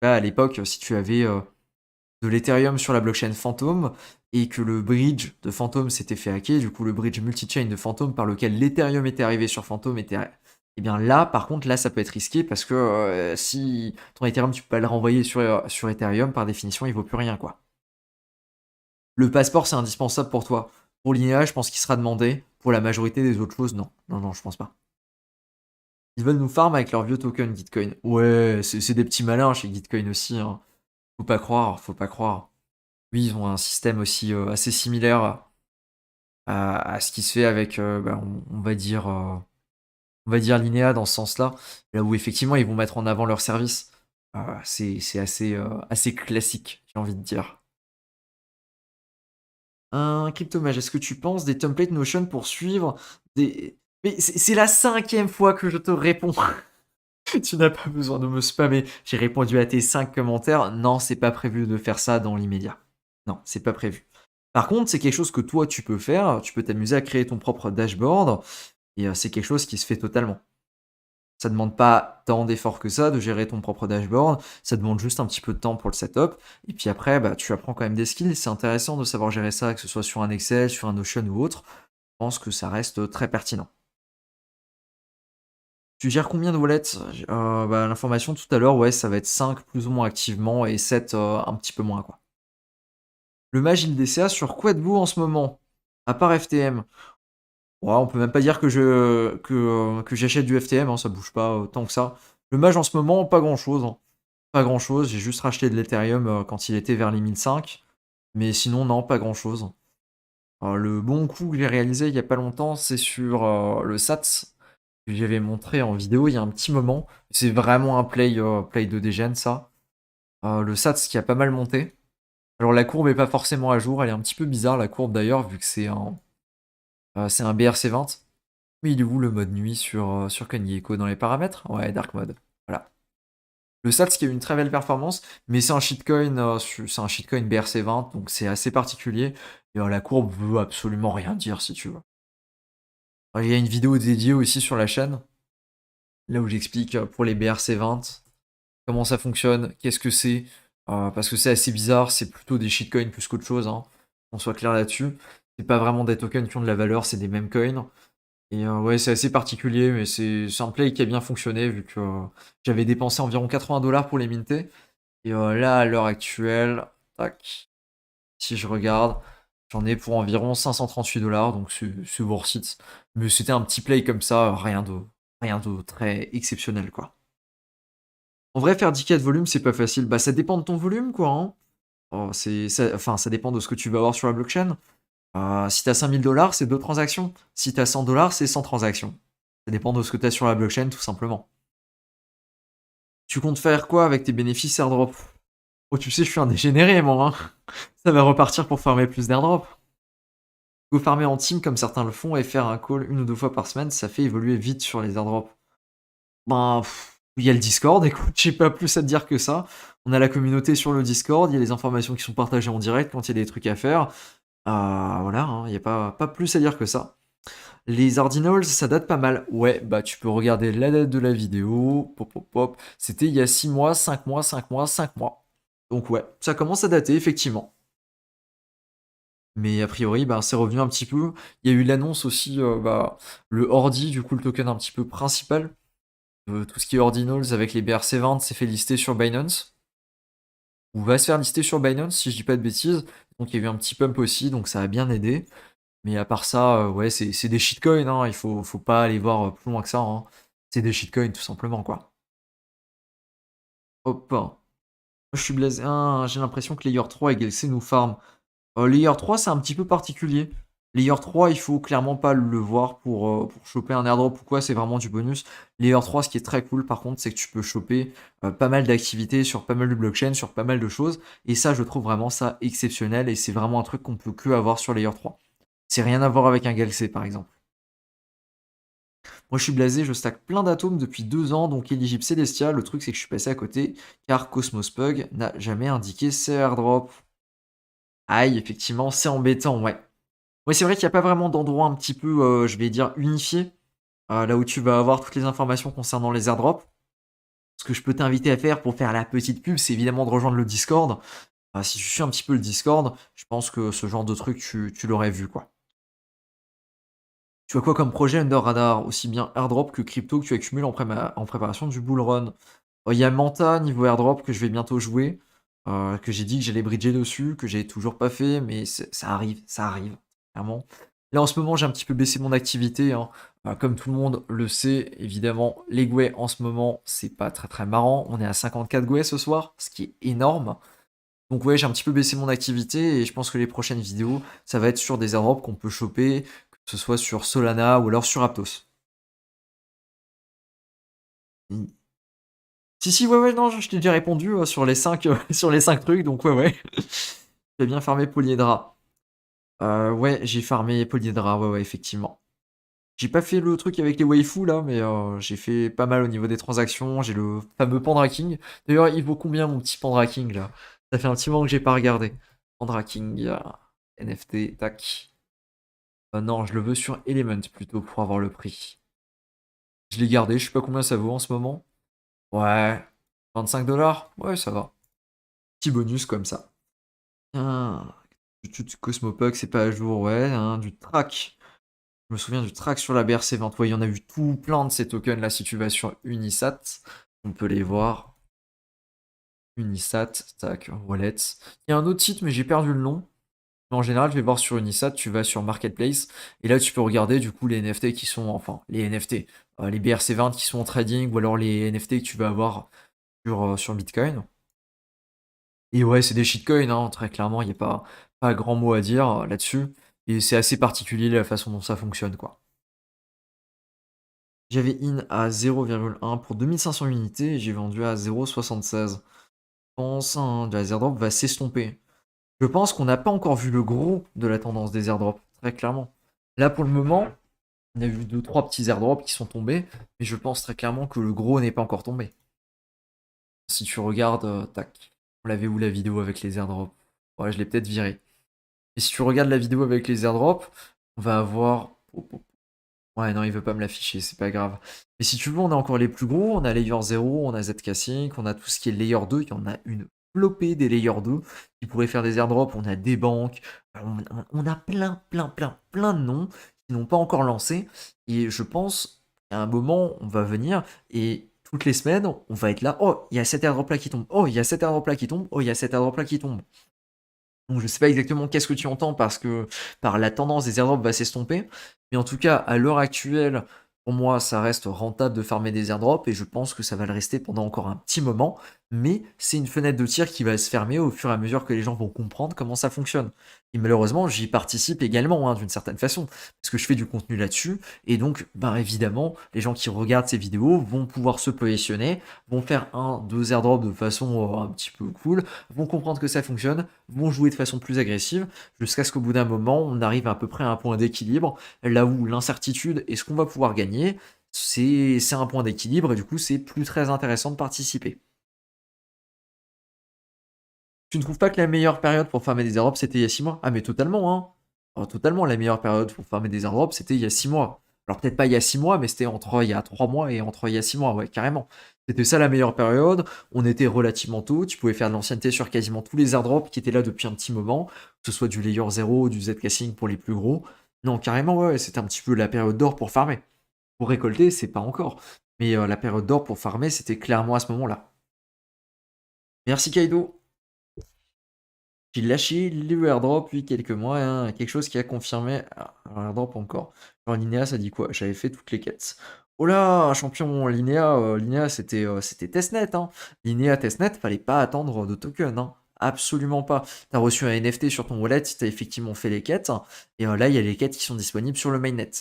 là, à l'époque, si tu avais, de l'Ethereum sur la blockchain Phantom et que le bridge de Phantom s'était fait hacker, du coup, le bridge multi-chain de Phantom par lequel l'Ethereum était arrivé sur Phantom était et bien là, par contre, là, ça peut être risqué parce que, si ton Ethereum, tu peux pas le renvoyer sur Ethereum, par définition, il vaut plus rien, quoi. Le passeport, c'est indispensable pour toi. Pour l'IA, je pense qu'il sera demandé. Pour la majorité des autres choses, non. Non, non, je pense pas. Ils veulent nous farm avec leur vieux token Gitcoin. Ouais, c'est des petits malins chez Gitcoin aussi, hein. Faut pas croire, faut pas croire. Oui, ils ont un système aussi assez similaire à ce qui se fait avec, bah, on va dire Linéa dans ce sens-là. Là où effectivement, ils vont mettre en avant leur service. C'est assez, assez classique, j'ai envie de dire. Un cryptomage, est-ce que tu penses des templates Notion pour suivre des... Mais c'est la 5e fois que je te réponds. Tu n'as pas besoin de me spammer. J'ai répondu à tes 5 commentaires. Non, c'est pas prévu de faire ça dans l'immédiat. Non, c'est pas prévu. Par contre, c'est quelque chose que toi, tu peux faire. Tu peux t'amuser à créer ton propre dashboard. Et c'est quelque chose qui se fait totalement. Ça demande pas tant d'efforts que ça de gérer ton propre dashboard. Ça demande juste un petit peu de temps pour le setup. Et puis après, bah, tu apprends quand même des skills. C'est intéressant de savoir gérer ça, que ce soit sur un Excel, sur un Notion ou autre. Je pense que ça reste très pertinent. Tu gères combien de wallets? Bah, l'information tout à l'heure, ouais, ça va être 5 plus ou moins activement et 7 un petit peu moins, quoi. Le mage LDCA, sur quoi êtes-vous en ce moment? À part FTM. Ouais, on peut même pas dire que j'achète du FTM, hein, ça bouge pas tant que ça. Le mage en ce moment, pas grand-chose, hein. Pas grand-chose, j'ai juste racheté de l'Ethereum quand il était vers les 1005. Mais sinon, non, pas grand-chose. Le bon coup que j'ai réalisé il y a pas longtemps, c'est sur le SATS que j'avais montré en vidéo il y a un petit moment. C'est vraiment un play de dégène, ça. Le SATS qui a pas mal monté. Alors la courbe est pas forcément à jour, elle est un petit peu bizarre la courbe d'ailleurs, vu que c'est un BRC20. Mais il est où le mode nuit sur CoinGecko dans les paramètres? Ouais, Dark Mode. Voilà. Le SATS qui a eu une très belle performance, mais c'est un shitcoin, c'est un shitcoin BRC20, donc c'est assez particulier. Et la courbe veut absolument rien dire si tu veux. Il y a une vidéo dédiée aussi sur la chaîne, là où j'explique pour les BRC20 comment ça fonctionne, qu'est-ce que c'est, parce que c'est assez bizarre, c'est plutôt des shitcoins plus qu'autre chose, hein, qu'on soit clair là-dessus. C'est pas vraiment des tokens qui ont de la valeur, c'est des mêmes coins. Et ouais, c'est assez particulier, mais c'est un play qui a bien fonctionné vu que j'avais dépensé environ 80 $ pour les minter. Et là, à l'heure actuelle, tac, si je regarde, j'en ai pour environ 538 $, donc c'est worth it. Mais c'était un petit play comme ça, rien de très exceptionnel, quoi. En vrai, faire 10K de volume, c'est pas facile. Bah, ça dépend de ton volume, quoi, hein. Enfin, ça dépend de ce que tu vas avoir sur la blockchain. Si t'as 5000 $, c'est 2 transactions. Si t'as 100 $, c'est 100 transactions. Ça dépend de ce que t'as sur la blockchain, tout simplement. Tu comptes faire quoi avec tes bénéfices airdrop? Oh, tu sais, je suis un dégénéré, moi, hein. Ça va repartir pour farmer plus d'airdrop. Go farmer en team comme certains le font et faire un call 1 ou 2 fois par semaine, ça fait évoluer vite sur les airdrops. Ben, il y a le Discord, écoute, j'ai pas plus à te dire que ça. On a la communauté sur le Discord, il y a les informations qui sont partagées en direct quand il y a des trucs à faire. Voilà, hein, il n'y a pas plus à dire que ça. Les Ordinals, ça date pas mal. Ouais, bah tu peux regarder la date de la vidéo. Pop, pop, pop. C'était il y a 6 mois, 5 mois, 5 mois, 5 mois. Donc ouais, ça commence à dater, effectivement. Mais a priori, bah, c'est revenu un petit peu. Il y a eu l'annonce aussi, bah, le Ordi, du coup le token un petit peu principal. Tout ce qui est Ordinals avec les BRC20 s'est fait lister sur Binance. Ou va se faire lister sur Binance, si je dis pas de bêtises. Donc il y a eu un petit pump aussi, donc ça a bien aidé. Mais à part ça, ouais, c'est des shitcoins, hein, faut pas aller voir plus loin que ça, hein. C'est des shitcoins tout simplement, quoi. Hop. Moi, je suis blasé. J'ai l'impression que Layer 3 et Galaxy nous farm. Layer 3, c'est un petit peu particulier. Layer 3, il faut clairement pas le voir pour choper un airdrop ou quoi, c'est vraiment du bonus. Layer 3, ce qui est très cool par contre, c'est que tu peux choper pas mal d'activités sur pas mal de blockchains, sur pas mal de choses. Et ça, je trouve vraiment ça exceptionnel et c'est vraiment un truc qu'on peut que avoir sur Layer 3. C'est rien à voir avec un Galaxy par exemple. Moi, je suis blasé, je stack plein d'atomes depuis 2 ans, donc éligible Célestia. Le truc, c'est que je suis passé à côté, car Cosmos Pug n'a jamais indiqué ses airdrops. Aïe, effectivement, c'est embêtant, ouais. Ouais, c'est vrai qu'il n'y a pas vraiment d'endroit un petit peu, je vais dire, unifié, là où tu vas avoir toutes les informations concernant les airdrops. Ce que je peux t'inviter à faire pour faire la petite pub, c'est évidemment de rejoindre le Discord. Si tu suis un petit peu le Discord, je pense que ce genre de truc, tu l'aurais vu, quoi. Tu as quoi comme projet Under Radar? Aussi bien airdrop que crypto que tu accumules en préparation du bull run? Il y a Manta niveau airdrop que je vais bientôt jouer, que j'ai dit que j'allais bridger dessus, que j'ai toujours pas fait, mais ça arrive, clairement. Là, en ce moment, j'ai un petit peu baissé mon activité, hein. Comme tout le monde le sait, évidemment, les Gwei en ce moment, c'est pas très très marrant. On est à 54 Gwei ce soir, ce qui est énorme. Donc ouais, j'ai un petit peu baissé mon activité et je pense que les prochaines vidéos, ça va être sur des airdrops qu'on peut choper, que ce soit sur Solana ou alors sur Aptos. Mm. Si, si, ouais, ouais, non, je t'ai déjà répondu sur les 5 sur les 5 trucs, donc ouais, ouais. J'ai bien farmé Polyhedra. Ouais, j'ai farmé Polyhedra, ouais, ouais, effectivement. J'ai pas fait le truc avec les waifus là, mais j'ai fait pas mal au niveau des transactions. J'ai le fameux Pandraking. D'ailleurs, il vaut combien mon petit Pandraking là? Ça fait un petit moment que j'ai pas regardé. Pandraking, NFT, tac. Non, je le veux sur Element plutôt pour avoir le prix. Je l'ai gardé, je sais pas combien ça vaut en ce moment. Ouais, 25 $. Ouais, ça va. Petit bonus comme ça. Ah, du Cosmopuck, c'est pas à jour, ouais. Hein, du track. Je me souviens du track sur la BRC20. Ouais, il y en a eu tout plein de ces tokens là. Si tu vas sur Unisat, on peut les voir. Unisat, tac, wallet. Il y a un autre site, mais j'ai perdu le nom. Mais en général, je vais voir sur Unisat, tu vas sur Marketplace, et là, tu peux regarder du coup les NFT qui sont, enfin, les NFT, les BRC20 qui sont en trading, ou alors les NFT que tu vas avoir sur Bitcoin. Et ouais, c'est des shitcoins, hein, très clairement, il n'y a pas grand mot à dire là-dessus. Et c'est assez particulier la façon dont ça fonctionne, quoi. J'avais in à 0,1 pour 2500 unités et j'ai vendu à 0,76. Je pense la airdrop va s'estomper. Je pense qu'on n'a pas encore vu le gros de la tendance des airdrops, très clairement. Là, pour le moment, on a vu 2-3 petits airdrops qui sont tombés, mais je pense très clairement que le gros n'est pas encore tombé. Si tu regardes, tac, on l'avait où la vidéo avec les airdrops? Ouais, je l'ai peut-être viré. Et si tu regardes la vidéo avec les airdrops, on va avoir. Ouais, non, il veut pas me l'afficher, c'est pas grave. Mais si tu veux, on a encore les plus gros. On a Layer 0, on a ZK Sync, on a tout ce qui est Layer 2. Il y en a une flopée des Layer 2 qui pourraient faire des airdrops. On a des banques. On a plein, plein, plein, plein de noms qui n'ont pas encore lancé. Et je pense qu'à un moment, on va venir et toutes les semaines, on va être là. Oh, il y a cet airdrop là qui tombe. Oh, il y a cet airdrop là qui tombe. Oh, il y a cet airdrop là qui tombe. Donc je sais pas exactement qu'est-ce que tu entends parce que par la tendance des airdrops va s'estomper. Mais en tout cas, à l'heure actuelle, pour moi, ça reste rentable de farmer des airdrops et je pense que ça va le rester pendant encore un petit moment. Mais c'est une fenêtre de tir qui va se fermer au fur et à mesure que les gens vont comprendre comment ça fonctionne. Et malheureusement, j'y participe également, hein, d'une certaine façon, parce que je fais du contenu là-dessus. Et donc, ben évidemment, les gens qui regardent ces vidéos vont pouvoir se positionner, vont faire un, deux airdrops de façon un petit peu cool, vont comprendre que ça fonctionne, vont jouer de façon plus agressive, jusqu'à ce qu'au bout d'un moment, on arrive à peu près à un point d'équilibre, là où l'incertitude et ce qu'on va pouvoir gagner, c'est un point d'équilibre, et du coup, c'est plus très intéressant de participer. Tu ne trouves pas que la meilleure période pour farmer des airdrops, c'était il y a 6 mois? Ah mais totalement, hein. Alors, totalement, la meilleure période pour farmer des airdrops, c'était il y a 6 mois. Alors peut-être pas il y a 6 mois, mais c'était entre il y a 3 mois et entre il y a 6 mois, ouais, carrément. C'était ça la meilleure période, on était relativement tôt, tu pouvais faire de l'ancienneté sur quasiment tous les airdrops qui étaient là depuis un petit moment, que ce soit du Layer 0 ou du Zcasing pour les plus gros. Non, carrément, ouais, c'était un petit peu la période d'or pour farmer. Pour récolter, c'est pas encore. Mais la période d'or pour farmer, c'était clairement à ce moment-là. Merci Kaido. J'ai lâché le airdrop, puis quelques mois, hein, quelque chose qui a confirmé. Ah, un airdrop encore. Genre Linéa, ça dit quoi? J'avais fait toutes les quêtes. Oh là, champion, Linéa, Linéa c'était testnet. Hein. Linéa testnet, fallait pas attendre de token. Hein. Absolument pas. T'as reçu un NFT sur ton wallet si t'as effectivement fait les quêtes. Et là, il y a les quêtes qui sont disponibles sur le mainnet.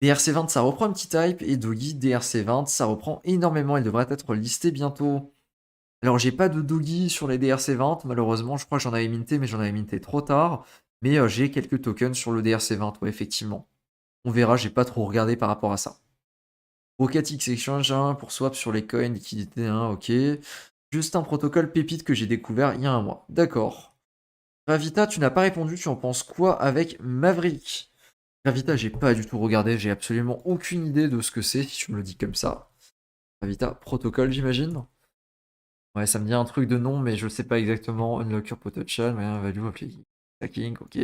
DRC20, ça reprend un petit type. Et Doggy, DRC20, ça reprend énormément. Il devrait être listé bientôt. Alors, j'ai pas de doggy sur les DRC20, malheureusement. Je crois que j'en avais minté, mais j'en avais minté trop tard. Mais j'ai quelques tokens sur le DRC20, ouais, effectivement. On verra, j'ai pas trop regardé par rapport à ça. Rocket X Exchange, hein, pour swap sur les coins, liquidité, hein, ok. Juste un protocole pépite que j'ai découvert il y a un mois. D'accord. Gravita, tu n'as pas répondu, tu en penses quoi avec Maverick? Gravita, j'ai pas du tout regardé, j'ai absolument aucune idée de ce que c'est, si tu me le dis comme ça. Gravita, protocole, j'imagine. Ouais, ça me dit un truc de nom, mais je sais pas exactement. Unlocker potential, value of stacking, ok.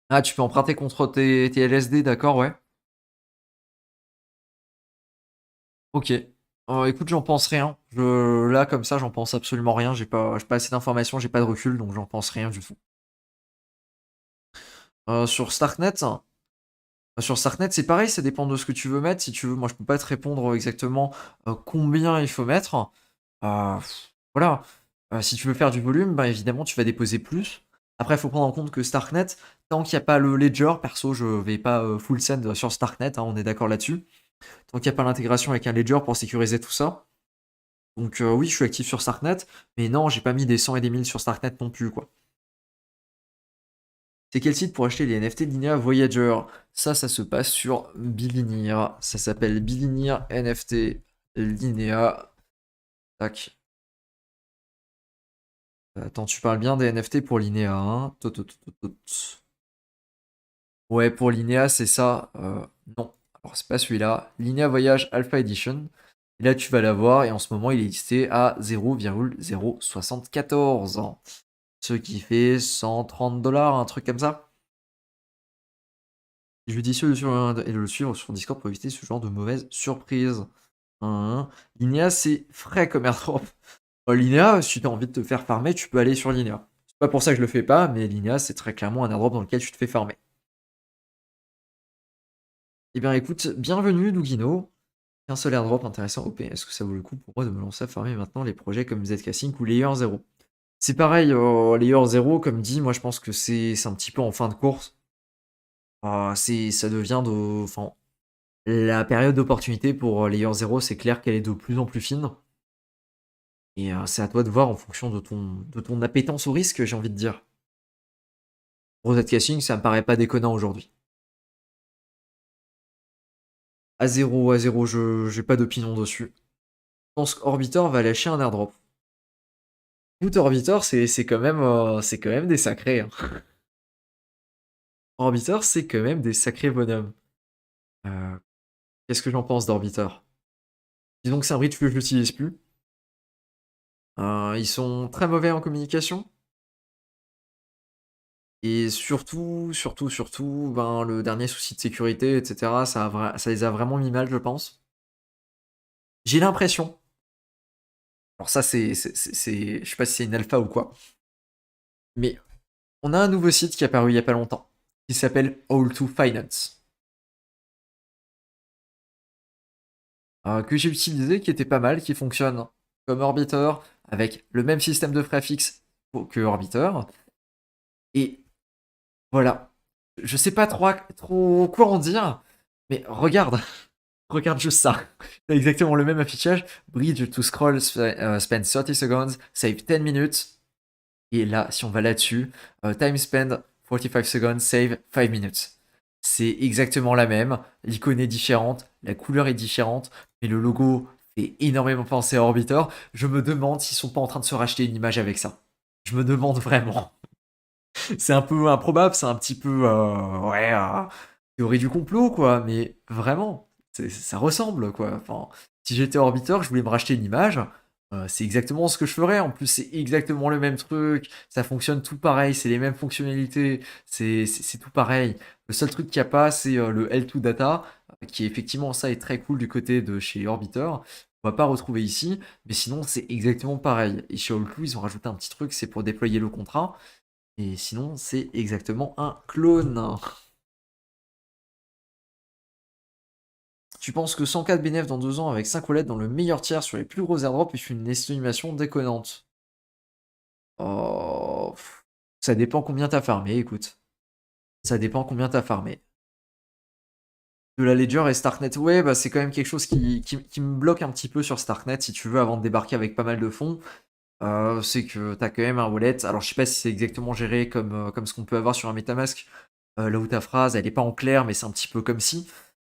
Ah, tu peux emprunter contre tes LSD, d'accord, ouais. Ok. Écoute, j'en pense rien. Là, comme ça, j'en pense absolument rien. J'ai pas assez d'informations, j'ai pas de recul, donc j'en pense rien du tout. Sur Starknet, sur Starknet, c'est pareil, ça dépend de ce que tu veux mettre. Si tu veux, moi, je peux pas te répondre exactement combien il faut mettre. Euh, voilà. Si tu veux faire du volume, bah, évidemment, tu vas déposer plus. Après, il faut prendre en compte que Starknet, tant qu'il n'y a pas le ledger, perso, je vais pas full send sur Starknet, hein, on est d'accord là-dessus. Tant qu'il n'y a pas l'intégration avec un ledger pour sécuriser tout ça. Donc oui, je suis actif sur Starknet, mais non, j'ai pas mis des 100 et des 1000 sur Starknet non plus, quoi. C'est quel site pour acheter les NFT Linea Voyager? Ça se passe sur Bilinear. Ça s'appelle Bilinear NFT Linea. Tac. Attends, tu parles bien des NFT pour Linea, hein? Ouais, pour Linea, c'est ça. Non. Alors, c'est pas celui-là. Linea Voyage Alpha Edition. Et là, tu vas l'avoir, et en ce moment, il est listé à 0,074. Ce qui fait 130 dollars, un truc comme ça. Judicieux et de le suivre sur Discord pour éviter ce genre de mauvaise surprise. Linea, c'est frais comme airdrop. Linea, si tu as envie de te faire farmer, tu peux aller sur Linea. C'est pas pour ça que je le fais pas, mais Linea, c'est très clairement un airdrop dans lequel tu te fais farmer. Eh bien, écoute, bienvenue, Dugino. Un seul airdrop intéressant. OP, est-ce que ça vaut le coup pour moi de me lancer à farmer maintenant les projets comme ZK-Sync ou Layer 0? C'est pareil, Layer 0, comme dit, moi je pense que c'est un petit peu en fin de course. Ça devient de. Enfin, la période d'opportunité pour Layer 0, c'est clair qu'elle est de plus en plus fine. Et c'est à toi de voir en fonction de ton appétence au risque, j'ai envie de dire. Rosette Caching, ça me paraît pas déconnant aujourd'hui. A0, je j'ai pas d'opinion dessus. Je pense qu'Orbitor va lâcher un airdrop. Écoute, Orbitor, c'est quand même des sacrés, hein. Orbitor, c'est quand même des sacrés bonhommes. Euh, Qu'est-ce que j'en pense d'Orbitor? Disons que c'est un bridge que je n'utilise plus. Ils sont très mauvais en communication. Et surtout, ben, le dernier souci de sécurité, etc., ça les a vraiment mis mal, je pense. J'ai l'impression. Alors ça, je sais pas si c'est une alpha ou quoi. Mais on a un nouveau site qui est apparu il y a pas longtemps, qui s'appelle All2Finance. Que j'ai utilisé, qui était pas mal, qui fonctionne comme Orbiter, avec le même système de frais fixes que Orbiter. Et voilà. Je sais pas trop quoi en dire, mais regarde, regarde juste ça. C'est exactement le même affichage. Bridge to scroll, spend 30 seconds, save 10 minutes. Et là, si on va là-dessus, time spend 45 seconds, save 5 minutes. C'est exactement la même. L'icône est différente, la couleur est différente, mais le logo fait énormément penser à Orbiter. Je me demande s'ils sont pas en train de se racheter une image avec ça. Je me demande vraiment. C'est un peu improbable, c'est un petit peu, ouais, théorie du complot, quoi. Mais vraiment, ça ressemble, quoi. Enfin, si j'étais Orbiteur, je voulais me racheter une image. C'est exactement ce que je ferais. En plus, c'est exactement le même truc. Ça fonctionne tout pareil. C'est les mêmes fonctionnalités. C'est tout pareil. Le seul truc qu'il n'y a pas, c'est le L2 Data, qui effectivement, ça est très cool du côté de chez Orbiteur. On va pas retrouver ici, mais sinon, c'est exactement pareil. Et chez All2, ils ont rajouté un petit truc, c'est pour déployer le contrat. Et sinon, c'est exactement un clone. Tu penses que 100K de bénéf dans 2 ans avec 5 wallets dans le meilleur tiers sur les plus gros airdrops est une estimation déconnante? Oh, ça dépend combien t'as farmé, écoute. Ça dépend combien t'as farmé. De la Ledger et Starknet, ouais, bah c'est quand même quelque chose qui me bloque un petit peu sur Starknet, si tu veux, avant de débarquer avec pas mal de fonds. C'est que t'as quand même un wallet. Alors, je sais pas si c'est exactement géré comme ce qu'on peut avoir sur un MetaMask, là où ta phrase, elle est pas en clair, mais c'est un petit peu comme si.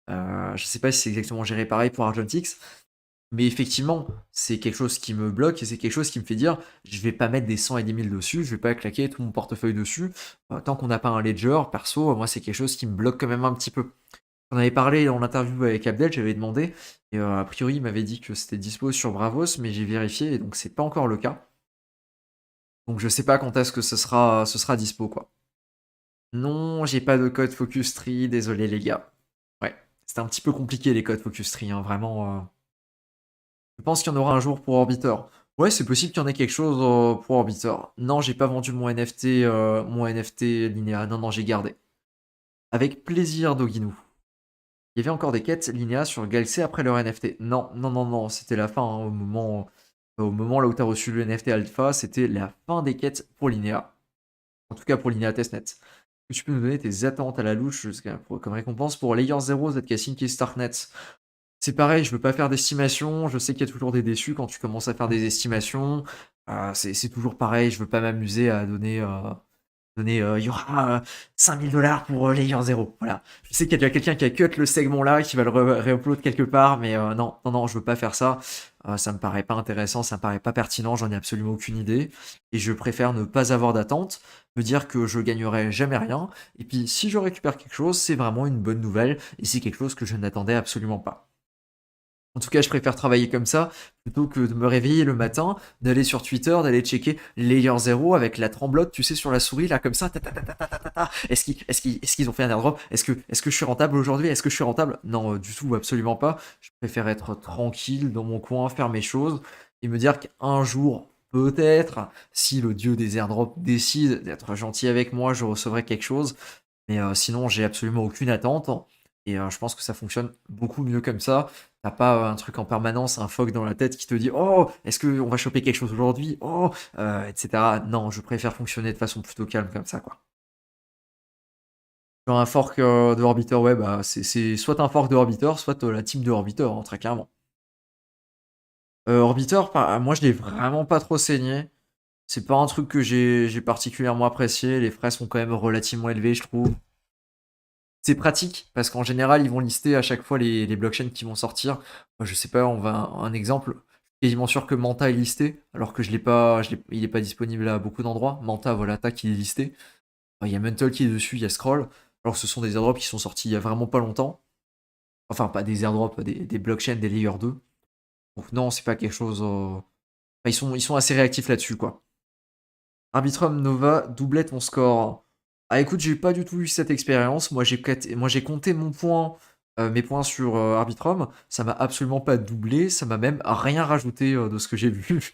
Je sais pas si c'est exactement géré pareil pour Argentix, mais effectivement, c'est quelque chose qui me bloque et c'est quelque chose qui me fait dire, je vais pas mettre des 100 et des 1000 dessus, je vais pas claquer tout mon portefeuille dessus. Tant qu'on n'a pas un ledger, perso, moi c'est quelque chose qui me bloque quand même un petit peu. On avait parlé dans l'interview avec Abdel, j'avais demandé, et a priori il m'avait dit que c'était dispo sur Bravos, mais j'ai vérifié et donc c'est pas encore le cas. Donc je sais pas quand est-ce que ce sera dispo quoi. Non, j'ai pas de code Focus Tree, désolé les gars. Ouais, c'était un petit peu compliqué les codes Focus Tree, hein, vraiment. Je pense qu'il y en aura un jour pour Orbiter. Ouais, c'est possible qu'il y en ait quelque chose pour Orbiter. Non, j'ai pas vendu mon NFT Linéa. Non, non, j'ai gardé. Avec plaisir, Doginou. Il y avait encore des quêtes Linéa sur Galaxy après leur NFT. Non, non, non, non, c'était la fin. Hein, au moment là où tu as reçu le NFT Alpha, c'était la fin des quêtes pour Linéa. En tout cas pour Linéa Testnet. Tu peux nous donner tes attentes à la louche comme récompense pour Layer 0, ZK Sync et Starknet. C'est pareil, je veux pas faire d'estimation. Je sais qu'il y a toujours des déçus quand tu commences à faire des estimations. C'est toujours pareil, je veux pas m'amuser à donner, il y aura 5000 $ pour Layer 0. Voilà. Je sais qu'il y a déjà quelqu'un qui a cut le segment là, qui va le réupload quelque part, mais non, non, non, je veux pas faire ça. Ça me paraît pas intéressant, ça me paraît pas pertinent, j'en ai absolument aucune idée. Et je préfère ne pas avoir d'attente, me dire que je gagnerai jamais rien. Et puis si je récupère quelque chose, c'est vraiment une bonne nouvelle, et c'est quelque chose que je n'attendais absolument pas. En tout cas, je préfère travailler comme ça plutôt que de me réveiller le matin, d'aller sur Twitter, d'aller checker Layer 0 avec la tremblote, tu sais, sur la souris, là, comme ça. Ta, ta, ta, ta, ta, ta, ta. Est-ce qu'ils ont fait un airdrop? Est-ce que je suis rentable aujourd'hui? Est-ce que je suis rentable? Non, du tout, absolument pas. Je préfère être tranquille dans mon coin, faire mes choses et me dire qu'un jour, peut-être, si le dieu des airdrops décide d'être gentil avec moi, je recevrai quelque chose. Mais sinon, j'ai absolument aucune attente. Et je pense que ça fonctionne beaucoup mieux comme ça. T'as pas un truc en permanence, un phoque dans la tête qui te dit oh, est-ce qu'on va choper quelque chose aujourd'hui? Oh, etc. Non, je préfère fonctionner de façon plutôt calme comme ça, quoi. Genre un fork de Orbiter, ouais, bah c'est soit un fork de Orbiter, soit la team de Orbiter, hein, très clairement. Orbiter, moi je l'ai vraiment pas trop saigné. C'est pas un truc que j'ai particulièrement apprécié. Les frais sont quand même relativement élevés, je trouve. C'est pratique parce qu'en général, ils vont lister à chaque fois les blockchains qui vont sortir. Moi, je sais pas, on va un exemple. Je suis quasiment sûr que Manta est listé, alors que il est pas disponible à beaucoup d'endroits. Manta, voilà, tac, il est listé. Il y a Mental qui est dessus, il y a Scroll. Alors ce sont des airdrops qui sont sortis il y a vraiment pas longtemps. Enfin, pas des airdrops, des blockchains, des layer 2. Donc non, c'est pas quelque chose. Enfin, ils sont assez réactifs là-dessus, quoi. Arbitrum Nova doublait ton score. Ah écoute, j'ai pas du tout eu cette expérience. Moi j'ai compté mes points sur Arbitrum. Ça m'a absolument pas doublé. Ça m'a même rien rajouté de ce que j'ai vu.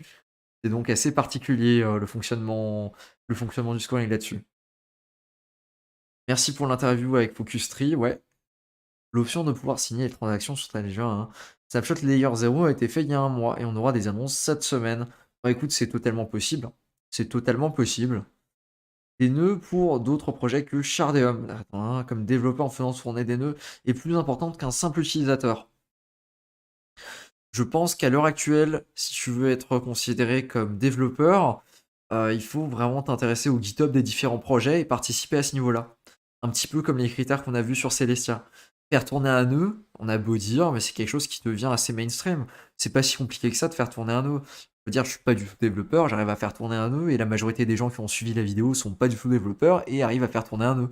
C'est donc assez particulier le fonctionnement du scoring là-dessus. Merci pour l'interview avec Focus Tree. Ouais, l'option de pouvoir signer les transactions sur ta Ledger, hein. Snapshot Layer 0 a été fait il y a un mois et on aura des annonces cette semaine. Bah écoute, c'est totalement possible. C'est totalement possible. Des nœuds pour d'autres projets que Shardeum. Attends, hein, comme développeur en faisant tourner des nœuds est plus importante qu'un simple utilisateur. Je pense qu'à l'heure actuelle, si tu veux être considéré comme développeur, il faut vraiment t'intéresser au GitHub des différents projets et participer à ce niveau-là. Un petit peu comme les critères qu'on a vus sur Celestia. Faire tourner un nœud, on a beau dire, mais c'est quelque chose qui devient assez mainstream. C'est pas si compliqué que ça de faire tourner un nœud. Je veux dire, je suis pas du tout développeur, j'arrive à faire tourner un nœud, et la majorité des gens qui ont suivi la vidéo sont pas du tout développeurs et arrivent à faire tourner un nœud.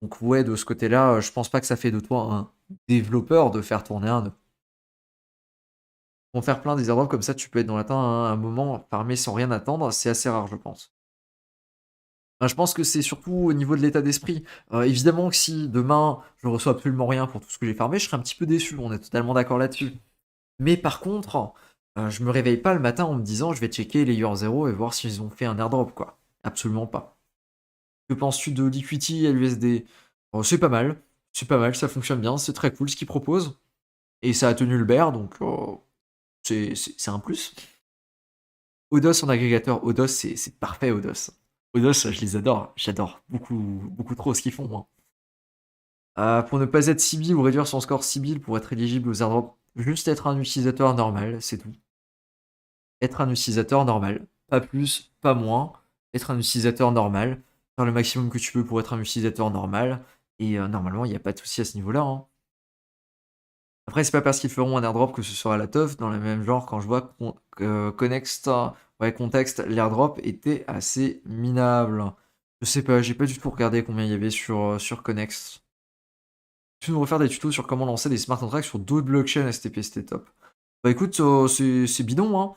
Donc ouais, de ce côté-là, je pense pas que ça fait de toi un développeur de faire tourner un nœud. Pour faire plein des airdrops comme ça, tu peux être dans l'attente à un moment, farmer sans rien attendre, c'est assez rare, je pense. Je pense que c'est surtout au niveau de l'état d'esprit. Évidemment que si demain je reçois absolument rien pour tout ce que j'ai farmé, je serais un petit peu déçu, on est totalement d'accord là-dessus. Mais par contre, je me réveille pas le matin en me disant je vais checker Layer 0 et voir s'ils ont fait un airdrop, quoi. Absolument pas. Que penses-tu de Liquidity et l'USD? C'est pas mal, ça fonctionne bien, c'est très cool ce qu'ils proposent. Et ça a tenu le bear, donc c'est un plus. Odos en agrégateur, Odos c'est parfait Odos. Odos, je les adore, j'adore beaucoup, beaucoup trop ce qu'ils font, moi. Pour ne pas être Sibyl ou réduire son score Sibyl pour être éligible aux airdrops, juste être un utilisateur normal, c'est tout. Être un utilisateur normal, pas plus, pas moins, être un utilisateur normal. faire le maximum que tu peux pour être un utilisateur normal. Et normalement, il n'y a pas de souci à ce niveau-là, hein. Après, c'est pas parce qu'ils feront un airdrop que ce sera la teuf. Dans le même genre, quand je vois que Connext, ouais, Context, l'airdrop était assez minable. Je sais pas, j'ai pas du tout regardé combien il y avait sur Connext. Tu nous refaire des tutos sur comment lancer des smart contracts sur d'autres blockchains STP, c'était top. Bah écoute, c'est bidon, hein.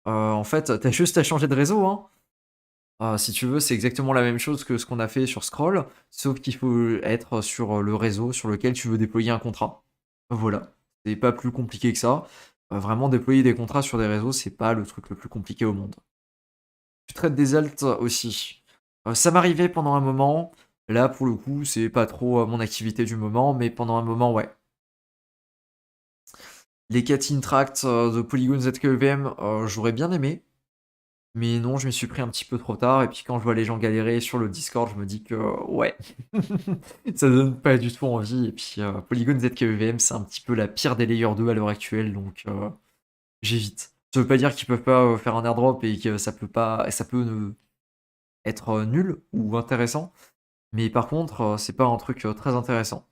En fait, t'as juste à changer de réseau, hein. Si tu veux, c'est exactement la même chose que ce qu'on a fait sur Scroll, sauf qu'il faut être sur le réseau sur lequel tu veux déployer un contrat. Voilà, c'est pas plus compliqué que ça. Vraiment, déployer des contrats sur des réseaux, c'est pas le truc le plus compliqué au monde. Tu traites des alts aussi. Ça m'arrivait pendant un moment. Là, pour le coup, c'est pas trop mon activité du moment, mais pendant un moment, ouais. Les cat intracts de Polygon ZKEVM, j'aurais bien aimé. Mais non, je me suis pris un petit peu trop tard. Et puis quand je vois les gens galérer sur le Discord, je me dis que ouais, ça donne pas du tout envie. Et puis Polygon ZKEVM, c'est un petit peu la pire des layers 2 à l'heure actuelle, donc j'évite. Ça veut pas dire qu'ils peuvent pas faire un airdrop et que ça peut pas, et ça peut être nul ou intéressant. Mais par contre, c'est pas un truc très intéressant.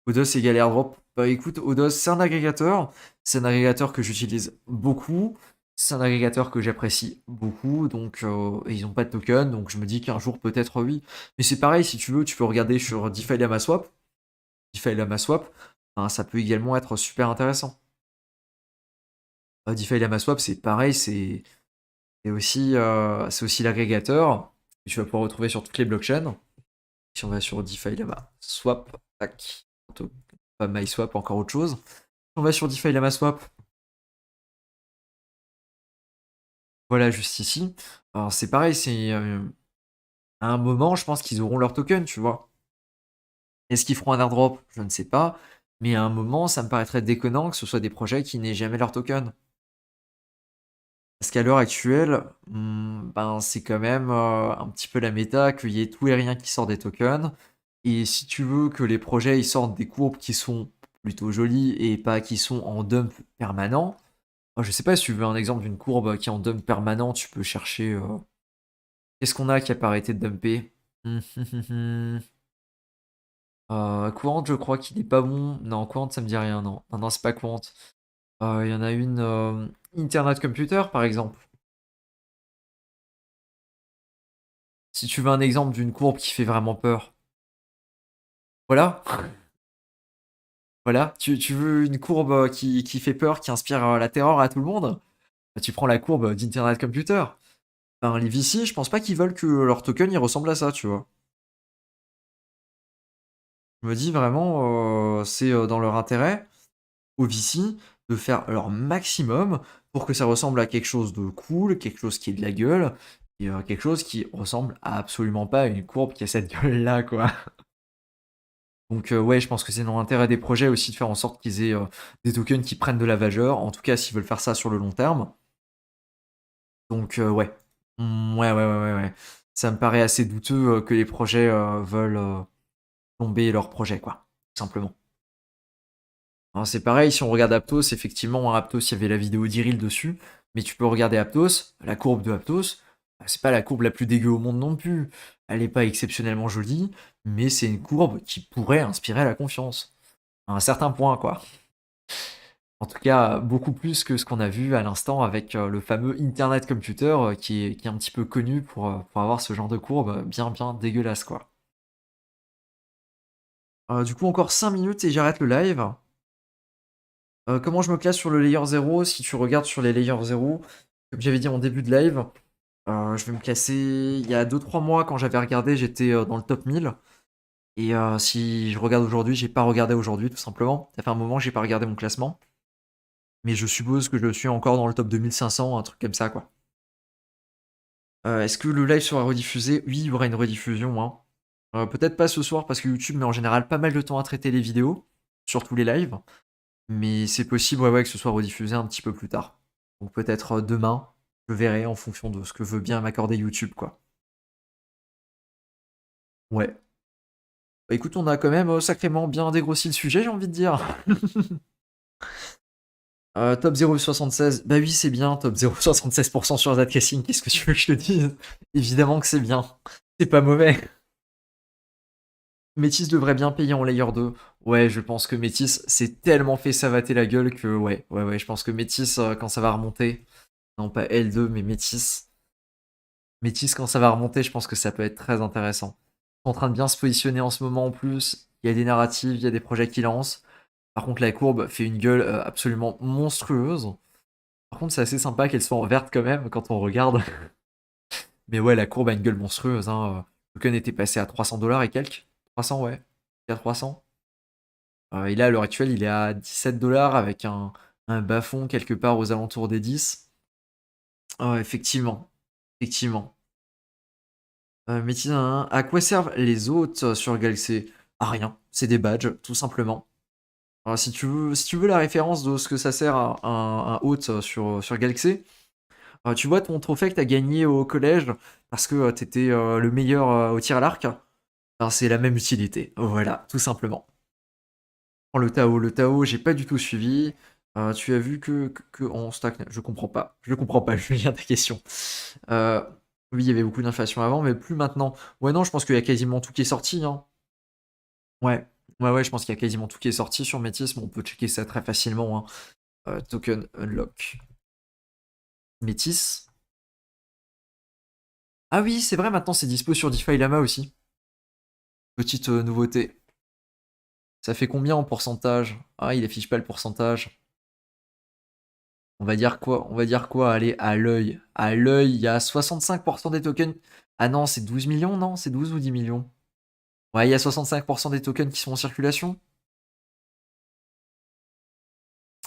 Odos égale airdrop. Bah écoute, Odos, c'est un agrégateur. C'est un agrégateur que j'utilise beaucoup. C'est un agrégateur que j'apprécie beaucoup. Donc, ils ont pas de token. Donc, je me dis qu'un jour, peut-être oui. Mais c'est pareil, si tu veux, tu peux regarder sur DeFi Lama Swap. DeFi Lama Swap, ben, ça peut également être super intéressant. DeFi Lama Swap, c'est pareil. C'est aussi l'agrégateur que tu vas pouvoir retrouver sur toutes les blockchains. Si on va sur DeFi Lama Swap, tac. Pas MySwap, encore autre chose. On va sur DeFi Lama Swap. Voilà, juste ici. Alors, c'est pareil, c'est à un moment, je pense qu'ils auront leur token, tu vois. Est-ce qu'ils feront un airdrop? Je ne sais pas. Mais à un moment, ça me paraîtrait déconnant que ce soit des projets qui n'aient jamais leur token. Parce qu'à l'heure actuelle, ben, c'est quand même un petit peu la méta qu'il y ait tout et rien qui sort des tokens. Et si tu veux que les projets ils sortent des courbes qui sont plutôt jolies et pas qui sont en dump permanent, je sais pas si tu veux un exemple d'une courbe qui est en dump permanent, tu peux chercher. Qu'est-ce qu'on a qui a pas arrêté de dumper? Courant, je crois qu'il est pas bon. Non, Courant, ça me dit rien, non. Non, non, c'est pas Courant. Il y en a une. Internet Computer, par exemple. Si tu veux un exemple d'une courbe qui fait vraiment peur. Voilà. Voilà. Tu veux une courbe qui fait peur, qui inspire la terreur à tout le monde? Bah, tu prends la courbe d'Internet Computer. Ben, les VC, je pense pas qu'ils veulent que leur token il ressemble à ça, tu vois. Je me dis vraiment, c'est dans leur intérêt, aux VC, de faire leur maximum pour que ça ressemble à quelque chose de cool, quelque chose qui ait de la gueule, et quelque chose qui ressemble à absolument pas à une courbe qui a cette gueule-là, quoi. Donc ouais, je pense que c'est dans l'intérêt des projets aussi de faire en sorte qu'ils aient des tokens qui prennent de la valeur, en tout cas s'ils veulent faire ça sur le long terme. Donc ouais. Ouais, ouais, ouais, ouais, ouais. Ça me paraît assez douteux que les projets veulent tomber leur projet, quoi, tout simplement. Alors, c'est pareil, si on regarde Aptos, effectivement, Aptos, il y avait la vidéo d'Iril dessus, mais tu peux regarder Aptos, la courbe de Aptos, bah, c'est pas la courbe la plus dégueu au monde non plus. Elle est pas exceptionnellement jolie, mais c'est une courbe qui pourrait inspirer la confiance. À un certain point, quoi. En tout cas, beaucoup plus que ce qu'on a vu à l'instant avec le fameux Internet Computer qui est un petit peu connu pour avoir ce genre de courbe bien bien dégueulasse, quoi. Du coup, encore 5 minutes et j'arrête le live. Comment je me classe sur le layer 0? Si tu regardes sur les layers 0, comme j'avais dit en début de live, je vais me classer. Il y a 2-3 mois, quand j'avais regardé, j'étais dans le top 1000. Et si je regarde aujourd'hui, j'ai pas regardé aujourd'hui, tout simplement. Ça fait un moment que j'ai pas regardé mon classement. Mais je suppose que je suis encore dans le top 2500, un truc comme ça, quoi. Est-ce que le live sera rediffusé? Oui, il y aura une rediffusion, hein. Peut-être pas ce soir, parce que YouTube met en général pas mal de temps à traiter les vidéos, surtout les lives. Mais c'est possible, ouais, ouais, que ce soit rediffusé un petit peu plus tard. Donc peut-être demain, je verrai en fonction de ce que veut bien m'accorder YouTube, quoi. Ouais. Bah écoute, on a quand même sacrément bien dégrossi le sujet, j'ai envie de dire. Top 0,76, bah oui, c'est bien, top 0,76% sur Zcasing, qu'est-ce que tu veux que je te dise? Évidemment que c'est bien. C'est pas mauvais. Métis devrait bien payer en layer 2. Ouais, je pense que Métis s'est tellement fait savater la gueule que ouais, je pense que Métis, quand ça va remonter, non pas L2, mais Métis. Métis, quand ça va remonter, je pense que ça peut être très intéressant. Ils sont en train de bien se positionner en ce moment en plus. Il y a des narratives, il y a des projets qui lancent. Par contre, la courbe fait une gueule absolument monstrueuse. Par contre, c'est assez sympa qu'elle soit en verte quand même quand on regarde. Mais ouais, la courbe a une gueule monstrueuse, hein. Le token était passé à 300 $ et quelques. 300, ouais. Il y a 300. Et là, à l'heure actuelle, il est à 17 $ avec un bas-fond quelque part aux alentours des 10. Effectivement. Effectivement. Mais tiens, à quoi servent les hôtes sur Galaxy? À rien. C'est des badges, tout simplement. Alors, si tu veux la référence de ce que ça sert à un hôte sur Galaxy, tu vois ton trophée que t'as gagné au collège parce que t'étais le meilleur au tir à l'arc. Ben, c'est la même utilité. Voilà, tout simplement. Oh, le Tao, j'ai pas du tout suivi. Tu as vu que en stack, je comprends pas. Je comprends pas, Julien, ta question. Euh, oui, il y avait beaucoup d'inflation avant, mais plus maintenant. Ouais, non, je pense qu'il y a quasiment tout qui est sorti, hein. Ouais, ouais, je pense qu'il y a quasiment tout qui est sorti sur Métis, mais on peut checker ça très facilement, hein. Token unlock. Métis. Ah oui, c'est vrai, maintenant c'est dispo sur DeFi Lama aussi. Petite nouveauté. Ça fait combien en pourcentage? Ah, il affiche pas le pourcentage. On va dire quoi? On va dire quoi? Allez, à l'œil. À l'œil, il y a 65% des tokens. Ah non, c'est 12 millions, non? C'est 12 ou 10 millions? Ouais, il y a 65% des tokens qui sont en circulation.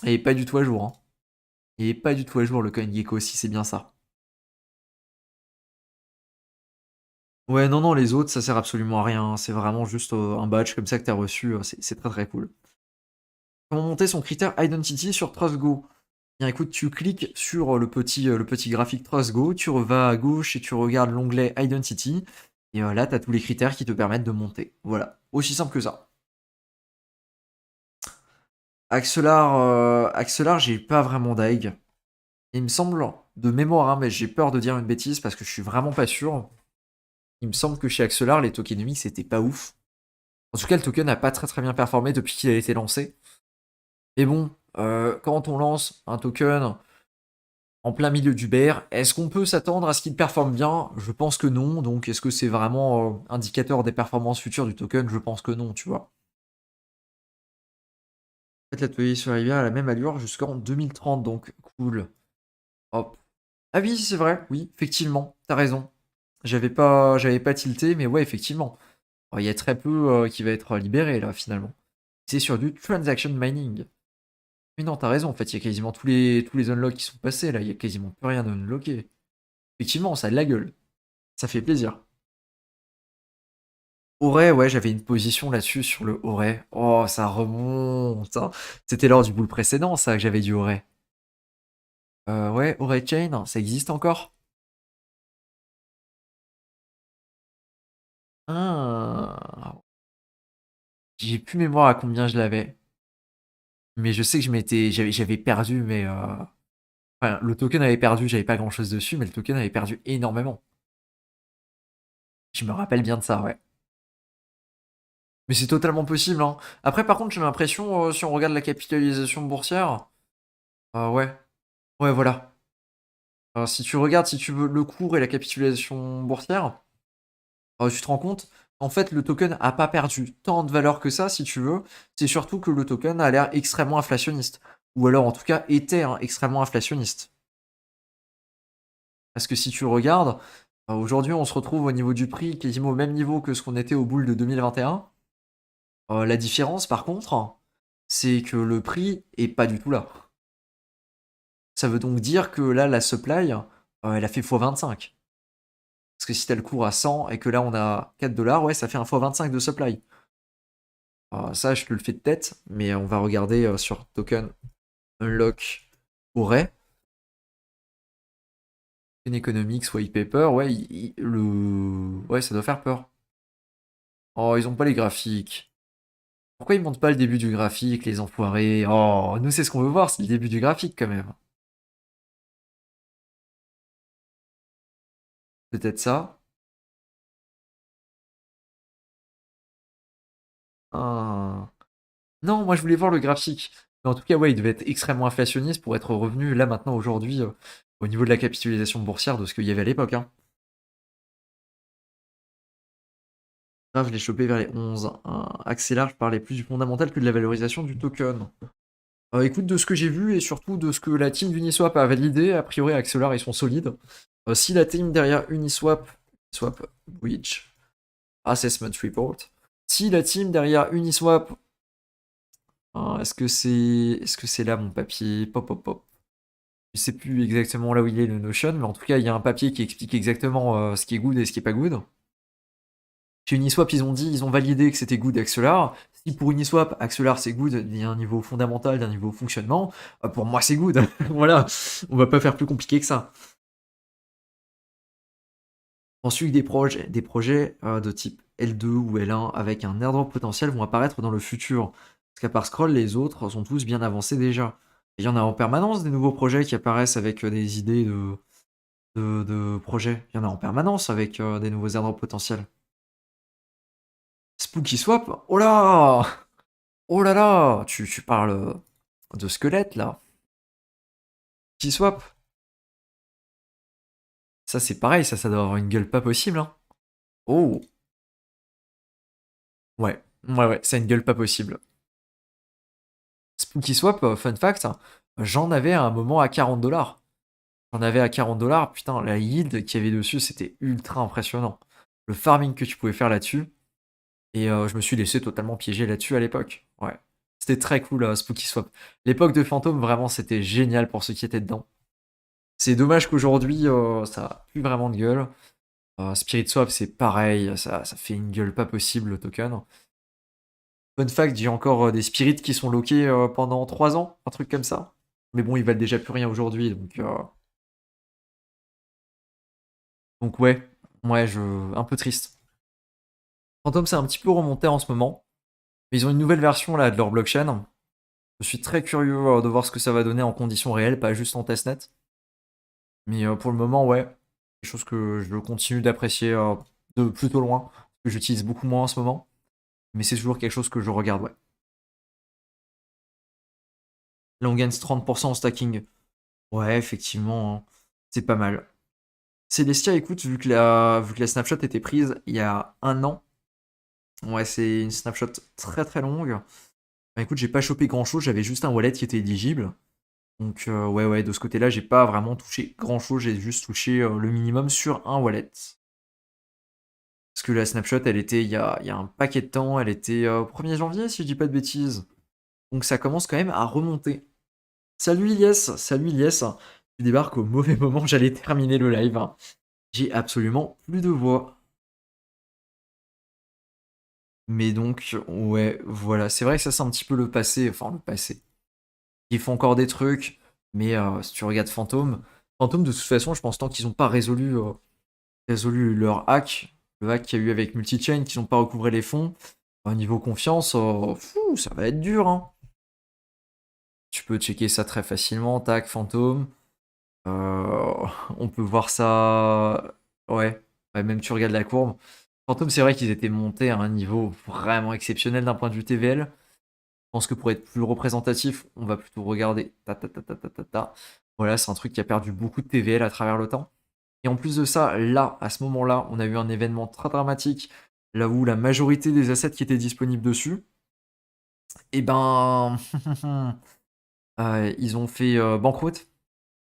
Et pas du tout à jour, hein. Et pas du tout à jour le CoinGecko aussi, c'est bien ça. Ouais, non, non, les autres, ça sert absolument à rien, hein. C'est vraiment juste un badge comme ça que t'as reçu. C'est très très cool. Comment monter son critère Identity sur TrustGo? Bien écoute, tu cliques sur le petit graphique TrustGo, tu vas à gauche et tu regardes l'onglet Identity. Et là, tu as tous les critères qui te permettent de monter. Voilà, aussi simple que ça. Axelar, j'ai pas vraiment d'AIG. Il me semble, de mémoire, hein, mais j'ai peur de dire une bêtise parce que je suis vraiment pas sûr. Il me semble que chez Axelar, les tokenomics, c'était pas ouf. En tout cas, le token n'a pas très très bien performé depuis qu'il a été lancé. Et bon, quand on lance un token en plein milieu du bear, est-ce qu'on peut s'attendre à ce qu'il performe bien? Je pense que non. Donc, est-ce que c'est vraiment indicateur des performances futures du token? Je pense que non, tu vois. En fait, l'atelier sur la rivière a la même allure jusqu'en 2030, donc cool. Hop. Ah oui, c'est vrai, oui, effectivement, t'as raison. J'avais pas tilté, mais ouais, effectivement. Il y a très peu qui va être libéré là, finalement. C'est sur du transaction mining. Mais non, t'as raison, en fait, il y a quasiment tous les unlocks qui sont passés là, il y a quasiment plus rien de unlocké. Effectivement, ça a de la gueule. Ça fait plaisir. Auray, ouais, j'avais une position là-dessus sur le Auray. Oh, ça remonte, hein. C'était lors du bull précédent, ça, que j'avais du Auray. Ouais, Auray Chain, ça existe encore? Ah, j'ai plus mémoire à combien je l'avais. Mais je sais que j'avais perdu, mais enfin, le token avait perdu, j'avais pas grand-chose dessus, mais le token avait perdu énormément. Je me rappelle bien de ça, ouais. Mais c'est totalement possible, hein. Après, par contre, j'ai l'impression, si on regarde la capitalisation boursière, ouais, ouais, voilà. Si tu regardes, si tu veux, le cours et la capitalisation boursière, tu te rends compte, en fait, le token a pas perdu tant de valeur que ça, si tu veux. C'est surtout que le token a l'air extrêmement inflationniste. Ou alors, en tout cas, était hein, extrêmement inflationniste. Parce que si tu regardes, aujourd'hui, on se retrouve au niveau du prix quasiment au même niveau que ce qu'on était au bull de 2021. La différence, par contre, c'est que le prix est pas du tout là. Ça veut donc dire que là, la supply, elle a fait x25. Parce que si t'as le cours à 100 et que là on a 4 $, ouais, ça fait un x25 de supply. Ça, je te le fais de tête, mais on va regarder sur token unlock aurait. Token economics, white paper, ouais, ouais, ça doit faire peur. Oh, ils ont pas les graphiques. Pourquoi ils montent pas le début du graphique, les enfoirés? Oh, nous c'est ce qu'on veut voir, c'est le début du graphique quand même. Peut-être ça. Non, moi je voulais voir le graphique. Mais en tout cas, ouais, il devait être extrêmement inflationniste pour être revenu là maintenant aujourd'hui au niveau de la capitalisation boursière de ce qu'il y avait à l'époque, hein. Là, je l'ai chopé vers les 11. Axelar, je parlais plus du fondamental que de la valorisation du token. Écoute, de ce que j'ai vu et surtout de ce que la team d'Uniswap a validé, a priori Axelar ils sont solides. Si la team derrière Uniswap Bridge Assessment Report, si la team derrière Uniswap, est-ce que c'est là mon papier? Pop pop pop. Je sais plus exactement là où il est le Notion, mais en tout cas il y a un papier qui explique exactement ce qui est good et ce qui est pas good. Chez Uniswap, ils ont validé que c'était good Axelar. Si pour Uniswap, Axelar c'est good d'un niveau fondamental, d'un niveau fonctionnement, pour moi c'est good. Voilà, on va pas faire plus compliqué que ça. Ensuite, des projets de type L2 ou L1 avec un airdrop potentiel vont apparaître dans le futur. Parce qu'à part Scroll, les autres sont tous bien avancés déjà. Et il y en a en permanence des nouveaux projets qui apparaissent avec des idées de projets. Il y en a en permanence avec des nouveaux airdrops potentiels. Spooky Swap, oh là! Oh là là! Tu parles de squelette là. Spooky Swap, ça c'est pareil, ça doit avoir une gueule pas possible, hein. Oh! Ouais, ouais, ça a une gueule pas possible. Spooky Swap, fun fact, hein, j'en avais à un moment à 40 $. J'en avais à 40 $, putain, la yield qu'il y avait dessus, c'était ultra impressionnant. Le farming que tu pouvais faire là-dessus, et je me suis laissé totalement piéger là-dessus à l'époque. Ouais. C'était très cool, Spooky Swap. L'époque de Phantom, vraiment, c'était génial pour ceux qui étaient dedans. C'est dommage qu'aujourd'hui, ça a plus vraiment de gueule. Spirit Swap, c'est pareil, ça fait une gueule pas possible, le token. Fun fact, j'ai encore des spirits qui sont loqués pendant 3 ans, un truc comme ça. Mais bon, ils valent déjà plus rien aujourd'hui, donc ouais, un peu triste. Phantom, c'est un petit peu remonté en ce moment. Mais ils ont une nouvelle version là de leur blockchain. Je suis très curieux de voir ce que ça va donner en conditions réelles, pas juste en testnet. Mais pour le moment, ouais, quelque chose que je continue d'apprécier de plutôt loin, que j'utilise beaucoup moins en ce moment. Mais c'est toujours quelque chose que je regarde, ouais. Là, on gagne 30% en stacking. Ouais, effectivement, hein, c'est pas mal. Célestia, écoute, vu que la snapshot était prise il y a un an, ouais, c'est une snapshot très très longue. Bah, écoute, j'ai pas chopé grand chose, j'avais juste un wallet qui était éligible. Donc, ouais, de ce côté-là, j'ai pas vraiment touché grand chose, j'ai juste touché le minimum sur un wallet. Parce que la snapshot, elle était il y a un paquet de temps, elle était 1er janvier, si je dis pas de bêtises. Donc, ça commence quand même à remonter. Salut Ilyes, tu débarques au mauvais moment, j'allais terminer le live, hein. J'ai absolument plus de voix. Mais donc, ouais, voilà. C'est vrai que ça, c'est un petit peu le passé. Enfin, le passé. Ils font encore des trucs, mais si tu regardes Phantom, de toute façon, je pense tant qu'ils n'ont pas résolu leur hack, le hack qu'il y a eu avec Multichain, qu'ils n'ont pas recouvré les fonds, au niveau confiance, ça va être dur, hein. Tu peux checker ça très facilement, tac, Phantom. Euh, on peut voir ça. Ouais. Ouais, même tu regardes la courbe. Phantom, c'est vrai qu'ils étaient montés à un niveau vraiment exceptionnel d'un point de vue TVL. Je pense que pour être plus représentatif, on va plutôt regarder. Ta, ta, ta, ta, ta, ta, ta. Voilà, c'est un truc qui a perdu beaucoup de TVL à travers le temps. Et en plus de ça, là, à ce moment-là, on a eu un événement très dramatique, là où la majorité des assets qui étaient disponibles dessus, et ben, ils ont fait banqueroute.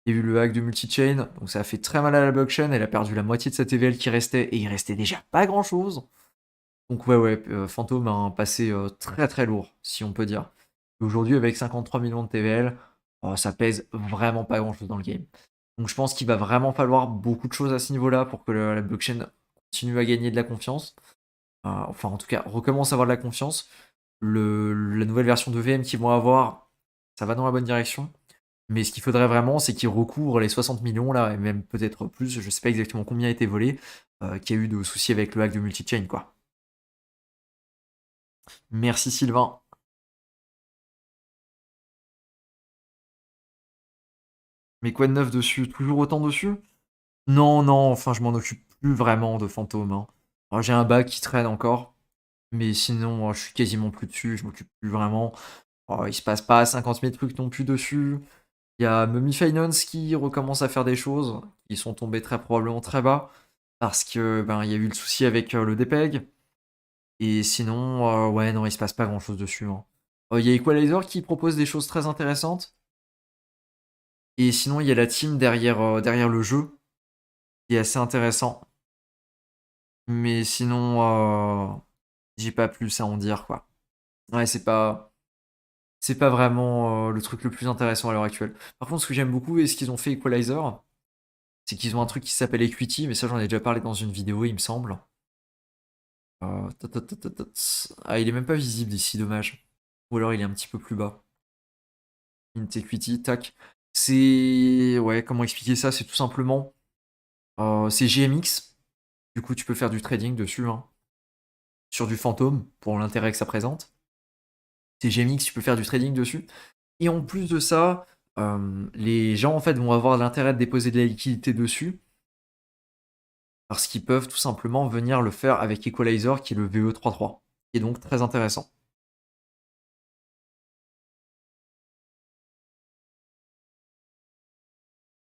Il y a eu le hack de multi-chain, donc ça a fait très mal à la blockchain, elle a perdu la moitié de sa TVL qui restait, et il restait déjà pas grand-chose. Donc ouais, Phantom a un passé très très lourd, si on peut dire. Et aujourd'hui, avec 53 millions de TVL, ça pèse vraiment pas grand-chose dans le game. Donc je pense qu'il va vraiment falloir beaucoup de choses à ce niveau-là pour que la blockchain continue à gagner de la confiance. Enfin, en tout cas, recommence à avoir de la confiance. La nouvelle version de VM qu'ils vont avoir, ça va dans la bonne direction. Mais ce qu'il faudrait vraiment, c'est qu'ils recouvrent les 60 millions là, et même peut-être plus, je sais pas exactement combien a été volé, qu'il y a eu de soucis avec le hack de multi-chain, quoi. Merci Sylvain. Mais quoi de neuf dessus? Toujours autant dessus? Non, non, enfin je m'en occupe plus vraiment de fantômes, hein. Alors, j'ai un bac qui traîne encore. Mais sinon, je suis quasiment plus dessus, je m'occupe plus vraiment. Il se passe pas 50 000 trucs non plus dessus. Il y a Mummy Finance qui recommence à faire des choses, qui sont tombées très probablement très bas, parce que ben il y a eu le souci avec le DPEG. Et sinon, ouais, non, il se passe pas grand chose dessus, hein. Il y a Equalizer qui propose des choses très intéressantes. Et sinon, il y a la team derrière le jeu, qui est assez intéressant. Mais sinon, j'ai pas plus à en dire, quoi. Ouais, c'est pas vraiment le truc le plus intéressant à l'heure actuelle. Par contre, ce que j'aime beaucoup et ce qu'ils ont fait Equalizer, c'est qu'ils ont un truc qui s'appelle Equity, mais ça j'en ai déjà parlé dans une vidéo, il me semble. Ah, il est même pas visible ici, dommage. Ou alors il est un petit peu plus bas. Int Equity, tac. C'est... Ouais, comment expliquer ça? C'est tout simplement... c'est GMX. Du coup, tu peux faire du trading dessus, hein. Sur du fantôme, pour l'intérêt que ça présente. C'est GMX, tu peux faire du trading dessus. Et en plus de ça, les gens en fait vont avoir l'intérêt de déposer de la liquidité dessus parce qu'ils peuvent tout simplement venir le faire avec Equalizer qui est le VE33, qui est donc très intéressant.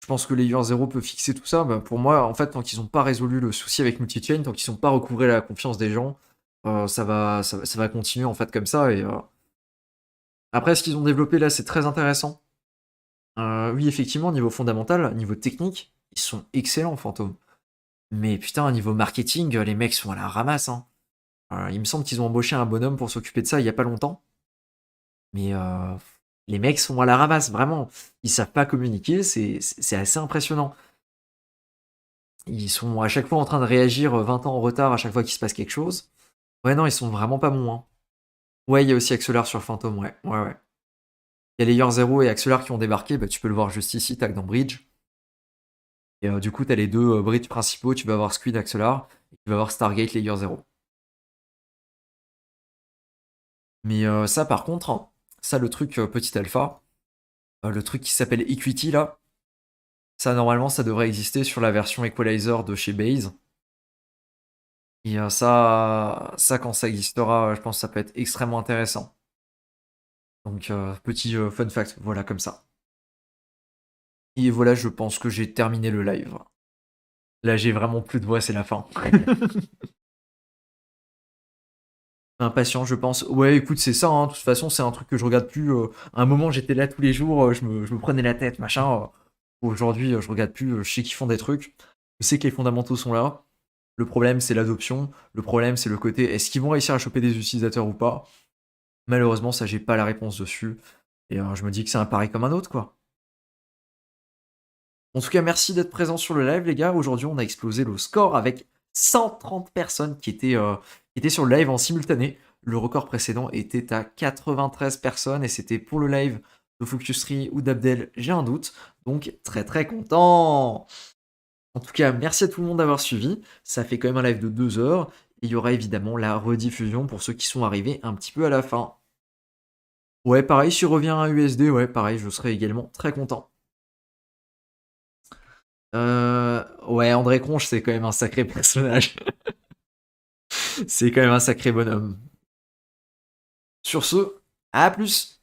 Je pense que Layer 0 peut fixer tout ça. Bah, pour moi, en fait, tant qu'ils n'ont pas résolu le souci avec Multichain, tant qu'ils n'ont pas recouvré la confiance des gens, ça va continuer en fait comme ça. Et après, ce qu'ils ont développé là, c'est très intéressant. Oui, effectivement, niveau fondamental, niveau technique, ils sont excellents, Fantôme. Mais putain, niveau marketing, les mecs sont à la ramasse, hein. Il me semble qu'ils ont embauché un bonhomme pour s'occuper de ça il y a pas longtemps. Mais les mecs sont à la ramasse, vraiment. Ils savent pas communiquer, c'est assez impressionnant. Ils sont à chaque fois en train de réagir 20 ans en retard à chaque fois qu'il se passe quelque chose. Ouais, non, ils sont vraiment pas bons, hein. Ouais, il y a aussi Axelar sur Phantom, ouais. Ouais, ouais. Il y a les Year Zero et Axelar qui ont débarqué, bah, tu peux le voir juste ici, tac, dans Bridge. Et du coup, t'as les deux bridges principaux, tu vas avoir Squid, Axelar, et tu vas avoir Stargate, les Year Zero. Mais ça, par contre, hein, ça, le truc petit alpha, le truc qui s'appelle Equity, là, ça, normalement, ça devrait exister sur la version Equalizer de chez Base. Et ça, quand ça existera, je pense que ça peut être extrêmement intéressant. Donc, petit fun fact, voilà, comme ça. Et voilà, je pense que j'ai terminé le live. Là, j'ai vraiment plus de voix, c'est la fin. Impatient, je pense. Ouais, écoute, c'est ça, hein. De toute façon, c'est un truc que je regarde plus. À un moment, j'étais là tous les jours, je me prenais la tête, machin. Aujourd'hui, je regarde plus, je sais qu'ils font des trucs. Je sais que les fondamentaux sont là. Le problème, c'est l'adoption. Le problème, c'est le côté est-ce qu'ils vont réussir à choper des utilisateurs ou pas? Malheureusement, ça, j'ai pas la réponse dessus. Et je me dis que c'est un pari comme un autre, quoi. En tout cas, merci d'être présent sur le live, les gars. Aujourd'hui, on a explosé le score avec 130 personnes qui étaient sur le live en simultané. Le record précédent était à 93 personnes et c'était pour le live de Focusrite ou d'Abdel, j'ai un doute. Donc, très très content. En tout cas, merci à tout le monde d'avoir suivi. Ça fait quand même un live de 2 heures. Il y aura évidemment la rediffusion pour ceux qui sont arrivés un petit peu à la fin. Ouais, pareil, si revient un USD, ouais, pareil, je serai également très content. Ouais, André Conche, c'est quand même un sacré personnage. C'est quand même un sacré bonhomme. Sur ce, à plus!